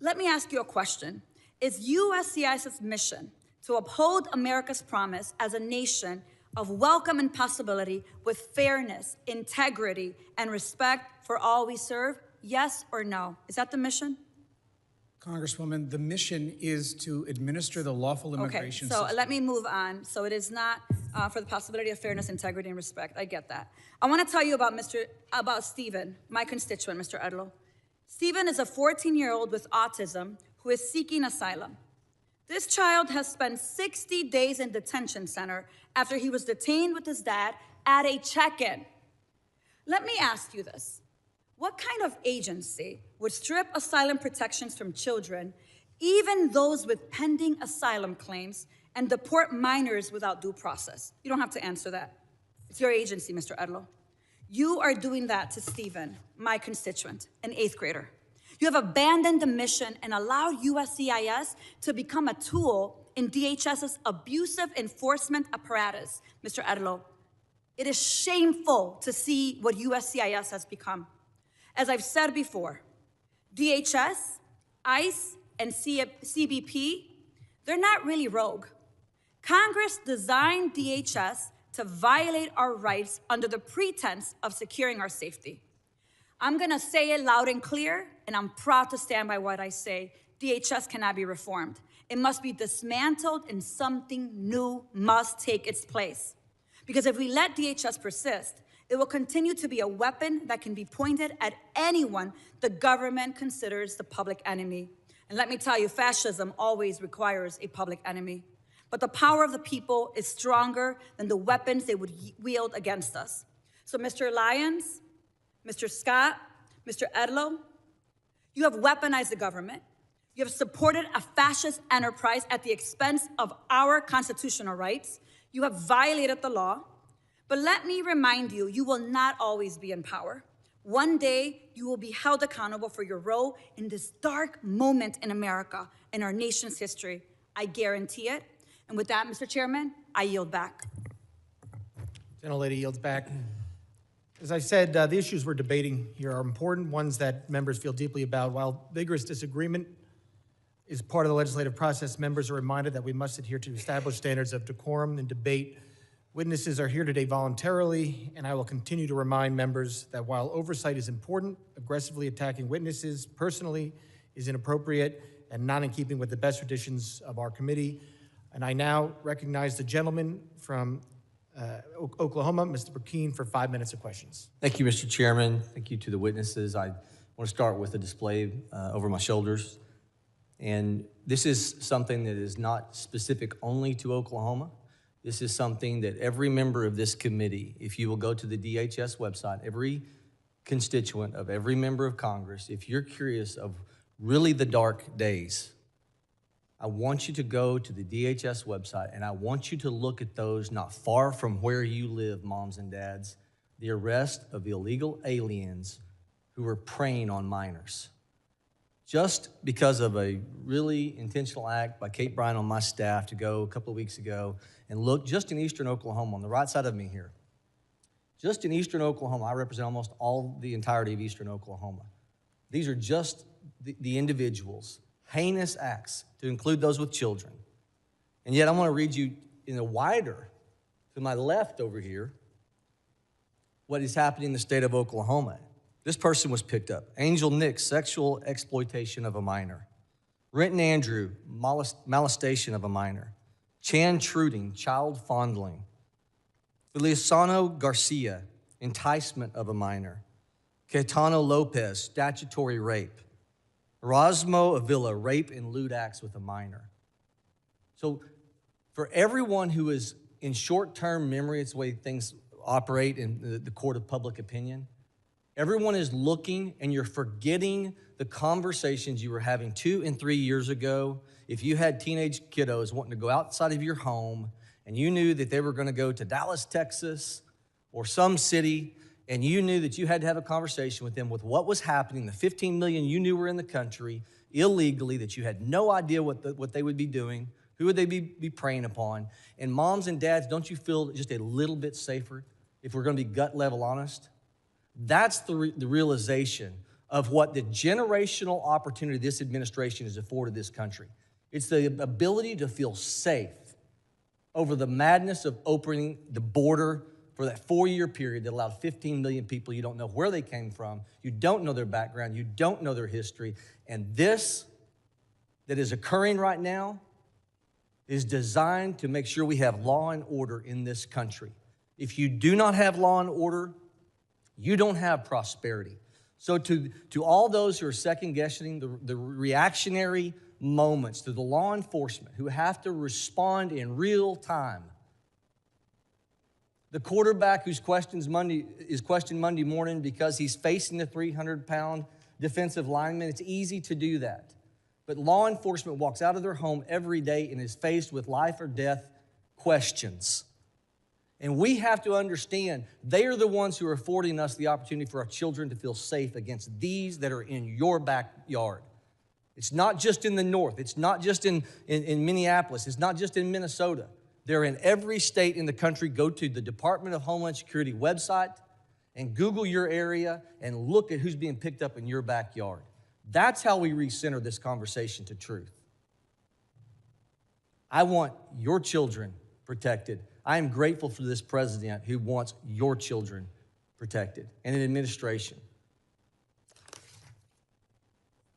let me ask you a question. Is USCIS's mission to uphold America's promise as a nation of welcome and possibility with fairness, integrity, and respect for all we serve? Yes or no? Is that the mission? Congresswoman, the mission is to administer the lawful immigration system. system. Let me move on. So it is not for the possibility of fairness, integrity, and respect. I get that. I want to tell you about Stephen, my constituent, Mr. Edlow. Stephen is a 14-year-old with autism who is seeking asylum. This child has spent 60 days in detention center after he was detained with his dad at a check-in. Let me ask you this. What kind of agency would strip asylum protections from children, even those with pending asylum claims, and deport minors without due process? You don't have to answer that. It's your agency, Mr. Edlow. You are doing that to Stephen, my constituent, an 8th grader. You have abandoned the mission and allowed USCIS to become a tool in DHS's abusive enforcement apparatus, Mr. Edlow. It is shameful to see what USCIS has become. As I've said before, DHS, ICE, and CBP, they're not really rogue. Congress designed DHS to violate our rights under the pretense of securing our safety. I'm gonna say it loud and clear, and I'm proud to stand by what I say. DHS cannot be reformed. It must be dismantled and something new must take its place. Because if we let DHS persist, it will continue to be a weapon that can be pointed at anyone the government considers the public enemy. And let me tell you, fascism always requires a public enemy. But the power of the people is stronger than the weapons they would wield against us. So Mr. Lyons, Mr. Scott, Mr. Edlow, you have weaponized the government. You have supported a fascist enterprise at the expense of our constitutional rights. You have violated the law. But let me remind you, you will not always be in power. One day, you will be held accountable for your role in this dark moment in America, in our nation's history. I guarantee it. And with that, Mr. Chairman, I yield back. Gentlelady yields back. As I said, the issues we're debating here are important ones that members feel deeply about. While vigorous disagreement is part of the legislative process, members are reminded that we must adhere to established standards of decorum and debate. Witnesses are here today voluntarily, and I will continue to remind members that while oversight is important, aggressively attacking witnesses personally is inappropriate and not in keeping with the best traditions of our committee. And I now recognize the gentleman from Oklahoma, Mr. Burkeen, for 5 minutes of questions. Thank you, Mr. Chairman. Thank you to the witnesses. I want to start with a display over my shoulders. And this is something that is not specific only to Oklahoma. This is something that every member of this committee, if you will go to the DHS website, every constituent of every member of Congress, if you're curious of really the dark days, I want you to go to the DHS website and I want you to look at those not far from where you live, moms and dads, the arrest of illegal aliens who were preying on minors. Just because of a really intentional act by Kate Bryan on my staff to go a couple of weeks ago and look just in eastern Oklahoma, on the right side of me here, just in eastern Oklahoma, I represent almost all the entirety of eastern Oklahoma. These are just the individuals, heinous acts, to include those with children. And yet I want to read you in a wider, to my left over here, what is happening in the state of Oklahoma. This person was picked up. Angel Nick, sexual exploitation of a minor. Renton Andrew, molestation of a minor. Chan Truding, child fondling. Feliciano Garcia, enticement of a minor. Caetano Lopez, statutory rape. Erasmo Avila, rape and lewd acts with a minor. So for everyone who is in short-term memory, it's the way things operate in the court of public opinion, everyone is looking and you're forgetting the conversations you were having 2 and 3 years ago. If you had teenage kiddos wanting to go outside of your home and you knew that they were going to go to Dallas, Texas, or some city, and you knew that you had to have a conversation with them with what was happening, the 15 million you knew were in the country illegally, that you had no idea what they would be doing, who would they be preying upon. And moms and dads, don't you feel just a little bit safer if we're going to be gut level honest? That's the realization of what the generational opportunity this administration has afforded this country. It's the ability to feel safe over the madness of opening the border for that 4-year period that allowed 15 million people. You don't know where they came from. You don't know their background. You don't know their history. And this that is occurring right now is designed to make sure we have law and order in this country. If you do not have law and order, you don't have prosperity. So to all those who are second-guessing the reactionary moments, to the law enforcement who have to respond in real time, The quarterback who's questioned Monday morning because he's facing a 300-pound defensive lineman. It's easy to do that. But law enforcement walks out of their home every day and is faced with life or death questions. And we have to understand they are the ones who are affording us the opportunity for our children to feel safe against these that are in your backyard. It's not just in the north. It's not just in Minneapolis. It's not just in Minnesota. They're in every state in the country. Go to the Department of Homeland Security website and Google your area and look at who's being picked up in your backyard. That's how we recenter this conversation to truth. I want your children protected. I am grateful for this president who wants your children protected and an administration.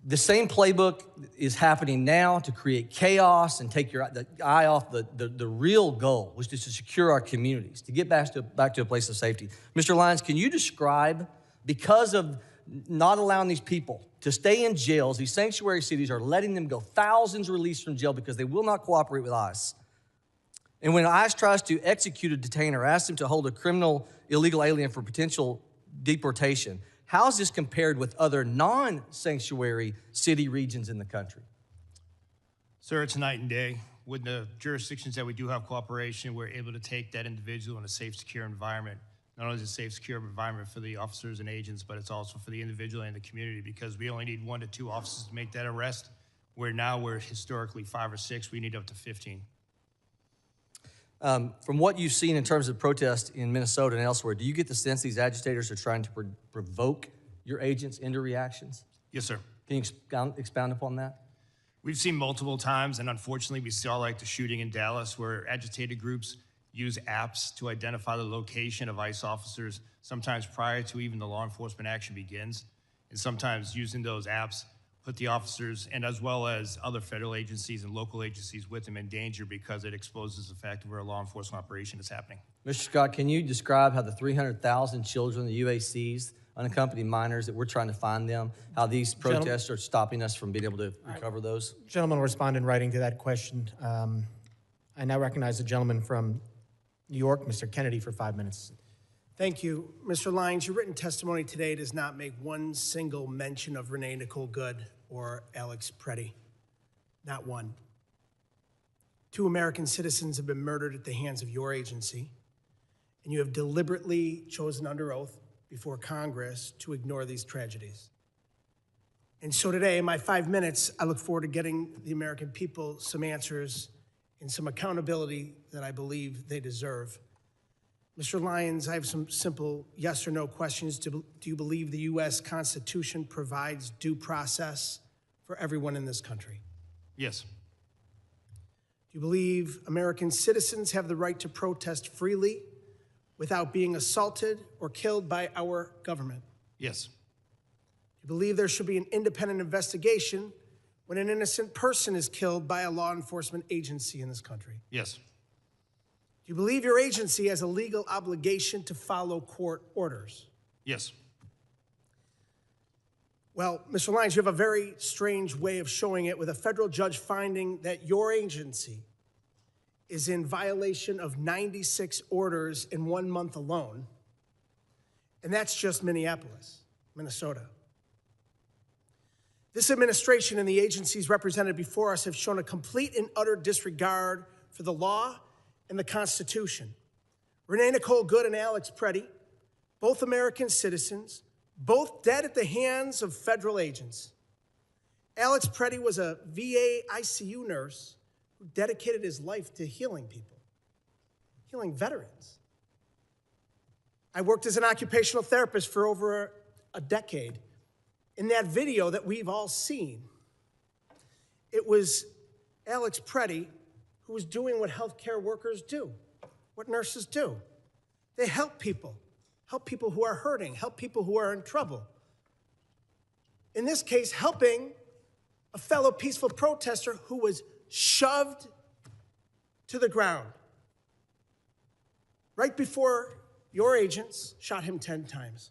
The same playbook is happening now to create chaos and take your eye off the real goal, which is to secure our communities, to get back to a place of safety. Mr. Lyons, can you describe, because of not allowing these people to stay in jails, these sanctuary cities are letting them go, thousands released from jail because they will not cooperate with ICE. And when ICE tries to execute a detainer, ask them to hold a criminal illegal alien for potential deportation, how is this compared with other non-sanctuary city regions in the country? Sir, it's night and day. With the jurisdictions that we do have cooperation, we're able to take that individual in a safe, secure environment. Not only is it a safe, secure environment for the officers and agents, but it's also for the individual and the community, because we only need 1 to 2 officers to make that arrest, where now we're historically 5 or 6, we need up to 15. From what you've seen in terms of protest in Minnesota and elsewhere, do you get the sense these agitators are trying to provoke your agents into reactions? Yes, sir. Can you expound upon that? We've seen multiple times, and unfortunately, we saw like the shooting in Dallas, where agitated groups use apps to identify the location of ICE officers, sometimes prior to even the law enforcement action begins, and sometimes using those apps put the officers and as well as other federal agencies and local agencies with them in danger because it exposes the fact of where a law enforcement operation is happening. Mr. Scott, can you describe how the 300,000 children, the UACs, unaccompanied minors, that we're trying to find them, how these protests are stopping us from being able to recover those? Gentleman will respond in writing to that question. I now recognize the gentleman from New York, Mr. Kennedy, for 5 minutes. Thank you. Mr. Lyons, your written testimony today does not make one single mention of Renee Nicole Good or Alex Preddy. Not one. 2 American citizens have been murdered at the hands of your agency, and you have deliberately chosen under oath before Congress to ignore these tragedies. And so today, in my 5 minutes, I look forward to getting the American people some answers and some accountability that I believe they deserve. Mr. Lyons, I have some simple yes or no questions. Do you believe the U.S. Constitution provides due process for everyone in this country? Yes. Do you believe American citizens have the right to protest freely without being assaulted or killed by our government? Yes. Do you believe there should be an independent investigation when an innocent person is killed by a law enforcement agency in this country? Yes. Do you believe your agency has a legal obligation to follow court orders? Yes. Well, Mr. Lyons, you have a very strange way of showing it, with a federal judge finding that your agency is in violation of 96 orders in 1 month alone, and that's just Minneapolis, Minnesota. This administration and the agencies represented before us have shown a complete and utter disregard for the law and the Constitution. Renee Nicole Good and Alex Preddy, both American citizens, both dead at the hands of federal agents. Alex Preddy was a VA ICU nurse who dedicated his life to healing people, healing veterans. I worked as an occupational therapist for over a decade. In that video that we've all seen, it was Alex Preddy who was doing what healthcare workers do, what nurses do. They help people who are hurting, help people who are in trouble. In this case, helping a fellow peaceful protester who was shoved to the ground right before your agents shot him 10 times.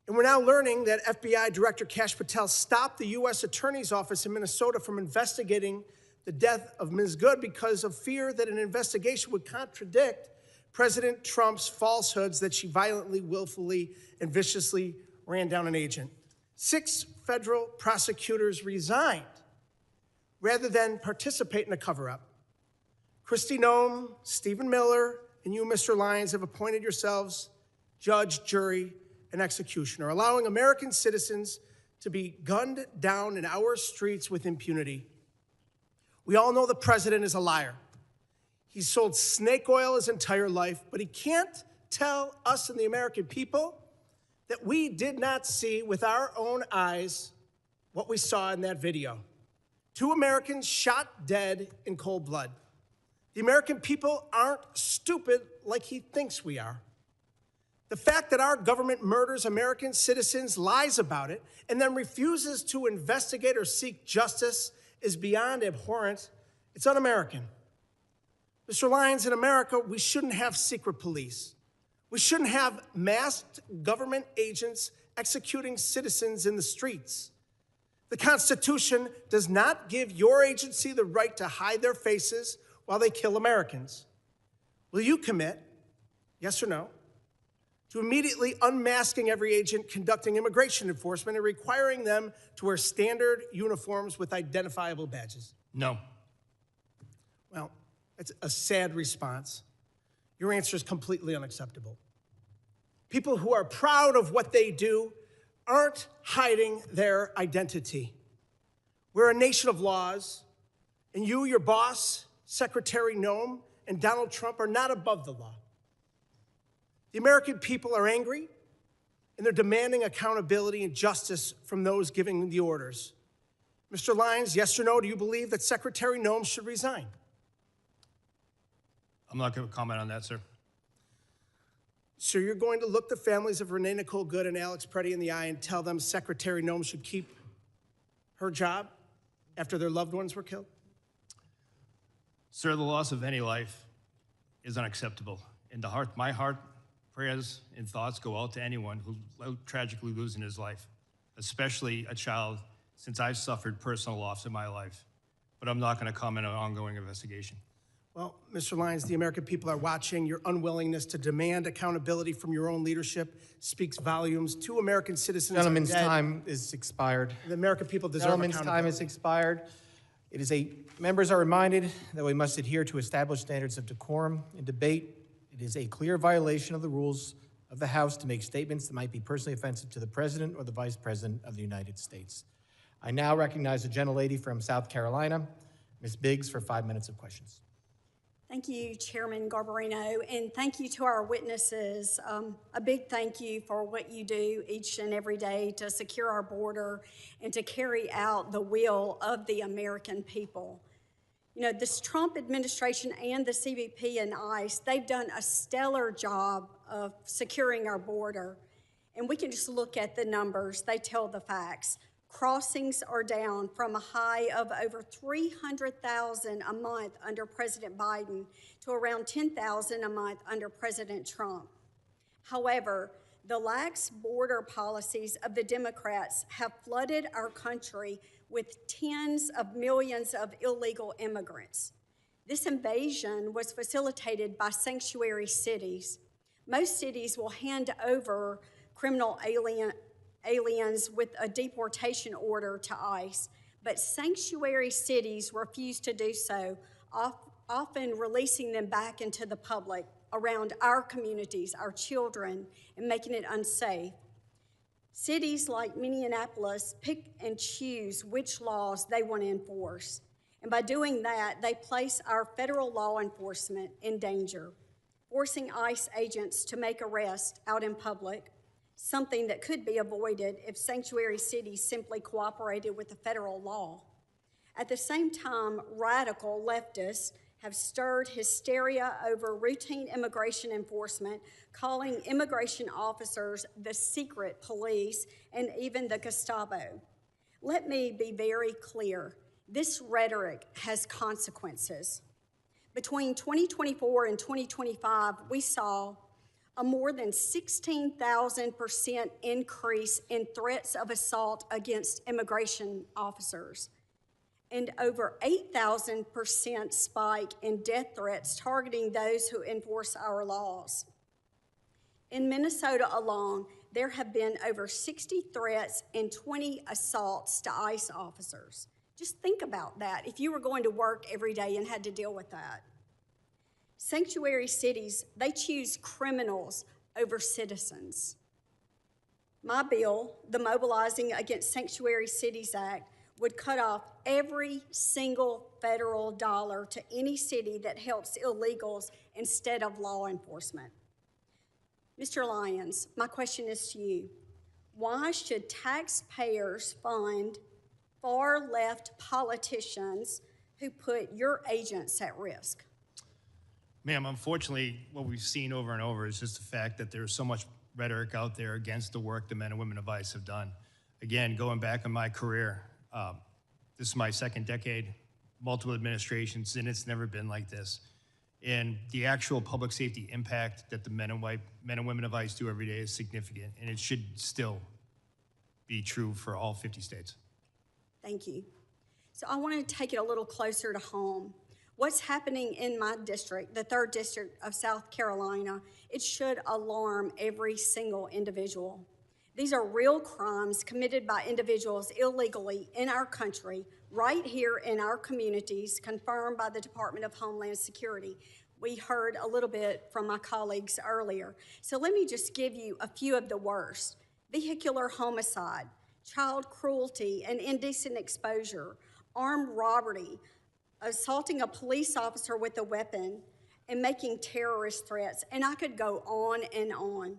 And we're now learning that FBI Director Kash Patel stopped the U.S. Attorney's Office in Minnesota from investigating the death of Ms. Good because of fear that an investigation would contradict President Trump's falsehoods that she violently, willfully, and viciously ran down an agent. 6 federal prosecutors resigned rather than participate in a cover-up. Kristi Noem, Stephen Miller, and you, Mr. Lyons, have appointed yourselves judge, jury, and executioner, allowing American citizens to be gunned down in our streets with impunity. We all know the president is a liar. He's sold snake oil his entire life, but he can't tell us and the American people that we did not see with our own eyes what we saw in that video. 2 Americans shot dead in cold blood. The American people aren't stupid like he thinks we are. The fact that our government murders American citizens, lies about it, and then refuses to investigate or seek justice is beyond abhorrent. It's un-American. Mr. Lyons, in America, we shouldn't have secret police. We shouldn't have masked government agents executing citizens in the streets. The Constitution does not give your agency the right to hide their faces while they kill Americans. Will you commit, yes or no, to immediately unmasking every agent conducting immigration enforcement and requiring them to wear standard uniforms with identifiable badges? No. Well, it's a sad response. Your answer is completely unacceptable. People who are proud of what they do aren't hiding their identity. We're a nation of laws, and you, your boss, Secretary Noem, and Donald Trump are not above the law. The American people are angry, and they're demanding accountability and justice from those giving the orders. Mr. Lyons, yes or no, do you believe that Secretary Noem should resign? I'm not going to comment on that, sir. So you're going to look the families of Renee Nicole Good and Alex Preddy in the eye and tell them Secretary Noem should keep her job after their loved ones were killed? Sir, the loss of any life is unacceptable. And my heart, prayers, and thoughts go out to anyone who tragically losing his life, especially a child, since I've suffered personal loss in my life. But I'm not going to comment on an ongoing investigation. Well, Mr. Lyons, the American people are watching. Your unwillingness to demand accountability from your own leadership speaks volumes. 2 American citizens Gentleman's are dead. time is expired. The American people deserve Gentleman's accountability. time is expired. Members are reminded that we must adhere to established standards of decorum. In debate, it is a clear violation of the rules of the House to make statements that might be personally offensive to the President or the Vice President of the United States. I now recognize the gentlelady from South Carolina, Ms. Biggs, for 5 minutes of questions. Thank you, Chairman Garbarino, and thank you to our witnesses. A big thank you for what you do each and every day to secure our border and to carry out the will of the American people. You know, this Trump administration and the CBP and ICE, they've done a stellar job of securing our border. And we can just look at the numbers. They tell the facts. Crossings are down from a high of over 300,000 a month under President Biden to around 10,000 a month under President Trump. However, the lax border policies of the Democrats have flooded our country with tens of millions of illegal immigrants. This invasion was facilitated by sanctuary cities. Most cities will hand over criminal aliens with a deportation order to ICE, but sanctuary cities refuse to do so, often releasing them back into the public around our communities, our children, and making it unsafe. Cities like Minneapolis pick and choose which laws they want to enforce, and by doing that, they place our federal law enforcement in danger, forcing ICE agents to make arrests out in public, something that could be avoided if sanctuary cities simply cooperated with the federal law. At the same time, radical leftists have stirred hysteria over routine immigration enforcement, calling immigration officers the secret police and even the Gestapo. Let me be very clear. This rhetoric has consequences. Between 2024 and 2025, we saw a more than 16,000% increase in threats of assault against immigration officers. and over 8,000% spike in death threats targeting those who enforce our laws. In Minnesota alone, there have been over 60 threats and 20 assaults to ICE officers. Just think about that if you were going to work every day and had to deal with that. Sanctuary cities, they choose criminals over citizens. My bill, the Mobilizing Against Sanctuary Cities Act, would cut off every single federal dollar to any city that helps illegals instead of law enforcement. Mr. Lyons, my question is to you. Why should taxpayers fund far-left politicians who put your agents at risk? Ma'am, unfortunately, what we've seen over and over is just the fact that there's so much rhetoric out there against the work the men and women of ICE have done. Again, going back in my career, this is my second decade, multiple administrations, and it's never been like this. And the actual public safety impact that the men and women of ICE do every day is significant, and it should still be true for all 50 states. Thank you. So I want to take it a little closer to home. What's happening in my district, the 3rd District of South Carolina, it should alarm every single individual. These are real crimes committed by individuals illegally in our country, right here in our communities, confirmed by the Department of Homeland Security. We heard a little bit from my colleagues earlier. So let me just give you a few of the worst. Vehicular homicide, child cruelty and indecent exposure, armed robbery, assaulting a police officer with a weapon, and making terrorist threats. And I could go on and on.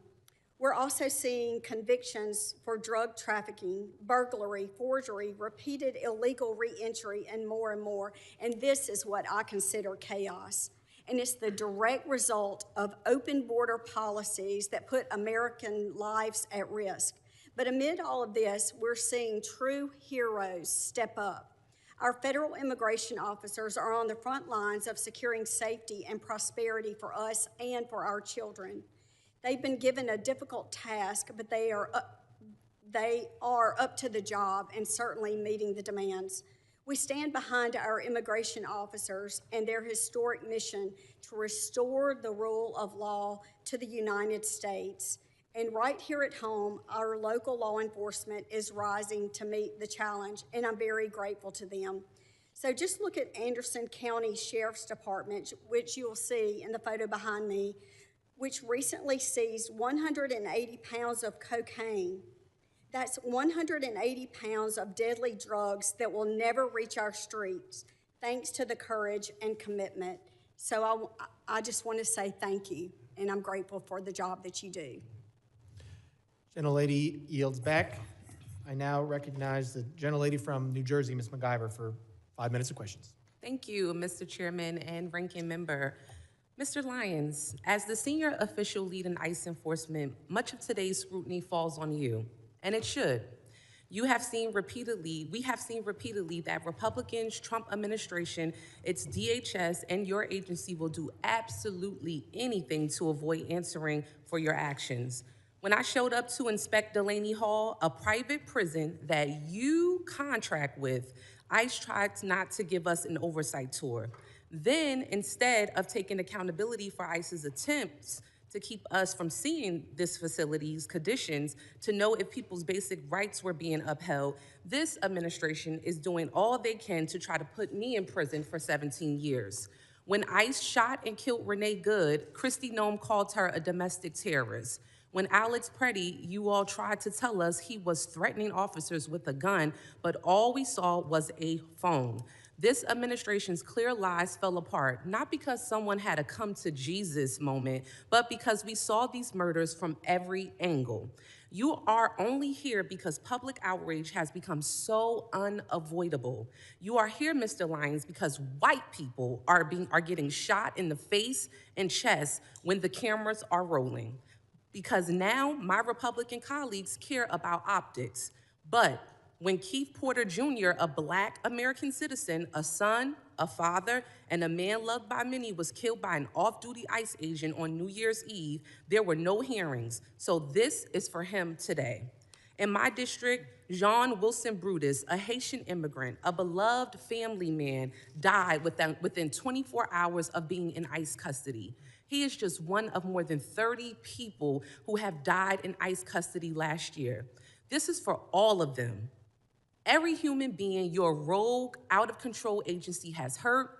We're also seeing convictions for drug trafficking, burglary, forgery, repeated illegal re-entry, and more and more. And this is what I consider chaos. And it's the direct result of open border policies that put American lives at risk. But amid all of this, we're seeing true heroes step up. Our federal immigration officers are on the front lines of securing safety and prosperity for us and for our children. They've been given a difficult task, but they are up to the job and certainly meeting the demands. We stand behind our immigration officers and their historic mission to restore the rule of law to the United States. And right here at home, our local law enforcement is rising to meet the challenge, and I'm very grateful to them. So just look at Anderson County Sheriff's Department, which you'll see in the photo behind me, which recently seized 180 pounds of cocaine. That's 180 pounds of deadly drugs that will never reach our streets, thanks to the courage and commitment. So I just want to say thank you, and I'm grateful for the job that you do. Gentlelady yields back. I now recognize the gentlelady from New Jersey, Ms. McIver, for 5 minutes of questions. Thank you, Mr. Chairman and Ranking Member. Mr. Lyons, as the senior official lead in ICE enforcement, much of today's scrutiny falls on you, and it should. We have seen repeatedly that Republicans, Trump administration, its DHS, and your agency will do absolutely anything to avoid answering for your actions. When I showed up to inspect Delaney Hall, a private prison that you contract with, ICE tried not to give us an oversight tour. Then, instead of taking accountability for ICE's attempts to keep us from seeing this facility's conditions to know if people's basic rights were being upheld, this administration is doing all they can to try to put me in prison for 17 years. When ICE shot and killed Renee Good, Kristi Noem called her a domestic terrorist. When Alex Preddy, you all tried to tell us he was threatening officers with a gun, but all we saw was a phone. This administration's clear lies fell apart, not because someone had a come to Jesus moment, but because we saw these murders from every angle. You are only here because public outrage has become so unavoidable. You are here, Mr. Lyons, because white people are getting shot in the face and chest when the cameras are rolling. Because now my Republican colleagues care about optics. But when Keith Porter Jr., a Black American citizen, a son, a father, and a man loved by many was killed by an off-duty ICE agent on New Year's Eve, there were no hearings. So this is for him today. In my district, Jean Wilson Brutus, a Haitian immigrant, a beloved family man, died within 24 hours of being in ICE custody. He is just one of more than 30 people who have died in ICE custody last year. This is for all of them. Every human being your rogue, out-of-control agency has hurt,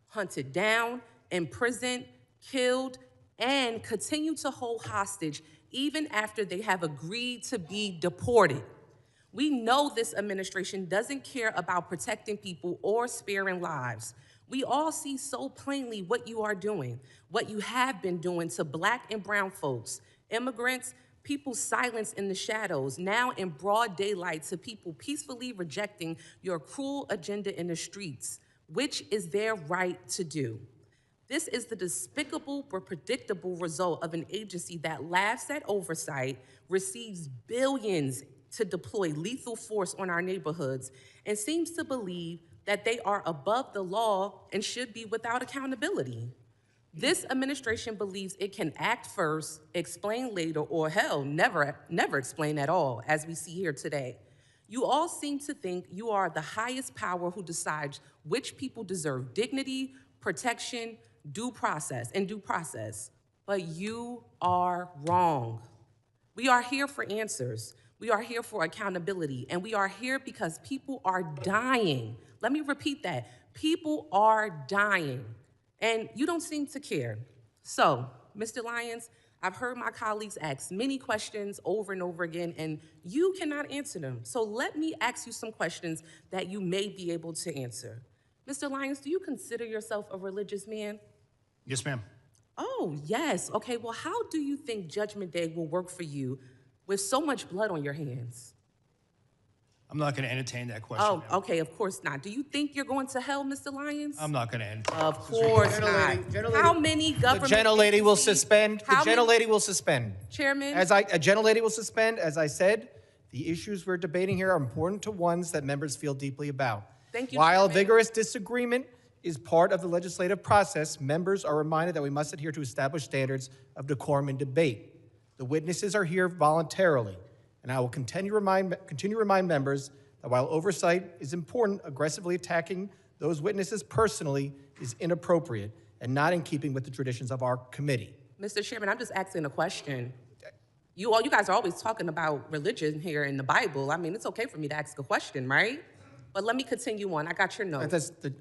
hunted down, imprisoned, killed, and continue to hold hostage even after they have agreed to be deported. We know this administration doesn't care about protecting people or sparing lives. We all see so plainly what you are doing, what you have been doing to Black and brown folks, immigrants, people silenced in the shadows, now in broad daylight to people peacefully rejecting your cruel agenda in the streets, which is their right to do. This is the despicable but predictable result of an agency that laughs at oversight, receives billions to deploy lethal force on our neighborhoods, and seems to believe that they are above the law and should be without accountability. This administration believes it can act first, explain later, or hell, never explain at all, as we see here today. You all seem to think you are the highest power who decides which people deserve dignity, protection, due process, but you are wrong. We are here for answers. We are here for accountability, and we are here because people are dying. Let me repeat that. People are dying, and you don't seem to care. So, Mr. Lyons, I've heard my colleagues ask many questions over and over again, and you cannot answer them. So let me ask you some questions that you may be able to answer. Mr. Lyons, do you consider yourself a religious man? Yes, ma'am. Oh, yes. Okay, well, how do you think Judgment Day will work for you with so much blood on your hands? I'm not going to entertain that question. Oh, ma'am. okay, of course not. Do you think you're going to hell, Mr. Lyons? I'm not going to entertain. Of course not. How many government The gentlelady will agencies- suspend. The how many- gentlelady will suspend. Chairman? A gentlelady will suspend. As I said, the issues we're debating here are important to ones that members feel deeply about. Thank you, While Chairman. vigorous disagreement is part of the legislative process, members are reminded that we must adhere to established standards of decorum and debate. The witnesses are here voluntarily, and I will continue to remind members that while oversight is important, aggressively attacking those witnesses personally is inappropriate and not in keeping with the traditions of our committee. Mr. Chairman, I'm just asking a question. You guys are always talking about religion here in the Bible. I mean, it's okay for me to ask a question, right? But let me continue on. I got your note.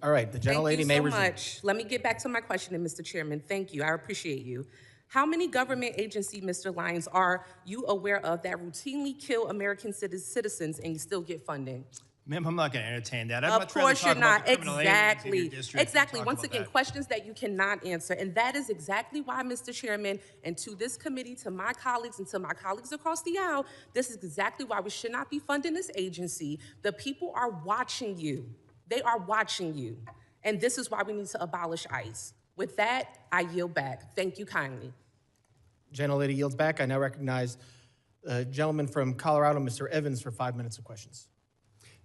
All right, the gentlelady may resume. Thank you so much. Let me get back to my question, Mr. Chairman. Thank you. I appreciate you. How many government agencies, Mr. Lyons, are you aware of that routinely kill American citizens and still get funding? Ma'am, I'm not going to entertain that. I'd Of much rather course talk you're about not. the criminal aliens in your Exactly. district than Exactly. talk Once about again, that. questions that you cannot answer. And that is exactly why, Mr. Chairman, and to this committee, to my colleagues, and to my colleagues across the aisle, this is exactly why we should not be funding this agency. The people are watching you. They are watching you. And this is why we need to abolish ICE. With that, I yield back. Thank you kindly. Gentlelady yields back. I now recognize the gentleman from Colorado, Mr. Evans, for 5 minutes of questions.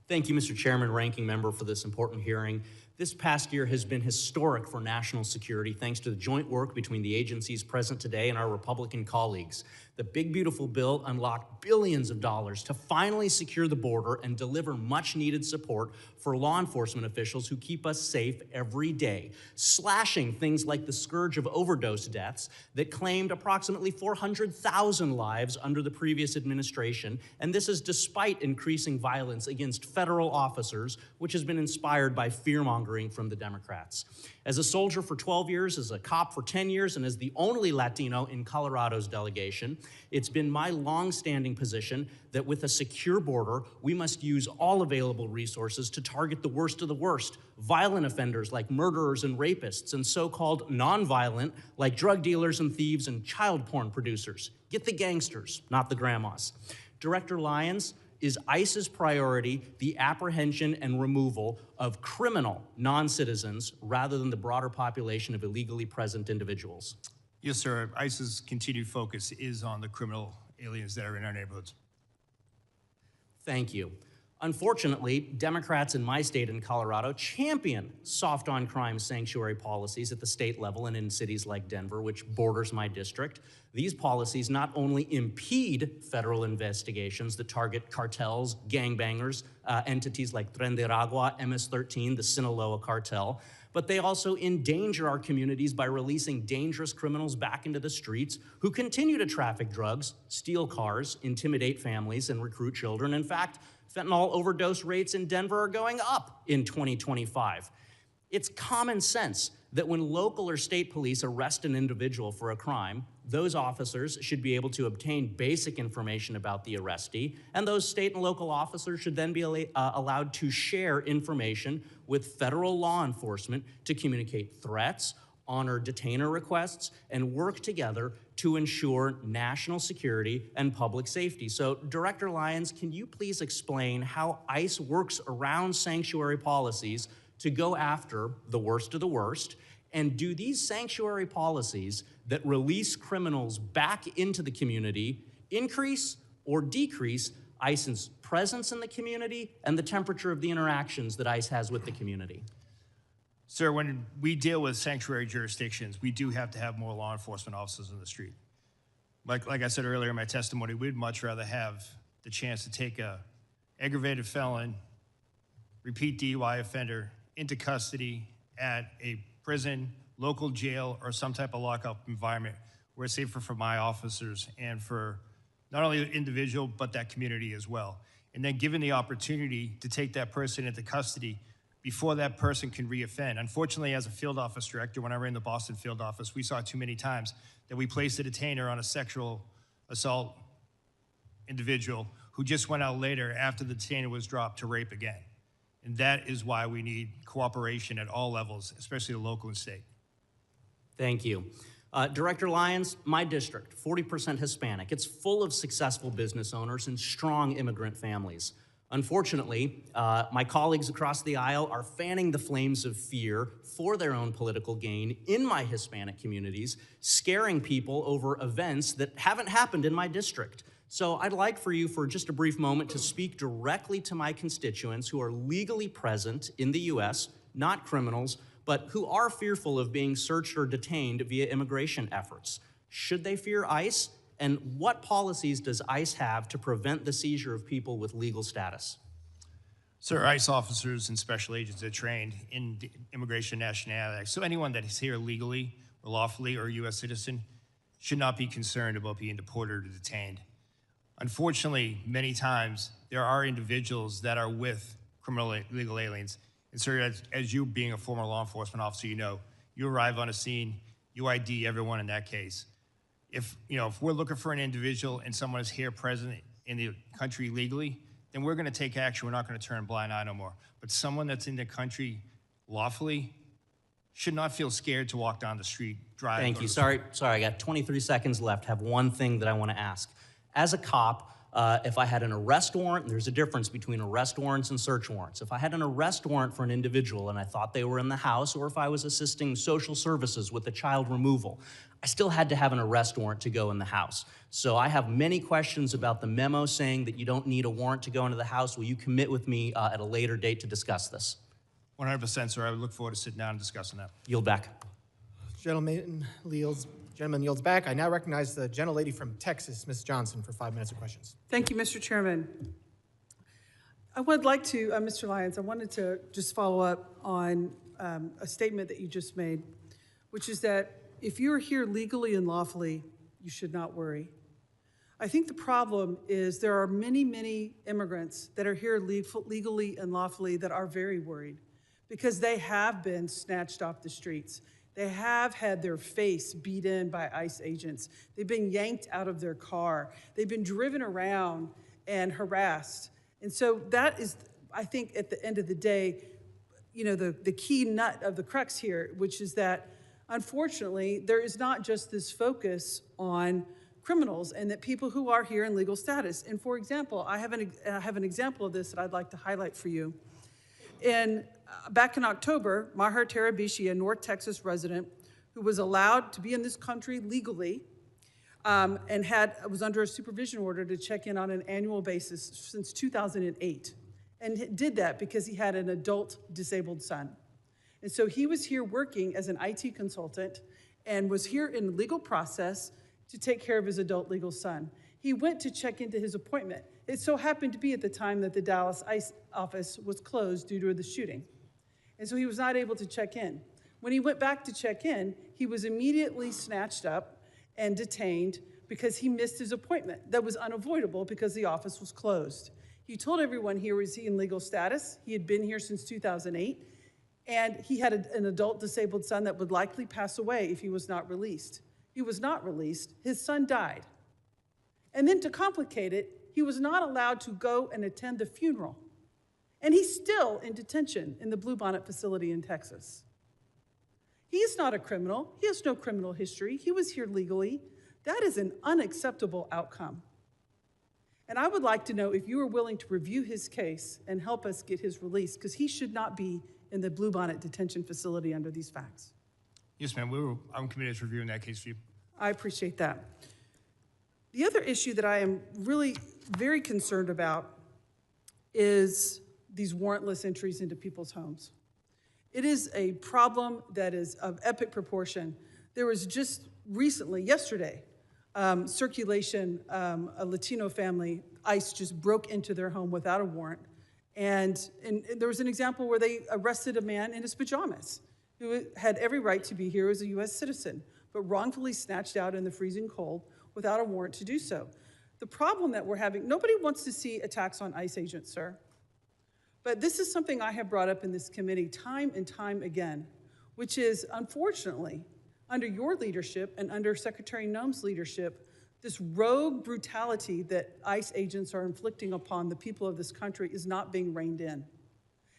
Thank you, Mr. Chairman, Ranking Member, for this important hearing. This past year has been historic for national security thanks to the joint work between the agencies present today and our Republican colleagues. The big, beautiful bill unlocked billions of dollars to finally secure the border and deliver much-needed support for law enforcement officials who keep us safe every day, slashing things like the scourge of overdose deaths that claimed approximately 400,000 lives under the previous administration, and this is despite increasing violence against federal officers, which has been inspired by fear-mongering from the Democrats. As a soldier for 12 years, as a cop for 10 years, and as the only Latino in Colorado's delegation, it's been my long-standing position that with a secure border, we must use all available resources to target the worst of the worst, violent offenders like murderers and rapists, and so-called nonviolent like drug dealers and thieves and child porn producers. Get the gangsters, not the grandmas. Director Lyons, is ICE's priority the apprehension and removal of criminal non-citizens rather than the broader population of illegally present individuals? Yes, sir. ICE's continued focus is on the criminal aliens that are in our neighborhoods. Thank you. Unfortunately, Democrats in my state in Colorado champion soft on crime sanctuary policies at the state level and in cities like Denver, which borders my district. These policies not only impede federal investigations that target cartels, gangbangers, entities like Tren de Aragua, MS-13, the Sinaloa cartel, but they also endanger our communities by releasing dangerous criminals back into the streets who continue to traffic drugs, steal cars, intimidate families, and recruit children. In fact, fentanyl overdose rates in Denver are going up in 2025. It's common sense that when local or state police arrest an individual for a crime, those officers should be able to obtain basic information about the arrestee, and those state and local officers should then be allowed to share information with federal law enforcement to communicate threats, honor detainer requests, and work together to ensure national security and public safety. So, Director Lyons, can you please explain how ICE works around sanctuary policies to go after the worst of the worst? And do these sanctuary policies that release criminals back into the community increase or decrease ICE's presence in the community and the temperature of the interactions that ICE has with the community? Sir, when we deal with sanctuary jurisdictions, we do have to have more law enforcement officers in the street. Like I said earlier in my testimony, we'd much rather have the chance to take a aggravated felon, repeat DUI offender into custody at a prison, local jail, or some type of lockup environment where it's safer for my officers and for not only the individual, but that community as well. And then given the opportunity to take that person into custody before that person can reoffend. Unfortunately, as a field office director, when I ran the Boston field office, we saw too many times that we placed a detainer on a sexual assault individual who just went out later after the detainer was dropped to rape again. And that is why we need cooperation at all levels, especially the local and state. Thank you. Director Lyons, my district, 40% Hispanic. It's full of successful business owners and strong immigrant families. Unfortunately, my colleagues across the aisle are fanning the flames of fear for their own political gain in my Hispanic communities, scaring people over events that haven't happened in my district. So I'd like for you for just a brief moment to speak directly to my constituents who are legally present in the U.S., not criminals, but who are fearful of being searched or detained via immigration efforts. Should they fear ICE? And what policies does ICE have to prevent the seizure of people with legal status? Sir, ICE officers and special agents are trained in the Immigration and Nationality Act. So anyone that is here legally or lawfully or a U.S. citizen should not be concerned about being deported or detained. Unfortunately, many times there are individuals that are with criminal illegal aliens. And sir, as you being a former law enforcement officer, you know, you arrive on a scene, you ID everyone in that case. If we're looking for an individual and someone is here present in the country legally, then we're going to take action. We're not going to turn a blind eye no more. But someone that's in the country lawfully should not feel scared to walk down the street, drive. Thank you. Sorry, I got 23 seconds left. Have one thing that I want to ask. As a cop, if I had an arrest warrant, there's a difference between arrest warrants and search warrants. If I had an arrest warrant for an individual and I thought they were in the house, or if I was assisting social services with a child removal, I still had to have an arrest warrant to go in the house. So I have many questions about the memo saying that you don't need a warrant to go into the house. Will you commit with me at a later date to discuss this? 100%, sir. I would look forward to sitting down and discussing that. Yield back. Gentleman yields back. I now recognize the gentlelady from Texas, Ms. Johnson, for 5 minutes of questions. Thank you, Mr. Chairman. I would like to, Mr. Lyons, I wanted to just follow up on a statement that you just made, which is that if you're here legally and lawfully, you should not worry. I think the problem is there are many, many immigrants that are here legally and lawfully that are very worried because they have been snatched off the streets. They have had their face beat in by ICE agents. They've been yanked out of their car. They've been driven around and harassed. And so that is, I think, at the end of the day, the key nut of the crux here, which is that, unfortunately, there is not just this focus on criminals and that people who are here in legal status. And for example, I have an example of this that I'd like to highlight for you. Back in October, Maher Tarabishi, a North Texas resident who was allowed to be in this country legally and was under a supervision order to check in on an annual basis since 2008. and did that because he had an adult disabled son. And so he was here working as an IT consultant and was here in the legal process to take care of his adult legal son. He went to check into his appointment. It so happened to be at the time that the Dallas ICE office was closed due to the shooting. And so he was not able to check in. When he went back to check in, he was immediately snatched up and detained because he missed his appointment. That was unavoidable because the office was closed. He told everyone here was he in legal status. He had been here since 2008, and he had an adult disabled son that would likely pass away if he was not released. He was not released. His son died. And then to complicate it, he was not allowed to go and attend the funeral. And he's still in detention in the Bluebonnet facility in Texas. He is not a criminal. He has no criminal history. He was here legally. That is an unacceptable outcome. And I would like to know if you are willing to review his case and help us get his release, because he should not be in the Bluebonnet detention facility under these facts. Yes, ma'am. I'm committed to reviewing that case for you. I appreciate that. The other issue that I am really very concerned about is these warrantless entries into people's homes. It is a problem that is of epic proportion. There was just recently, yesterday, circulation, a Latino family, ICE just broke into their home without a warrant. And there was an example where they arrested a man in his pajamas who had every right to be here as a US citizen, but wrongfully snatched out in the freezing cold without a warrant to do so. The problem that we're having, nobody wants to see attacks on ICE agents, sir. But this is something I have brought up in this committee time and time again, which is, unfortunately, under your leadership and under Secretary Noem's leadership, this rogue brutality that ICE agents are inflicting upon the people of this country is not being reined in.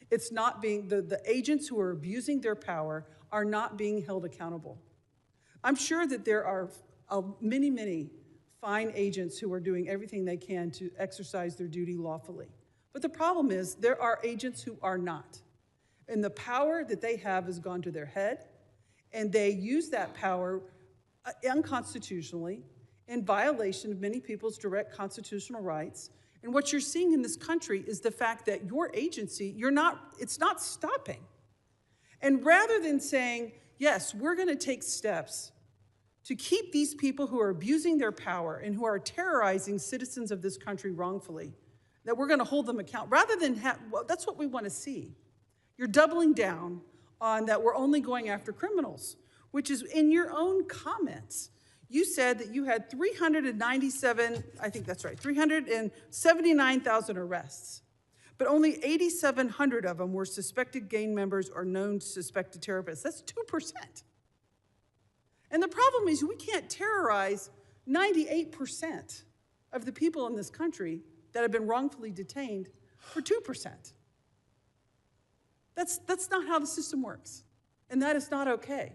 It's not being, the agents who are abusing their power are not being held accountable. I'm sure that there are many, many fine agents who are doing everything they can to exercise their duty lawfully. But the problem is there are agents who are not. And the power that they have has gone to their head, and they use that power unconstitutionally in violation of many people's direct constitutional rights. And what you're seeing in this country is the fact that your agency, it's not stopping. And rather than saying, yes, we're going to take steps to keep these people who are abusing their power and who are terrorizing citizens of this country wrongfully, that we're going to hold them accountable, rather than that's what we want to see. You're doubling down on that we're only going after criminals, which is in your own comments. You said that you had 379,000 arrests, but only 8,700 of them were suspected gang members or known suspected terrorists. That's 2%. And the problem is we can't terrorize 98% of the people in this country that have been wrongfully detained for 2%. That's not how the system works, and that is not okay.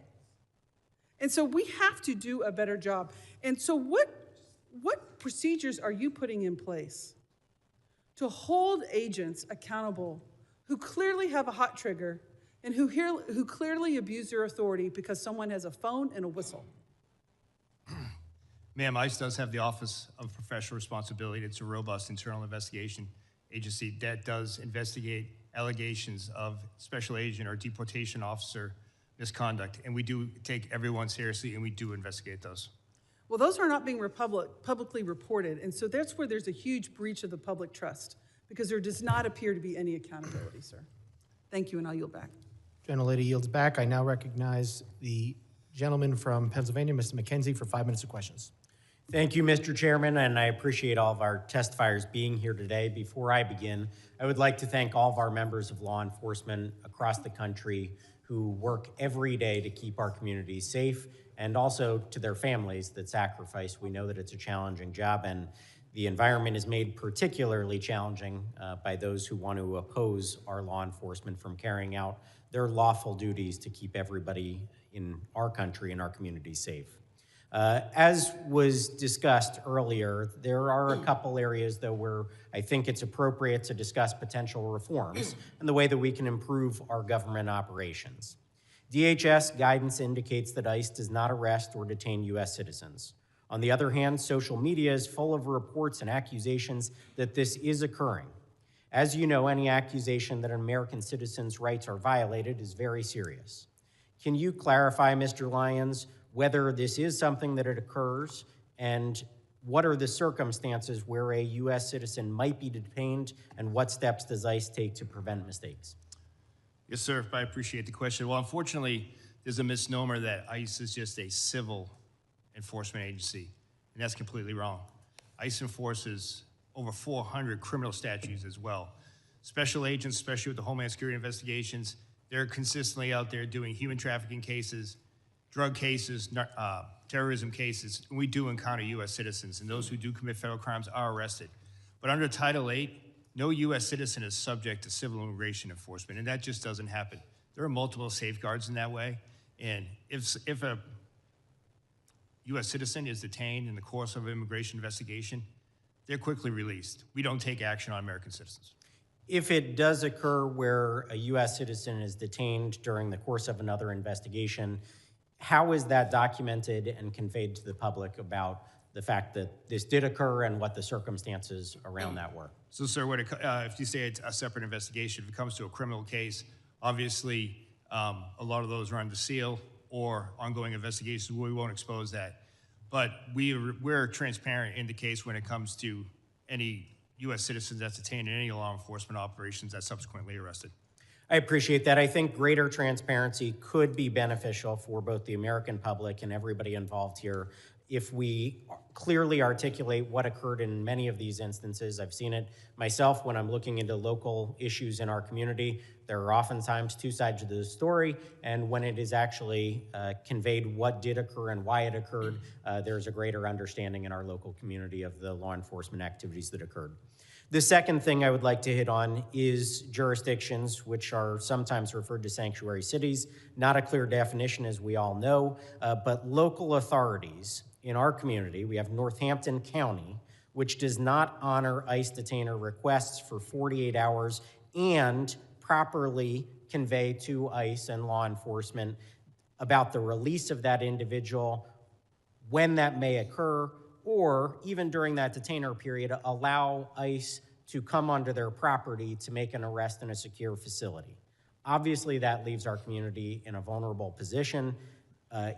And so we have to do a better job. And so what procedures are you putting in place to hold agents accountable who clearly have a hot trigger and who clearly abuse their authority because someone has a phone and a whistle? Ma'am, ICE does have the Office of Professional Responsibility. It's a robust internal investigation agency that does investigate allegations of special agent or deportation officer misconduct. And we do take everyone seriously, and we do investigate those. Well, those are not being publicly reported. And so that's where there's a huge breach of the public trust, because there does not appear to be any accountability, sir. Thank you, and I'll yield back. Gentlelady yields back. I now recognize the gentleman from Pennsylvania, Mr. McKenzie, for 5 minutes of questions. Thank you, Mr. Chairman, and I appreciate all of our testifiers being here today. Before I begin, I would like to thank all of our members of law enforcement across the country who work every day to keep our communities safe, and also to their families that sacrifice. We know that it's a challenging job, and the environment is made particularly challenging by those who want to oppose our law enforcement from carrying out their lawful duties to keep everybody in our country and our communities safe. As was discussed earlier, there are a couple areas, though, where I think it's appropriate to discuss potential reforms and the way that we can improve our government operations. DHS guidance indicates that ICE does not arrest or detain U.S. citizens. On the other hand, social media is full of reports and accusations that this is occurring. As you know, any accusation that an American citizen's rights are violated is very serious. Can you clarify, Mr. Lyons, whether this is something that it occurs, and what are the circumstances where a U.S. citizen might be detained, and what steps does ICE take to prevent mistakes? Yes, sir. I appreciate the question. Well, unfortunately, there's a misnomer that ICE is just a civil enforcement agency, and that's completely wrong. ICE enforces over 400 criminal statutes as well. Special agents, especially with the Homeland Security investigations, they're consistently out there doing human trafficking cases, drug cases, terrorism cases, and we do encounter U.S. citizens, and those who do commit federal crimes are arrested. But under Title VIII, no U.S. citizen is subject to civil immigration enforcement, and that just doesn't happen. There are multiple safeguards in that way, and if a U.S. citizen is detained in the course of an immigration investigation, they're quickly released. We don't take action on American citizens. If it does occur where a U.S. citizen is detained during the course of another investigation, how is that documented and conveyed to the public about the fact that this did occur and what the circumstances around that were? So, sir, if you say it's a separate investigation, if it comes to a criminal case, obviously a lot of those are under seal or ongoing investigations. We won't expose that. But we're transparent in the case when it comes to any U.S. citizens that's detained in any law enforcement operations that's subsequently arrested. I appreciate that. I think greater transparency could be beneficial for both the American public and everybody involved here if we clearly articulate what occurred in many of these instances. I've seen it myself when I'm looking into local issues in our community. There are oftentimes two sides to the story, and when it is actually conveyed what did occur and why it occurred, there's a greater understanding in our local community of the law enforcement activities that occurred. The second thing I would like to hit on is jurisdictions, which are sometimes referred to sanctuary cities. Not a clear definition, as we all know, but local authorities in our community. We have Northampton County, which does not honor ICE detainer requests for 48 hours and properly convey to ICE and law enforcement about the release of that individual, when that may occur, or even during that detainer period, allow ICE to come onto their property to make an arrest in a secure facility. Obviously, that leaves our community in a vulnerable position.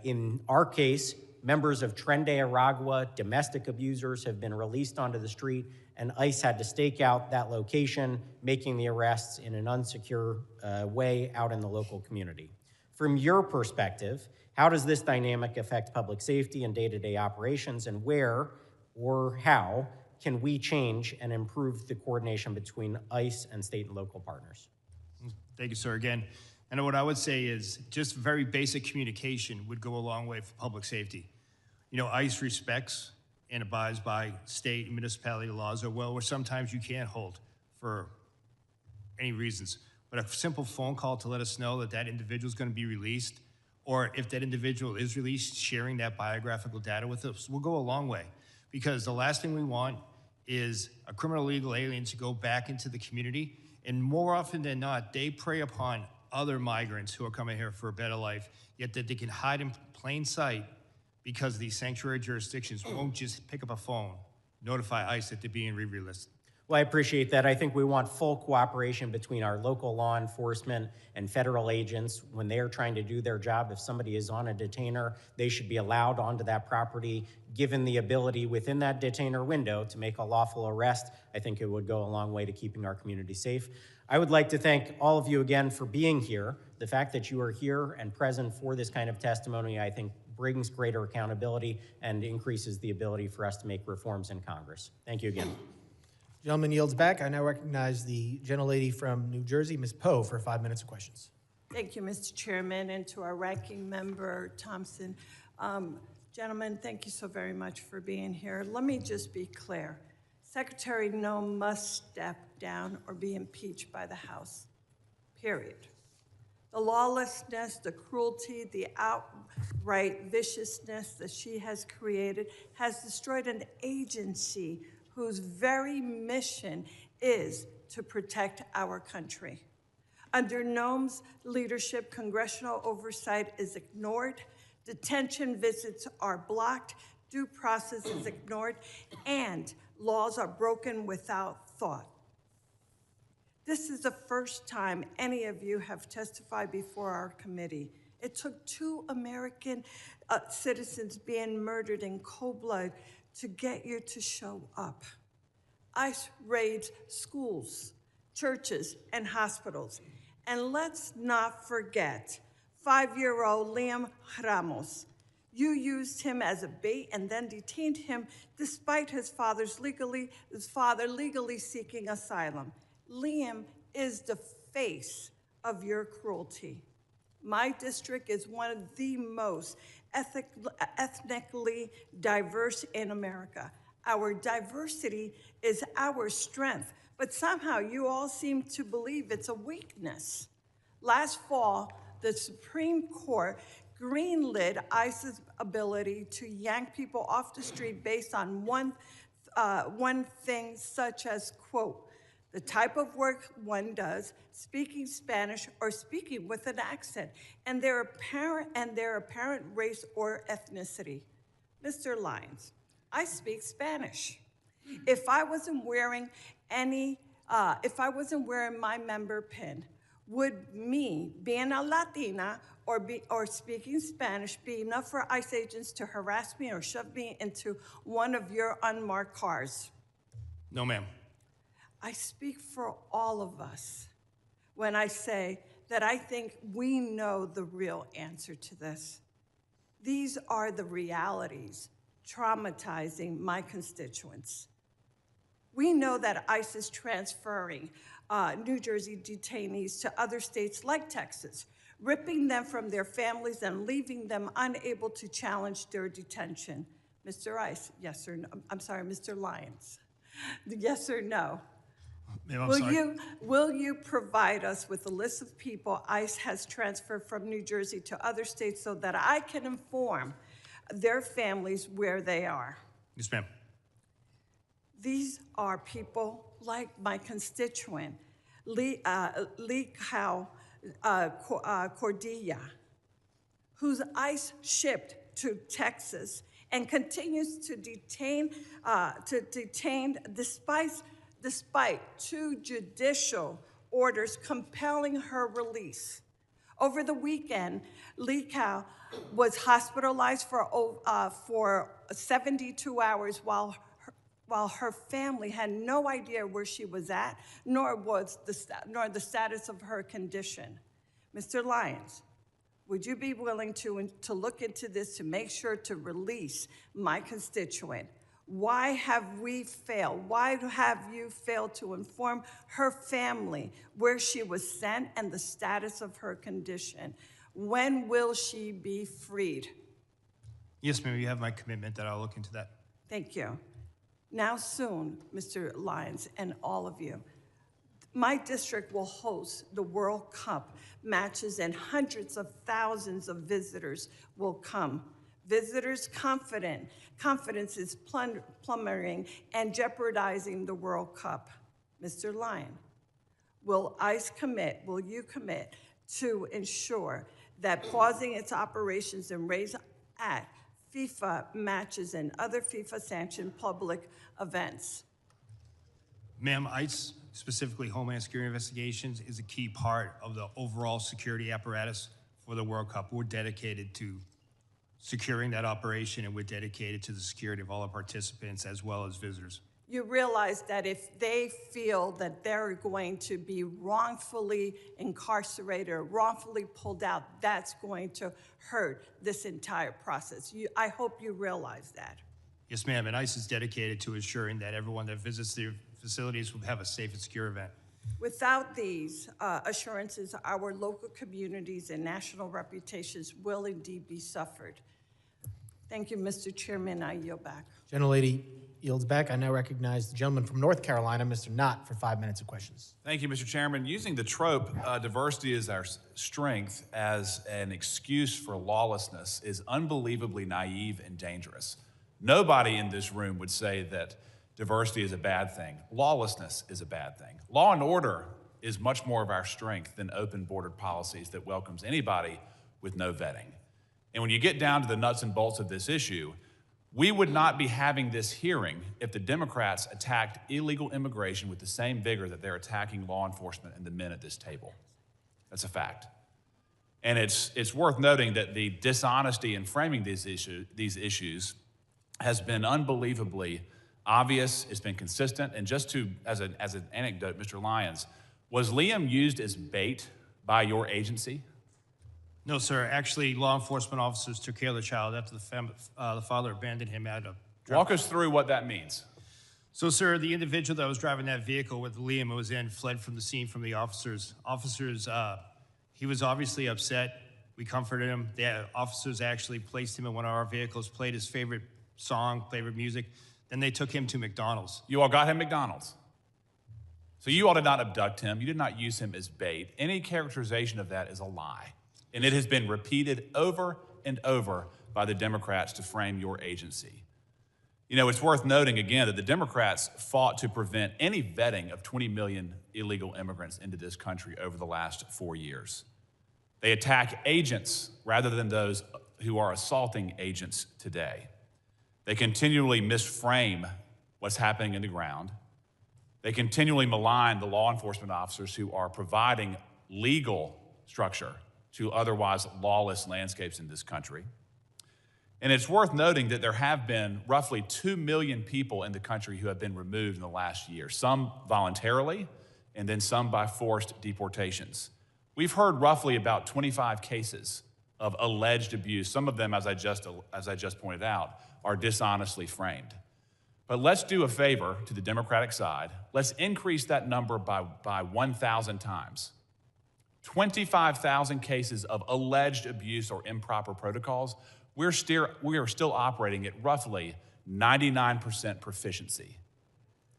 In our case, members of Tren de Aragua, domestic abusers, have been released onto the street, and ICE had to stake out that location, making the arrests in an unsecure way out in the local community. From your perspective, how does this dynamic affect public safety and day-to-day operations, and where or how can we change and improve the coordination between ICE and state and local partners? Thank you, sir. Again, and what I would say is just very basic communication would go a long way for public safety. You know, ICE respects and abides by state and municipality laws, where sometimes you can't hold for any reasons. But a simple phone call to let us know that that individual is going to be released, or if that individual is released, sharing that biographical data with us will go a long way. Because the last thing we want is a criminal illegal alien to go back into the community, and more often than not, they prey upon other migrants who are coming here for a better life, yet that they can hide in plain sight because these sanctuary jurisdictions won't just pick up a phone, notify ICE that they're being re-released. Well, I appreciate that. I think we want full cooperation between our local law enforcement and federal agents when they are trying to do their job. If somebody is on a detainer, they should be allowed onto that property, given the ability within that detainer window to make a lawful arrest. I think it would go a long way to keeping our community safe. I would like to thank all of you again for being here. The fact that you are here and present for this kind of testimony, I think, brings greater accountability and increases the ability for us to make reforms in Congress. Thank you again. Gentleman yields back. I now recognize the gentlelady from New Jersey, Ms. Poe, for 5 minutes of questions. Thank you, Mr. Chairman, and to our ranking member, Thompson. Gentlemen, thank you so very much for being here. Let me just be clear. Secretary Noem must step down or be impeached by the House, period. The lawlessness, the cruelty, the outright viciousness that she has created has destroyed an agency whose very mission is to protect our country. Under Noem's leadership, congressional oversight is ignored, detention visits are blocked, due process is ignored, and laws are broken without thought. This is the first time any of you have testified before our committee. It took 2 American citizens being murdered in cold blood to get you to show up. ICE raids schools, churches, and hospitals. And let's not forget 5-year-old Liam Ramos. You used him as a bait and then detained him despite his father legally seeking asylum. Liam is the face of your cruelty. My district is one of the most ethnically diverse in America. Our diversity is our strength, but somehow you all seem to believe it's a weakness. Last fall, the Supreme Court greenlit ICE's ability to yank people off the street based on one thing, such as, quote, the type of work one does, speaking Spanish or speaking with an accent, and their apparent race or ethnicity. Mr. Lyons, I speak Spanish. If I wasn't wearing my member pin, would me being a Latina or speaking Spanish be enough for ICE agents to harass me or shove me into one of your unmarked cars? No, ma'am. I speak for all of us when I say that I think we know the real answer to this. These are the realities traumatizing my constituents. We know that ICE is transferring New Jersey detainees to other states like Texas, ripping them from their families and leaving them unable to challenge their detention. Mr. ICE, yes or no? I'm sorry, Mr. Lyons. Yes or no? Ma'am, I'm Will sorry. you provide us with a list of people ICE has transferred from New Jersey to other states so that I can inform their families where they are? Yes, ma'am. These are people like my constituent, Lee Cordilla, whose ICE shipped to Texas and continues to detain despite 2 judicial orders compelling her release. Over the weekend, Lee Cow was hospitalized for 72 hours while her family had no idea where she was at, nor the status of her condition. Mr. Lyons, would you be willing to look into this to make sure to release my constituent? Why have we failed? Why have you failed to inform her family where she was sent and the status of her condition? When will she be freed? Yes, ma'am, you have my commitment that I'll look into that. Thank you. Now soon, Mr. Lyons and all of you, my district will host the World Cup matches and hundreds of thousands of visitors will come. Visitors' confidence is plummeting and jeopardizing the World Cup. Mr. Lyon, will you commit to ensure that pausing its operations and raise at FIFA matches and other FIFA-sanctioned public events? Ma'am, ICE, specifically Homeland Security Investigations, is a key part of the overall security apparatus for the World Cup. We're dedicated to securing that operation, and we're dedicated to the security of all our participants as well as visitors. You realize that if they feel that they're going to be wrongfully incarcerated or wrongfully pulled out, that's going to hurt this entire process. I hope you realize that. Yes, ma'am, and ICE is dedicated to ensuring that everyone that visits their facilities will have a safe and secure event. Without these assurances, our local communities and national reputations will indeed be suffered. Thank you, Mr. Chairman. I yield back. Gentlelady yields back. I now recognize the gentleman from North Carolina, Mr. Knott, for 5 minutes of questions. Thank you, Mr. Chairman. Using the trope, diversity is our strength as an excuse for lawlessness is unbelievably naive and dangerous. Nobody in this room would say that diversity is a bad thing. Lawlessness is a bad thing. Law and order is much more of our strength than open bordered policies that welcomes anybody with no vetting. And when you get down to the nuts and bolts of this issue, We would not be having this hearing if the Democrats attacked illegal immigration with the same vigor that they're attacking law enforcement and the men at this table. That's a fact. And it's worth noting that the dishonesty in framing these issues has been unbelievably obvious. It's been consistent. And just as an anecdote, Mr. Lyons, was Liam used as bait by your agency? No, sir. Actually, law enforcement officers took care of the child after the father abandoned him at a... Walk us through what that means. So, sir, the individual that was driving that vehicle with Liam was in fled from the scene from the officers. He was obviously upset. We comforted him. The officers actually placed him in one of our vehicles, played his favorite song, favorite music. Then they took him to McDonald's. You all got him McDonald's. So you all did not abduct him. You did not use him as bait. Any characterization of that is a lie. And it has been repeated over and over by the Democrats to frame your agency. You know, it's worth noting again that the Democrats fought to prevent any vetting of 20 million illegal immigrants into this country over the last 4 years. They attack agents rather than those who are assaulting agents today. They continually misframe what's happening in the ground. They continually malign the law enforcement officers who are providing legal structure to otherwise lawless landscapes in this country. And it's worth noting that there have been roughly 2 million people in the country who have been removed in the last year, some voluntarily, and then some by forced deportations. We've heard roughly about 25 cases of alleged abuse. Some of them, as I just pointed out, are dishonestly framed. But let's do a favor to the Democratic side. Let's increase that number by 1,000 times. 25,000 cases of alleged abuse or improper protocols. We are still operating at roughly 99% proficiency.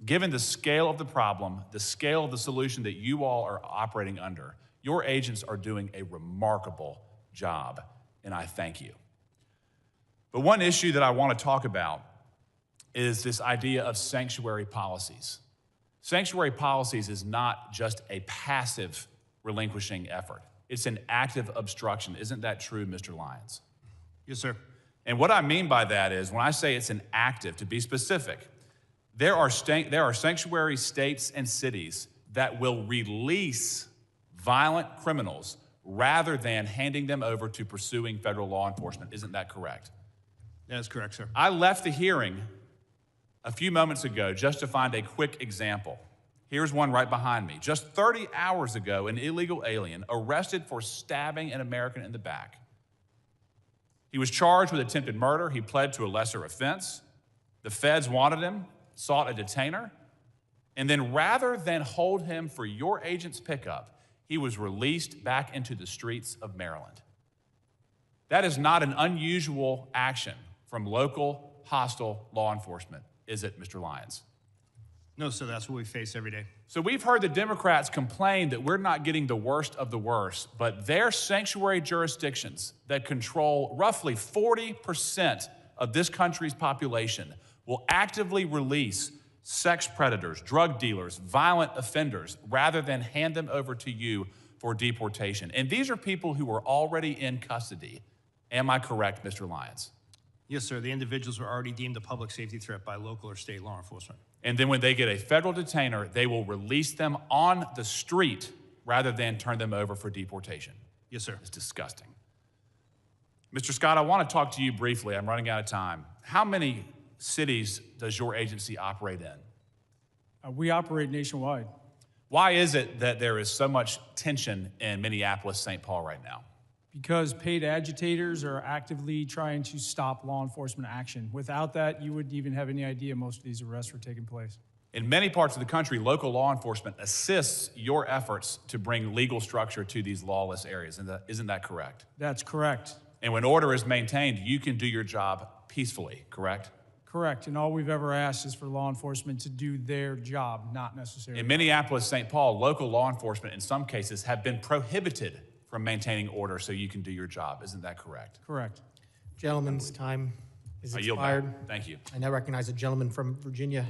Given the scale of the problem, the scale of the solution that you all are operating under, your agents are doing a remarkable job, and I thank you. But one issue that I want to talk about is this idea of sanctuary policies. Sanctuary policies is not just a passive relinquishing effort. It's an active obstruction. Isn't that true, Mr. Lyons? Yes, sir. And what I mean by that is, when I say it's an active, to be specific, there are sanctuary states and cities that will release violent criminals rather than handing them over to pursuing federal law enforcement. Isn't that correct? That is correct, sir. I left the hearing a few moments ago just to find a quick example. Here's one right behind me. Just 30 hours ago, an illegal alien arrested for stabbing an American in the back. He was charged with attempted murder. He pled to a lesser offense. The feds wanted him, sought a detainer, and then rather than hold him for your agent's pickup, he was released back into the streets of Maryland. That is not an unusual action from local hostile law enforcement, is it, Mr. Lyons? No, sir, that's what we face every day. So we've heard the Democrats complain that we're not getting the worst of the worst, but their sanctuary jurisdictions that control roughly 40% of this country's population will actively release sex predators, drug dealers, violent offenders, rather than hand them over to you for deportation. And these are people who are already in custody. Am I correct, Mr. Lyons? Yes, sir. The individuals were already deemed a public safety threat by local or state law enforcement. And then when they get a federal detainer, they will release them on the street rather than turn them over for deportation. Yes, sir. It's disgusting. Mr. Scott, I want to talk to you briefly. I'm running out of time. How many cities does your agency operate in? We operate nationwide. Why is it that there is so much tension in Minneapolis, St. Paul right now? Because paid agitators are actively trying to stop law enforcement action. Without that, you wouldn't even have any idea most of these arrests were taking place. In many parts of the country, local law enforcement assists your efforts to bring legal structure to these lawless areas. Isn't that correct? That's correct. And when order is maintained, you can do your job peacefully, correct? Correct. And all we've ever asked is for law enforcement to do their job, not necessarily. In Minneapolis, St. Paul, local law enforcement in some cases have been prohibited from maintaining order so you can do your job. Isn't that correct? Correct. Gentleman's time is I yield expired. back. Thank you. I now recognize a gentleman from Virginia,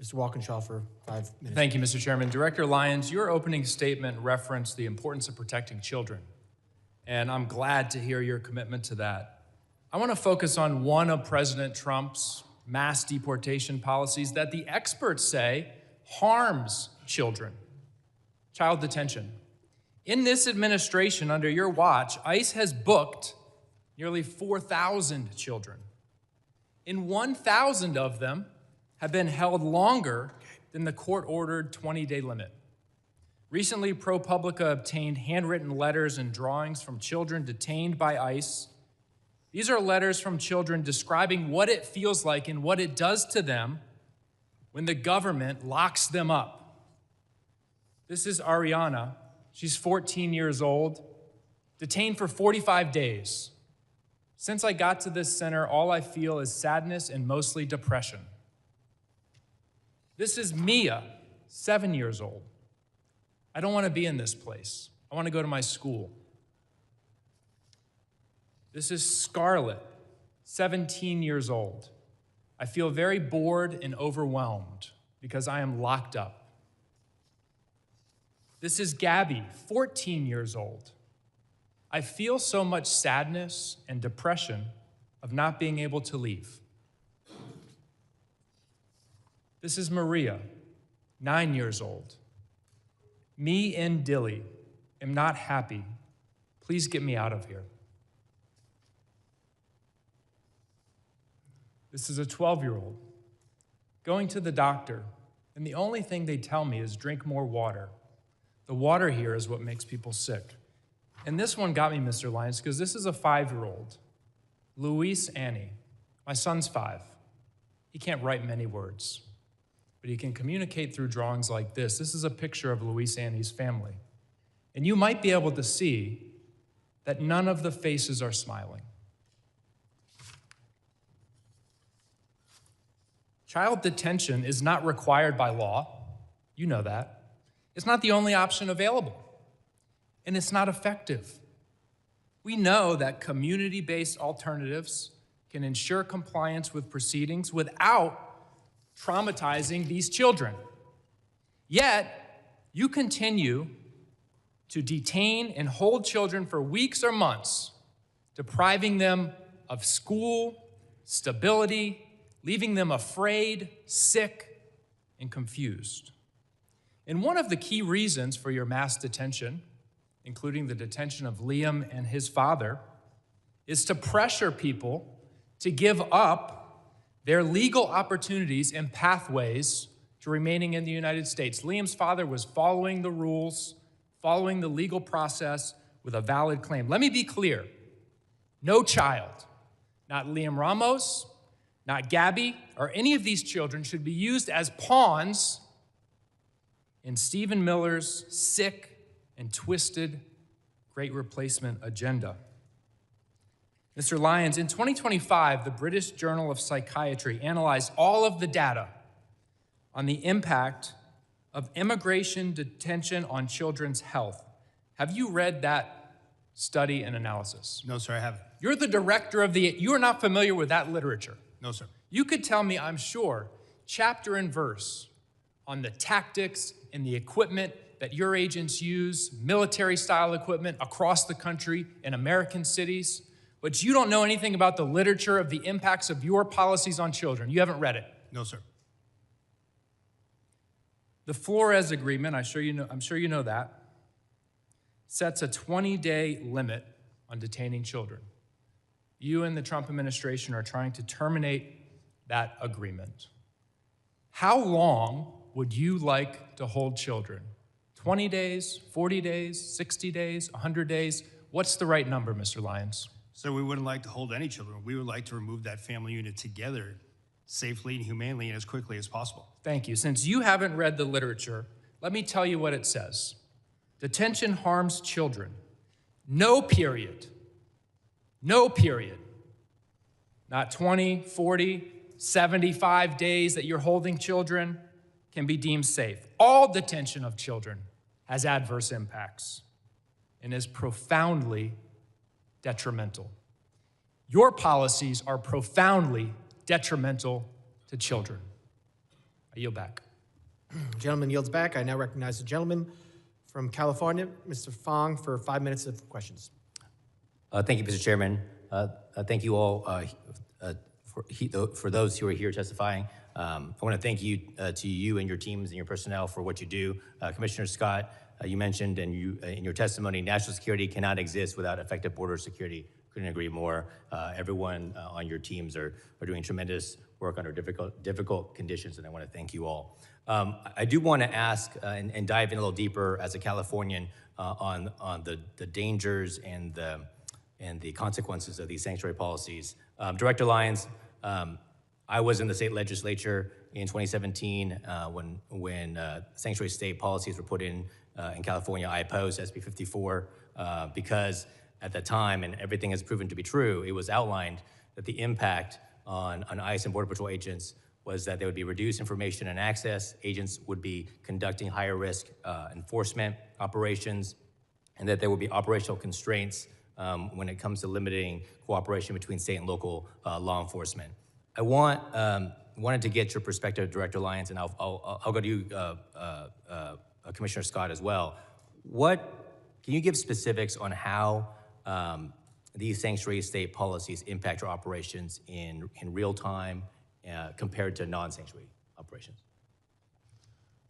Mr. Walkinshaw, for 5 minutes. Thank you, Mr. Chairman. Director Lyons, your opening statement referenced the importance of protecting children, and I'm glad to hear your commitment to that. I want to focus on one of President Trump's mass deportation policies that the experts say harms children: child detention. In this administration, under your watch, ICE has booked nearly 4,000 children, and 1,000 of them have been held longer than the court-ordered 20-day limit. Recently, ProPublica obtained handwritten letters and drawings from children detained by ICE. These are letters from children describing what it feels like and what it does to them when the government locks them up. This is Ariana. She's 14 years old, detained for 45 days. Since I got to this center, all I feel is sadness and mostly depression. This is Mia, 7 years old. I don't want to be in this place. I want to go to my school. This is Scarlett, 17 years old. I feel very bored and overwhelmed because I am locked up. This is Gabby, 14 years old. I feel so much sadness and depression of not being able to leave. This is Maria, 9 years old. Me and Dilly am not happy. Please get me out of here. This is a 12-year-old going to the doctor, and the only thing they tell me is drink more water. The water here is what makes people sick. And this one got me, Mr. Lyons, because this is a 5-year-old, Luis Annie. My son's 5. He can't write many words, but he can communicate through drawings like this. This is a picture of Luis Annie's family. And you might be able to see that none of the faces are smiling. Child detention is not required by law. You know that. It's not the only option available, and it's not effective. We know that community-based alternatives can ensure compliance with proceedings without traumatizing these children. Yet, you continue to detain and hold children for weeks or months, depriving them of school, stability, leaving them afraid, sick, and confused. And one of the key reasons for your mass detention, including the detention of Liam and his father, is to pressure people to give up their legal opportunities and pathways to remaining in the United States. Liam's father was following the rules, following the legal process with a valid claim. Let me be clear. No child, not Liam Ramos, not Gabby, or any of these children should be used as pawns in Stephen Miller's sick and twisted Great Replacement agenda. Mr. Lyons, in 2025, the British Journal of Psychiatry analyzed all of the data on the impact of immigration detention on children's health. Have you read that study and analysis? No, sir, I haven't. You're the director of you are not familiar with that literature. No, sir. You could tell me, I'm sure, chapter and verse on the tactics and the equipment that your agents use, military-style equipment across the country in American cities, but you don't know anything about the literature of the impacts of your policies on children. You haven't read it. No, sir. The Flores Agreement, I'm sure you know that, sets a 20-day limit on detaining children. You and the Trump administration are trying to terminate that agreement. How long would you like to hold children? 20 days, 40 days, 60 days, 100 days? What's the right number, Mr. Lyons? So we wouldn't like to hold any children. We would like to remove that family unit together safely and humanely and as quickly as possible. Thank you. Since you haven't read the literature, let me tell you what it says. Detention harms children. No period. No period. Not 20, 40, 75 days that you're holding children can be deemed safe. All detention of children has adverse impacts and is profoundly detrimental. Your policies are profoundly detrimental to children. I yield back. Gentleman yields back. I now recognize the gentleman from California, Mr. Fong, for 5 minutes of questions. Thank you, Mr. Chairman. Thank you all for those who are here testifying. I want to thank you to you and your teams and your personnel for what you do. Commissioner Scott, you mentioned in your testimony, national security cannot exist without effective border security. Couldn't agree more. Everyone on your teams are doing tremendous work under difficult conditions, and I want to thank you all. I do want to ask and dive in a little deeper as a Californian on the dangers and the consequences of these sanctuary policies. Director Lyons, I was in the state legislature in 2017 when sanctuary state policies were put in California. I opposed SB 54 because at the time, and everything has proven to be true, it was outlined that the impact on ICE and Border Patrol agents was that there would be reduced information and access, agents would be conducting higher risk enforcement operations, and that there would be operational constraints when it comes to limiting cooperation between state and local law enforcement. I wanted to get your perspective, Director Lyons, and I'll go to you, Commissioner Scott, as well. Can you give specifics on how these sanctuary state policies impact your operations in real time compared to non-sanctuary operations?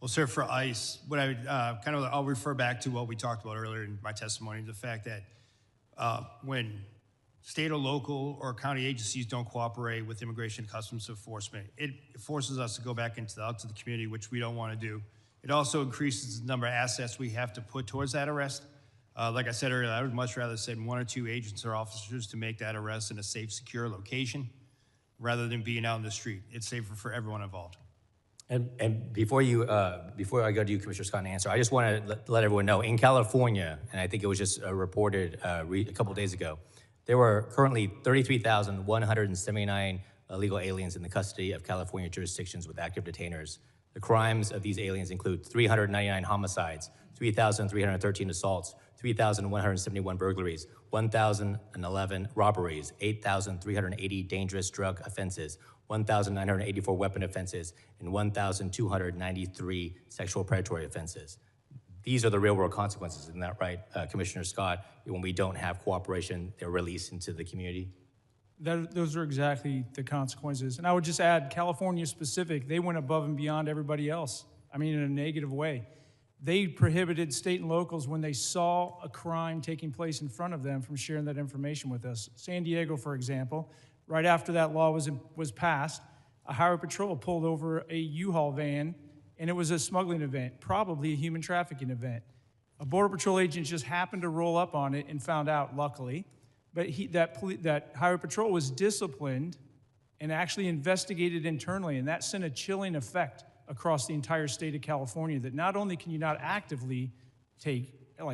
Well, sir, for ICE, what I would I'll refer back to what we talked about earlier in my testimony, the fact that when state or local or county agencies don't cooperate with Immigration and Customs Enforcement, it forces us to go back out to the community, which we don't want to do. It also increases the number of assets we have to put towards that arrest. Like I said earlier, I would much rather send 1 or 2 agents or officers to make that arrest in a safe, secure location rather than being out in the street. It's safer for everyone involved. And before I go to you, Commissioner Scott, and answer, I just want to let everyone know, in California, and I think it was just reported a couple days ago, there were currently 33,179 illegal aliens in the custody of California jurisdictions with active detainers. The crimes of these aliens include 399 homicides, 3,313 assaults, 3,171 burglaries, 1,011 robberies, 8,380 dangerous drug offenses, 1,984 weapon offenses, and 1,293 sexual predatory offenses. These are the real-world consequences, isn't that right, Commissioner Scott? When we don't have cooperation, they're released into the community? Those are exactly the consequences. And I would just add, California specific, they went above and beyond everybody else. I mean, in a negative way. They prohibited state and locals when they saw a crime taking place in front of them from sharing that information with us. San Diego, for example, right after that law was passed, a highway patrol pulled over a U-Haul van, and it was a smuggling event, probably a human trafficking event. A Border Patrol agent just happened to roll up on it and found out, luckily, but that highway patrol was disciplined and actually investigated internally, and that sent a chilling effect across the entire state of California, that not only can you not actively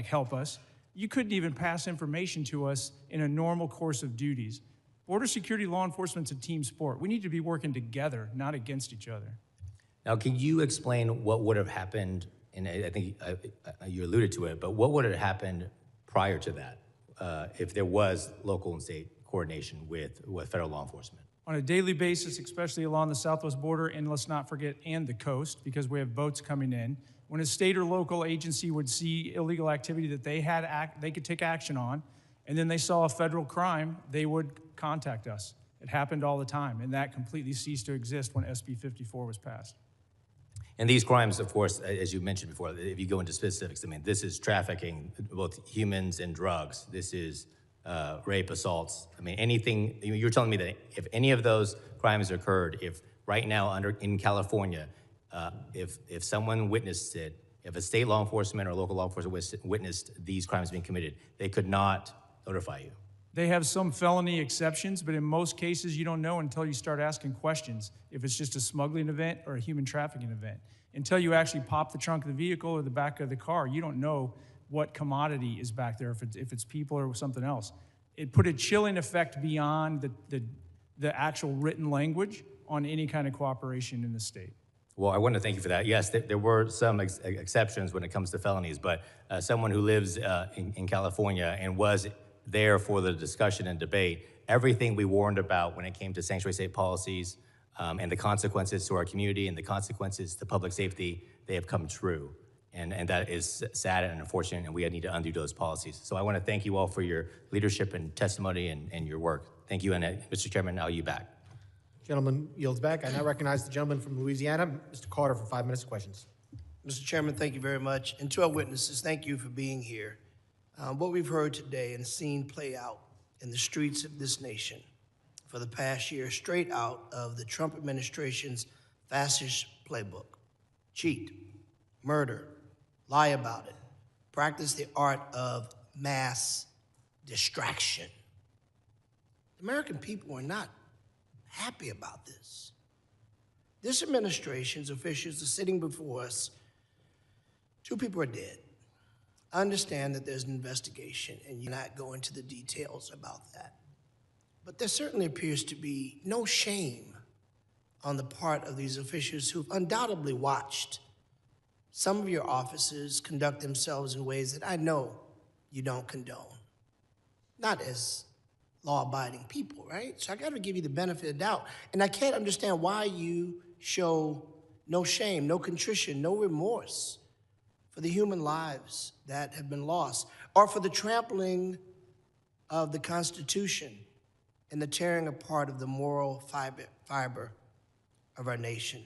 help us, you couldn't even pass information to us in a normal course of duties. Border security law enforcement's a team sport. We need to be working together, not against each other. Now, can you explain what would have happened, and I think you alluded to it, but what would have happened prior to that if there was local and state coordination with federal law enforcement? On a daily basis, especially along the southwest border, and let's not forget, and the coast, because we have boats coming in. When a state or local agency would see illegal activity that they could take action on, and then they saw a federal crime, they would contact us. It happened all the time, and that completely ceased to exist when SB 54 was passed. And these crimes, of course, as you mentioned before, if you go into specifics, I mean, this is trafficking, both humans and drugs. This is rape, assaults. I mean, anything. You're telling me that if any of those crimes occurred, if right now in California, if someone witnessed it, if a state law enforcement or local law enforcement witnessed these crimes being committed, they could not notify you. They have some felony exceptions, but in most cases, you don't know until you start asking questions if it's just a smuggling event or a human trafficking event. Until you actually pop the trunk of the vehicle or the back of the car, you don't know what commodity is back there, if it's people or something else. It put a chilling effect beyond the actual written language on any kind of cooperation in the state. Well, I want to thank you for that. Yes, there were some exceptions when it comes to felonies, but someone who lives in California and was there for the discussion and debate, everything we warned about when it came to sanctuary state policies and the consequences to our community and the consequences to public safety, they have come true. And that is sad and unfortunate, and we need to undo those policies. So I want to thank you all for your leadership and testimony and your work. Thank you, and Mr. Chairman, I'll yield back. Gentleman yields back. I now recognize the gentleman from Louisiana, Mr. Carter, for 5 minutes of questions. Mr. Chairman, thank you very much. And to our witnesses, thank you for being here. What we've heard today and seen play out in the streets of this nation for the past year, straight out of the Trump administration's fascist playbook. Cheat, murder, lie about it, practice the art of mass distraction. The American people are not happy about this. This administration's officials are sitting before us. 2 people are dead. I understand that there's an investigation, and you're not going into the details about that. But there certainly appears to be no shame on the part of these officials who've undoubtedly watched some of your officers conduct themselves in ways that I know you don't condone. Not as law-abiding people, right? So I got to give you the benefit of the doubt. And I can't understand why you show no shame, no contrition, no remorse for the human lives that have been lost, or for the trampling of the Constitution and the tearing apart of the moral fiber of our nation.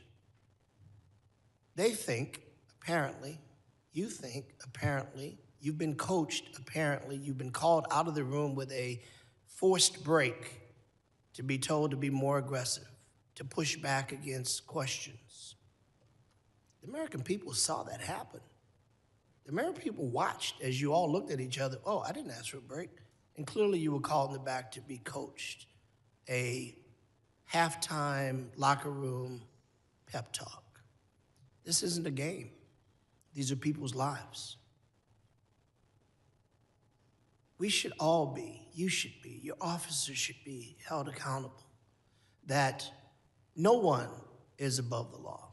They think, apparently, you think, apparently, you've been coached, apparently, you've been called out of the room with a forced break to be told to be more aggressive, to push back against questions. The American people saw that happen. The American people watched as you all looked at each other. Oh, I didn't ask for a break. And clearly you were called in the back to be coached. A halftime locker room pep talk. This isn't a game. These are people's lives. We should all be, you should be, your officers should be held accountable that no one is above the law.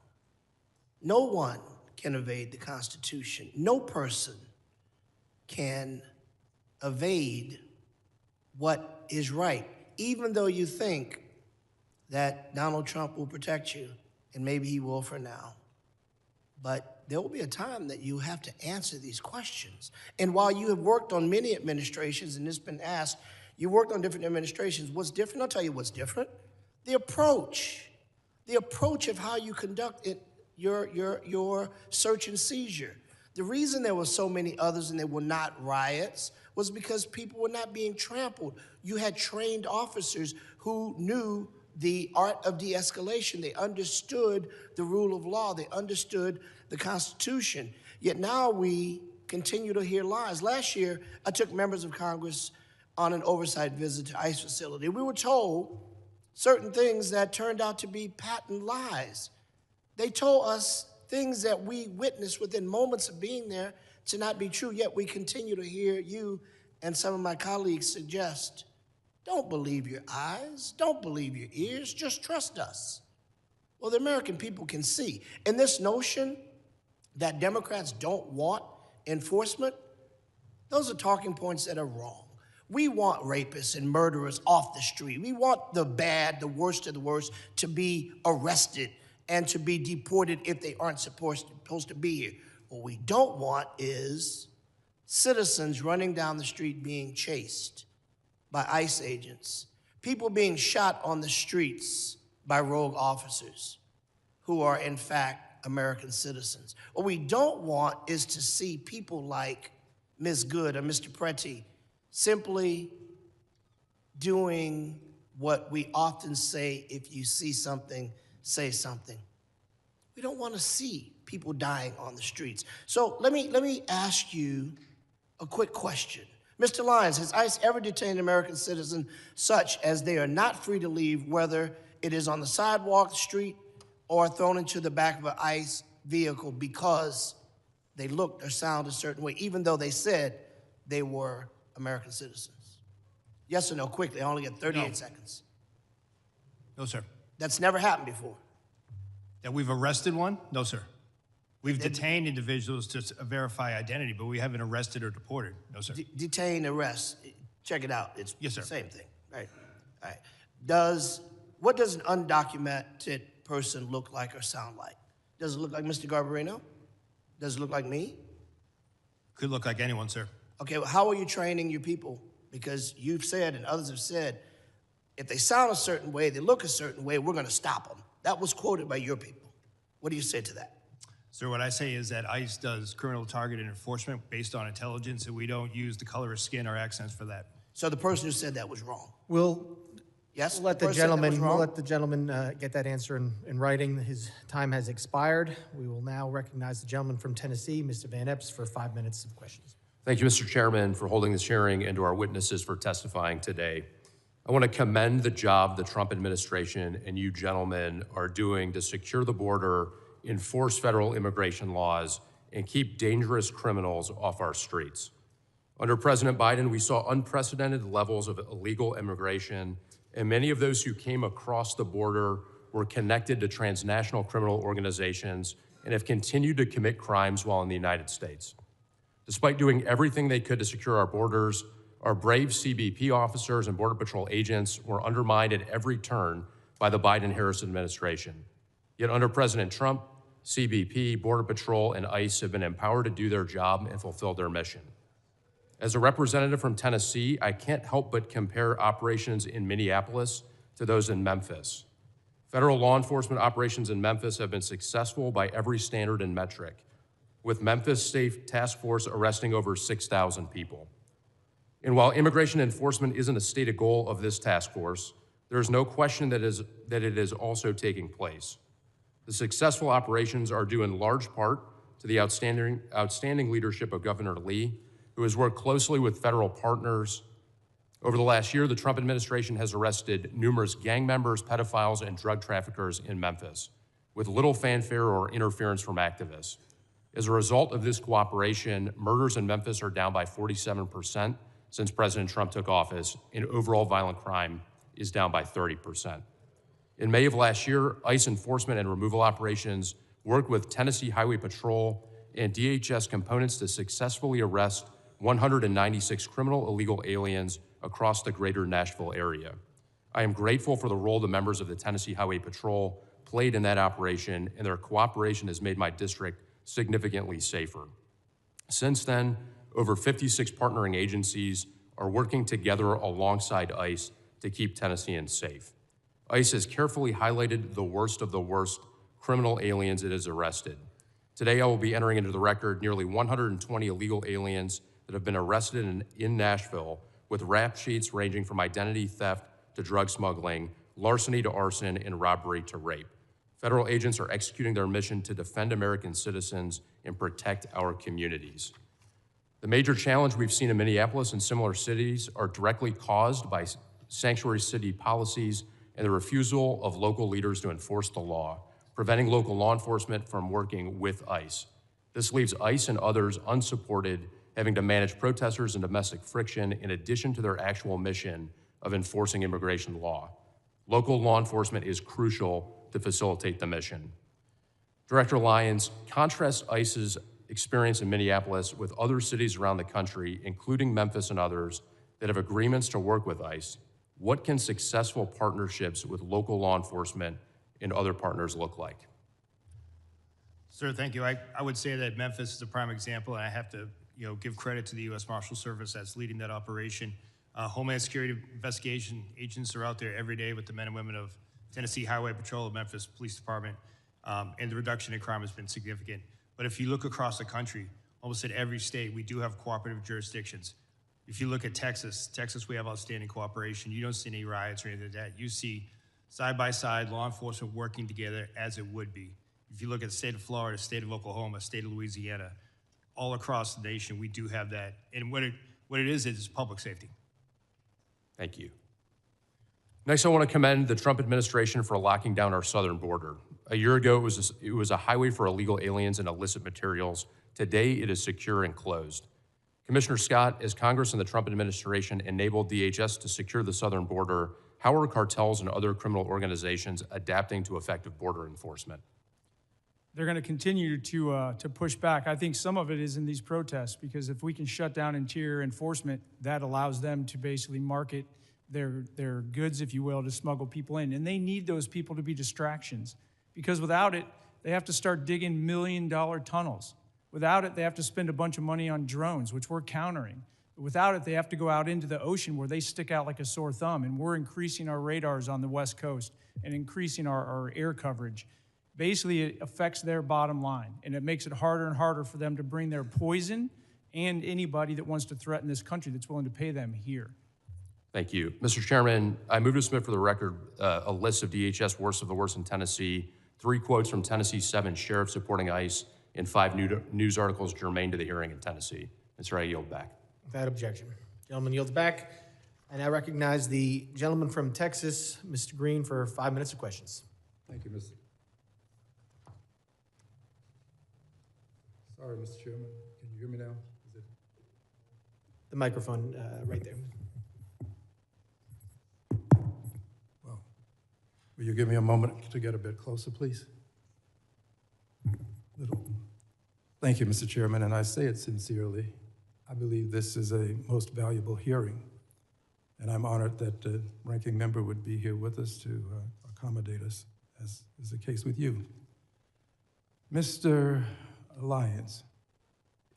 No one can evade the Constitution. No person can evade what is right, even though you think that Donald Trump will protect you, and maybe he will for now. But there will be a time that you have to answer these questions. And while you have worked on many administrations, and it's been asked, you worked on different administrations, what's different? I'll tell you what's different. The approach of how you conduct it, your search and seizure. The reason there were so many others and they were not riots was because people were not being trampled. You had trained officers who knew the art of de-escalation. They understood the rule of law. They understood the Constitution. Yet now we continue to hear lies. Last year, I took members of Congress on an oversight visit to ICE facility. We were told certain things that turned out to be patent lies. They told us things that we witnessed within moments of being there to not be true, yet we continue to hear you and some of my colleagues suggest, don't believe your eyes, don't believe your ears, just trust us. Well, the American people can see. And this notion that Democrats don't want enforcement, those are talking points that are wrong. We want rapists and murderers off the street. We want the bad, the worst of the worst, to be arrested and to be deported if they aren't supposed to be here. What we don't want is citizens running down the street being chased by ICE agents, people being shot on the streets by rogue officers who are in fact American citizens. What we don't want is to see people like Ms. Good or Mr. Preti simply doing what we often say, if you see something, say something. We don't want to see people dying on the streets. So let me ask you a quick question. Mr. Lyons, has ICE ever detained an American citizen such as they are not free to leave, whether it is on the sidewalk, the street, or thrown into the back of an ICE vehicle because they looked or sounded a certain way, even though they said they were American citizens? Yes or no, quickly, I only got 38 seconds. No, sir. That's never happened before. That we've arrested one? No, sir. We've detained individuals to verify identity, but we haven't arrested or deported. No, sir. Detain, arrest, check it out. It's yes, sir. The same thing, right? All right. What does an undocumented person look like or sound like? Does it look like Mr. Garbarino? Does it look like me? Could look like anyone, sir. Okay, well, how are you training your people? Because you've said and others have said, if they sound a certain way, they look a certain way, we're going to stop them. That was quoted by your people. What do you say to that? Sir, what I say is that ICE does criminal targeted enforcement based on intelligence, and we don't use the color of skin or accents for that. So the person who said that was wrong. Yes, We'll let the person said that was gentleman, wrong? get that answer in writing. His time has expired. We will now recognize the gentleman from Tennessee, Mr. Van Epps, for 5 minutes of questions. Thank you, Mr. Chairman, for holding this hearing and to our witnesses for testifying today. I want to commend the job the Trump administration and you gentlemen are doing to secure the border, enforce federal immigration laws, and keep dangerous criminals off our streets. Under President Biden, we saw unprecedented levels of illegal immigration, and many of those who came across the border were connected to transnational criminal organizations and have continued to commit crimes while in the United States. Despite doing everything they could to secure our borders, our brave CBP officers and Border Patrol agents were undermined at every turn by the Biden-Harris administration. Yet under President Trump, CBP, Border Patrol, and ICE have been empowered to do their job and fulfill their mission. As a representative from Tennessee, I can't help but compare operations in Minneapolis to those in Memphis. Federal law enforcement operations in Memphis have been successful by every standard and metric, with Memphis State Task Force arresting over 6,000 people. And while immigration enforcement isn't a stated goal of this task force, there is no question that it is also taking place. The successful operations are due in large part to the outstanding leadership of Governor Lee, who has worked closely with federal partners. Over the last year, the Trump administration has arrested numerous gang members, pedophiles, and drug traffickers in Memphis, with little fanfare or interference from activists. As a result of this cooperation, murders in Memphis are down by 47% since President Trump took office, and overall violent crime is down by 30%. In May of last year, ICE enforcement and removal operations worked with Tennessee Highway Patrol and DHS components to successfully arrest 196 criminal illegal aliens across the greater Nashville area. I am grateful for the role the members of the Tennessee Highway Patrol played in that operation, and their cooperation has made my district significantly safer. Since then, over 56 partnering agencies are working together alongside ICE to keep Tennesseans safe. ICE has carefully highlighted the worst of the worst criminal aliens it has arrested. Today, I will be entering into the record nearly 120 illegal aliens that have been arrested in Nashville, with rap sheets ranging from identity theft to drug smuggling, larceny to arson, and robbery to rape. Federal agents are executing their mission to defend American citizens and protect our communities. The major challenge we've seen in Minneapolis and similar cities are directly caused by sanctuary city policies and the refusal of local leaders to enforce the law, preventing local law enforcement from working with ICE. This leaves ICE and others unsupported, having to manage protesters and domestic friction in addition to their actual mission of enforcing immigration law. Local law enforcement is crucial to facilitate the mission. Director Lyons, contrast ICE's experience in Minneapolis with other cities around the country, including Memphis and others, that have agreements to work with ICE. What can successful partnerships with local law enforcement and other partners look like? Sir, thank you. I would say that Memphis is a prime example, and I have to give credit to the U.S. Marshal Service that's leading that operation. Homeland Security investigation agents are out there every day with the men and women of Tennessee Highway Patrol, Memphis Police Department, and the reduction in crime has been significant. But if you look across the country, almost in every state, we do have cooperative jurisdictions. If you look at Texas, we have outstanding cooperation. You don't see any riots or anything like that. You see side-by-side law enforcement working together as it would be. If you look at the state of Florida, state of Oklahoma, state of Louisiana, all across the nation, we do have that. And what it is public safety. Thank you. Next, I want to commend the Trump administration for locking down our southern border. A year ago, it was a highway for illegal aliens and illicit materials. Today, it is secure and closed. Commissioner Scott, as Congress and the Trump administration enabled DHS to secure the southern border, how are cartels and other criminal organizations adapting to effective border enforcement? They're going to continue to push back. I think some of it is in these protests, because if we can shut down interior enforcement, that allows them to basically market their goods, if you will, to smuggle people in. And they need those people to be distractions, because without it, they have to start digging $1 million tunnels. Without it, they have to spend a bunch of money on drones, which we're countering. Without it, they have to go out into the ocean where they stick out like a sore thumb, and we're increasing our radars on the West Coast and increasing our air coverage. Basically, it affects their bottom line, and it makes it harder and harder for them to bring their poison and anybody that wants to threaten this country that's willing to pay them here. Thank you. Mr. Chairman, I move to submit for the record a list of DHS worst of the worst in Tennessee, 3 quotes from Tennessee's 7 sheriffs supporting ICE, and 5 news articles germane to the hearing in Tennessee. Mr. I yield back. Without objection. Gentleman yields back. I now recognize the gentleman from Texas, Mr. Green, for 5 minutes of questions. Thank you, Mr. Sorry, Mr. Chairman. Can you hear me now? Is it? The microphone right there. Well, will you give me a moment to get a bit closer, please? Thank you, Mr. Chairman, and I say it sincerely. I believe this is a most valuable hearing, and I'm honored that the ranking member would be here with us to accommodate us, as is the case with you. Mr. Lyons,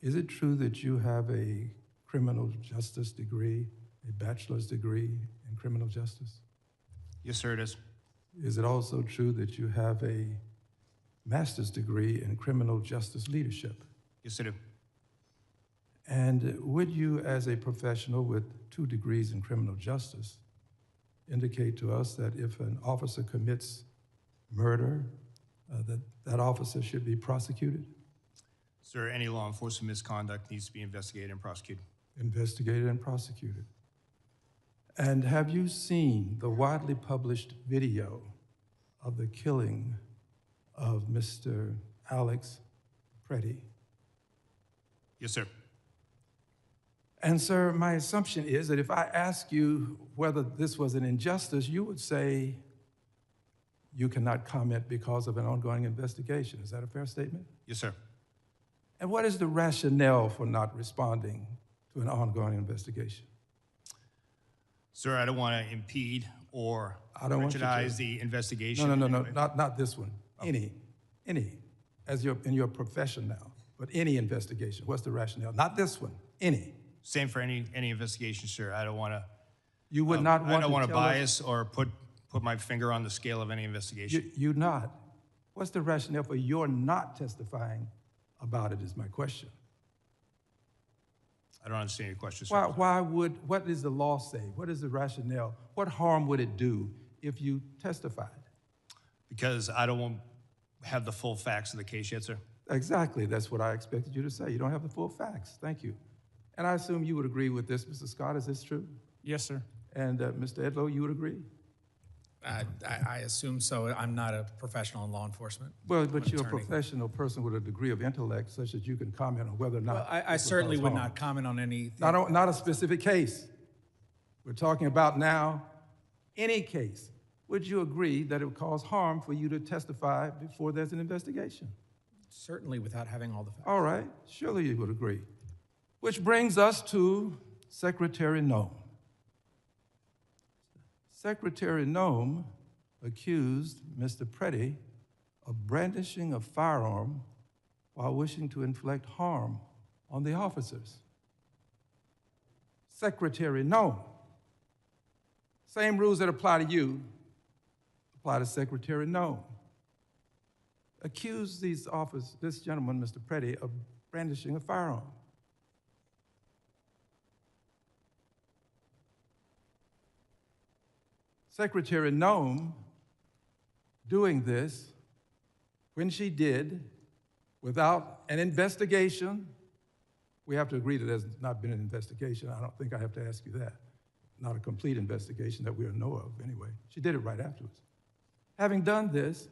is it true that you have a criminal justice degree, a bachelor's degree in criminal justice? Yes, sir, it is. Is it also true that you have a master's degree in criminal justice leadership? Yes, I do. And would you, as a professional with 2 degrees in criminal justice, indicate to us that if an officer commits murder, that officer should be prosecuted? Sir, any law enforcement misconduct needs to be investigated and prosecuted. Investigated and prosecuted. And have you seen the widely published video of the killing of Mr. Alex Preddy? Yes, sir. And sir, my assumption is that if I ask you whether this was an injustice, you would say you cannot comment because of an ongoing investigation. Is that a fair statement? Yes, sir. And what is the rationale for not responding to an ongoing investigation? Sir, I don't want to impede or I don't want you to. prejudice the investigation. No, in any way. not this one. Oh. Any, as in your profession now, but any investigation. What's the rationale? Not this one, any. Same for any investigation, sir. I don't want to. You would not want to I don't want to tell us- bias or put my finger on the scale of any investigation. You not. What's the rationale for your not testifying about it is my question. I don't understand your question, sir. What does the law say? What is the rationale? What harm would it do if you testified? Because I don't have the full facts of the case yet, sir. Exactly, that's what I expected you to say. You don't have the full facts. Thank you. And I assume you would agree with this, Mr. Scott, is this true? Yes, sir. And Mr. Edlow, you would agree? I assume so. I'm not a professional in law enforcement. Well, but I'm you're an a attorney. professional person with a degree of intellect such that you can comment on whether or not. Well, I this will certainly cause would harm. not comment on any. Not a specific case. We're talking about now any case. Would you agree that it would cause harm for you to testify before there's an investigation? Certainly without having all the facts. All right, surely you would agree. Which brings us to Secretary Nome. Secretary Nome accused Mr. Preddy of brandishing a firearm while wishing to inflict harm on the officers. Secretary Nome. Same rules that apply to you apply to Secretary Nome. Accused this gentleman, Mr. Preddy, of brandishing a firearm. Secretary Nome doing this when she did without an investigation. We have to agree that there's not been an investigation. I don't think I have to ask you that. Not a complete investigation that we know of anyway. She did it right afterwards. Having done this,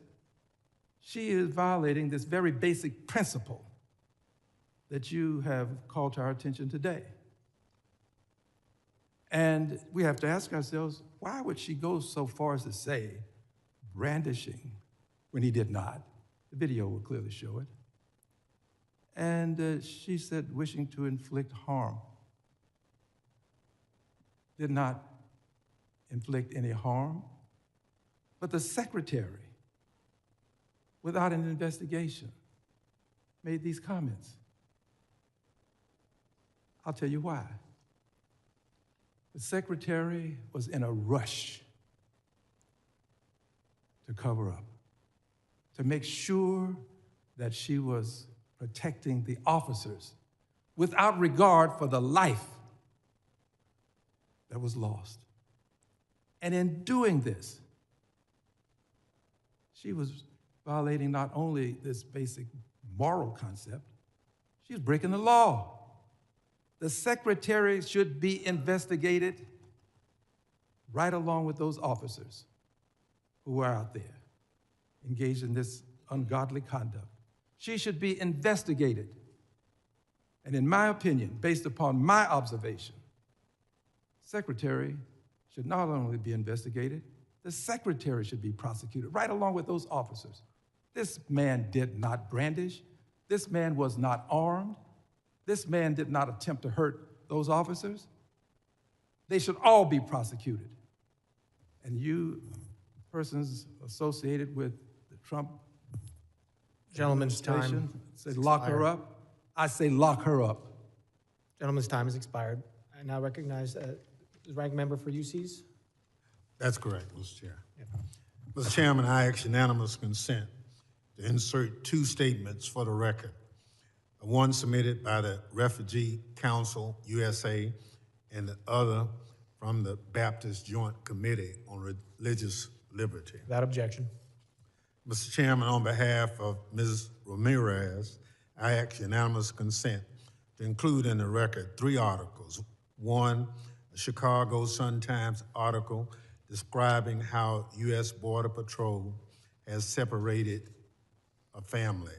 she is violating this very basic principle that you have called to our attention today. And we have to ask ourselves, why would she go so far as to say brandishing when he did not? The video will clearly show it. And she said wishing to inflict harm. Did not inflict any harm. But the secretary, without an investigation, made these comments. I'll tell you why. The secretary was in a rush to cover up, to make sure that she was protecting the officers without regard for the life that was lost. And in doing this, she was violating not only this basic moral concept, she was breaking the law. The secretary should be investigated right along with those officers who are out there engaged in this ungodly conduct. She should be investigated. And in my opinion, based upon my observation, secretary should not only be investigated, the secretary should be prosecuted right along with those officers. This man did not brandish. This man was not armed. This man did not attempt to hurt those officers. They should all be prosecuted. And you, persons associated with the Trump Gentleman's time administration, say is lock her expired. up. I say lock her up. Gentleman's time has expired. I now recognize the ranking member for UCs. That's correct, Mr. Chair. Mr. Chairman, I ask unanimous consent to insert two statements for the record. One submitted by the Refugee Council USA and the other from the Baptist Joint Committee on Religious Liberty. Without objection. Mr. Chairman, on behalf of Ms. Ramirez, I ask unanimous consent to include in the record three articles. One, a Chicago Sun-Times article describing how U.S. Border Patrol has separated a family.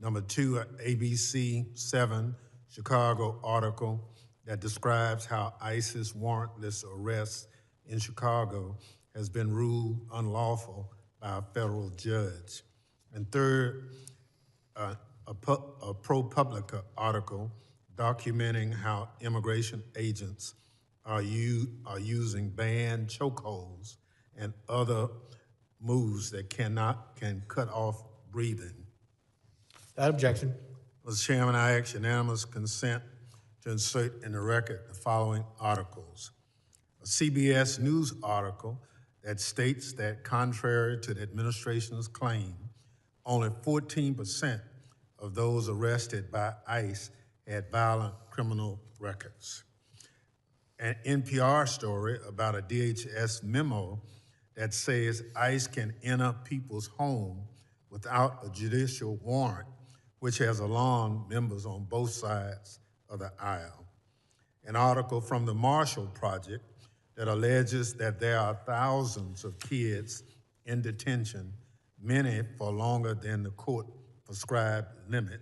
Number two, an ABC 7 Chicago article that describes how ISIS warrantless arrest in Chicago has been ruled unlawful by a federal judge. And third, a ProPublica article documenting how immigration agents are using banned chokeholds and other moves that can cut off breathing. Without objection. Mr. Chairman, I ask unanimous consent to insert in the record the following articles. A CBS News article that states that contrary to the administration's claim, only 14% of those arrested by ICE had violent criminal records. An NPR story about a DHS memo that says ICE can enter people's home without a judicial warrant, which has alarmed members on both sides of the aisle. An article from the Marshall Project that alleges that there are thousands of kids in detention, many for longer than the court-prescribed limit.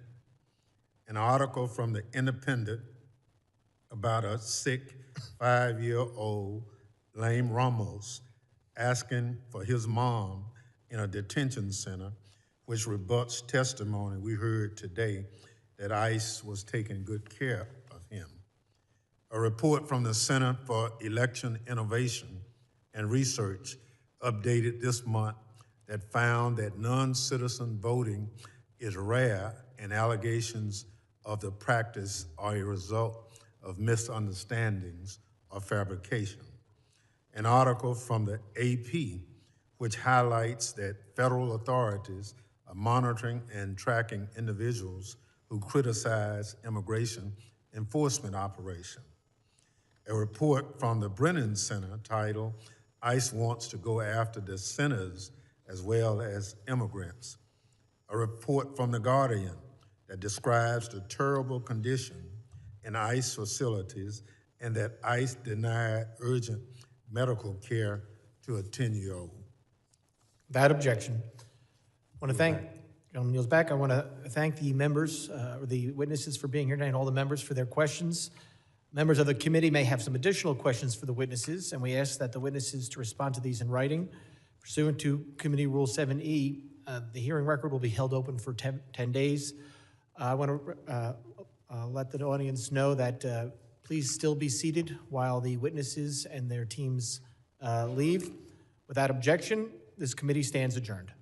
An article from the Independent about a sick 5-year-old, Lame Ramos, asking for his mom in a detention center, which rebuts testimony we heard today that ICE was taking good care of him. A report from the Center for Election Innovation and Research updated this month that found that non-citizen voting is rare and allegations of the practice are a result of misunderstandings or fabrication. An article from the AP which highlights that federal authorities are monitoring and tracking individuals who criticize immigration enforcement operation. A report from the Brennan Center titled, ICE Wants to Go After the Sinners as Well as Immigrants. A report from The Guardian that describes the terrible condition in ICE facilities and that ICE denied urgent medical care to a 10-year-old. Without objection. I want to thank, Gentleman kneels back. I want to thank the members, or the witnesses for being here tonight, and all the members for their questions. Members of the committee may have some additional questions for the witnesses, and we ask that the witnesses to respond to these in writing. Pursuant to Committee Rule 7E, the hearing record will be held open for 10 days. I want to let the audience know that please still be seated while the witnesses and their teams leave. Without objection, this committee stands adjourned.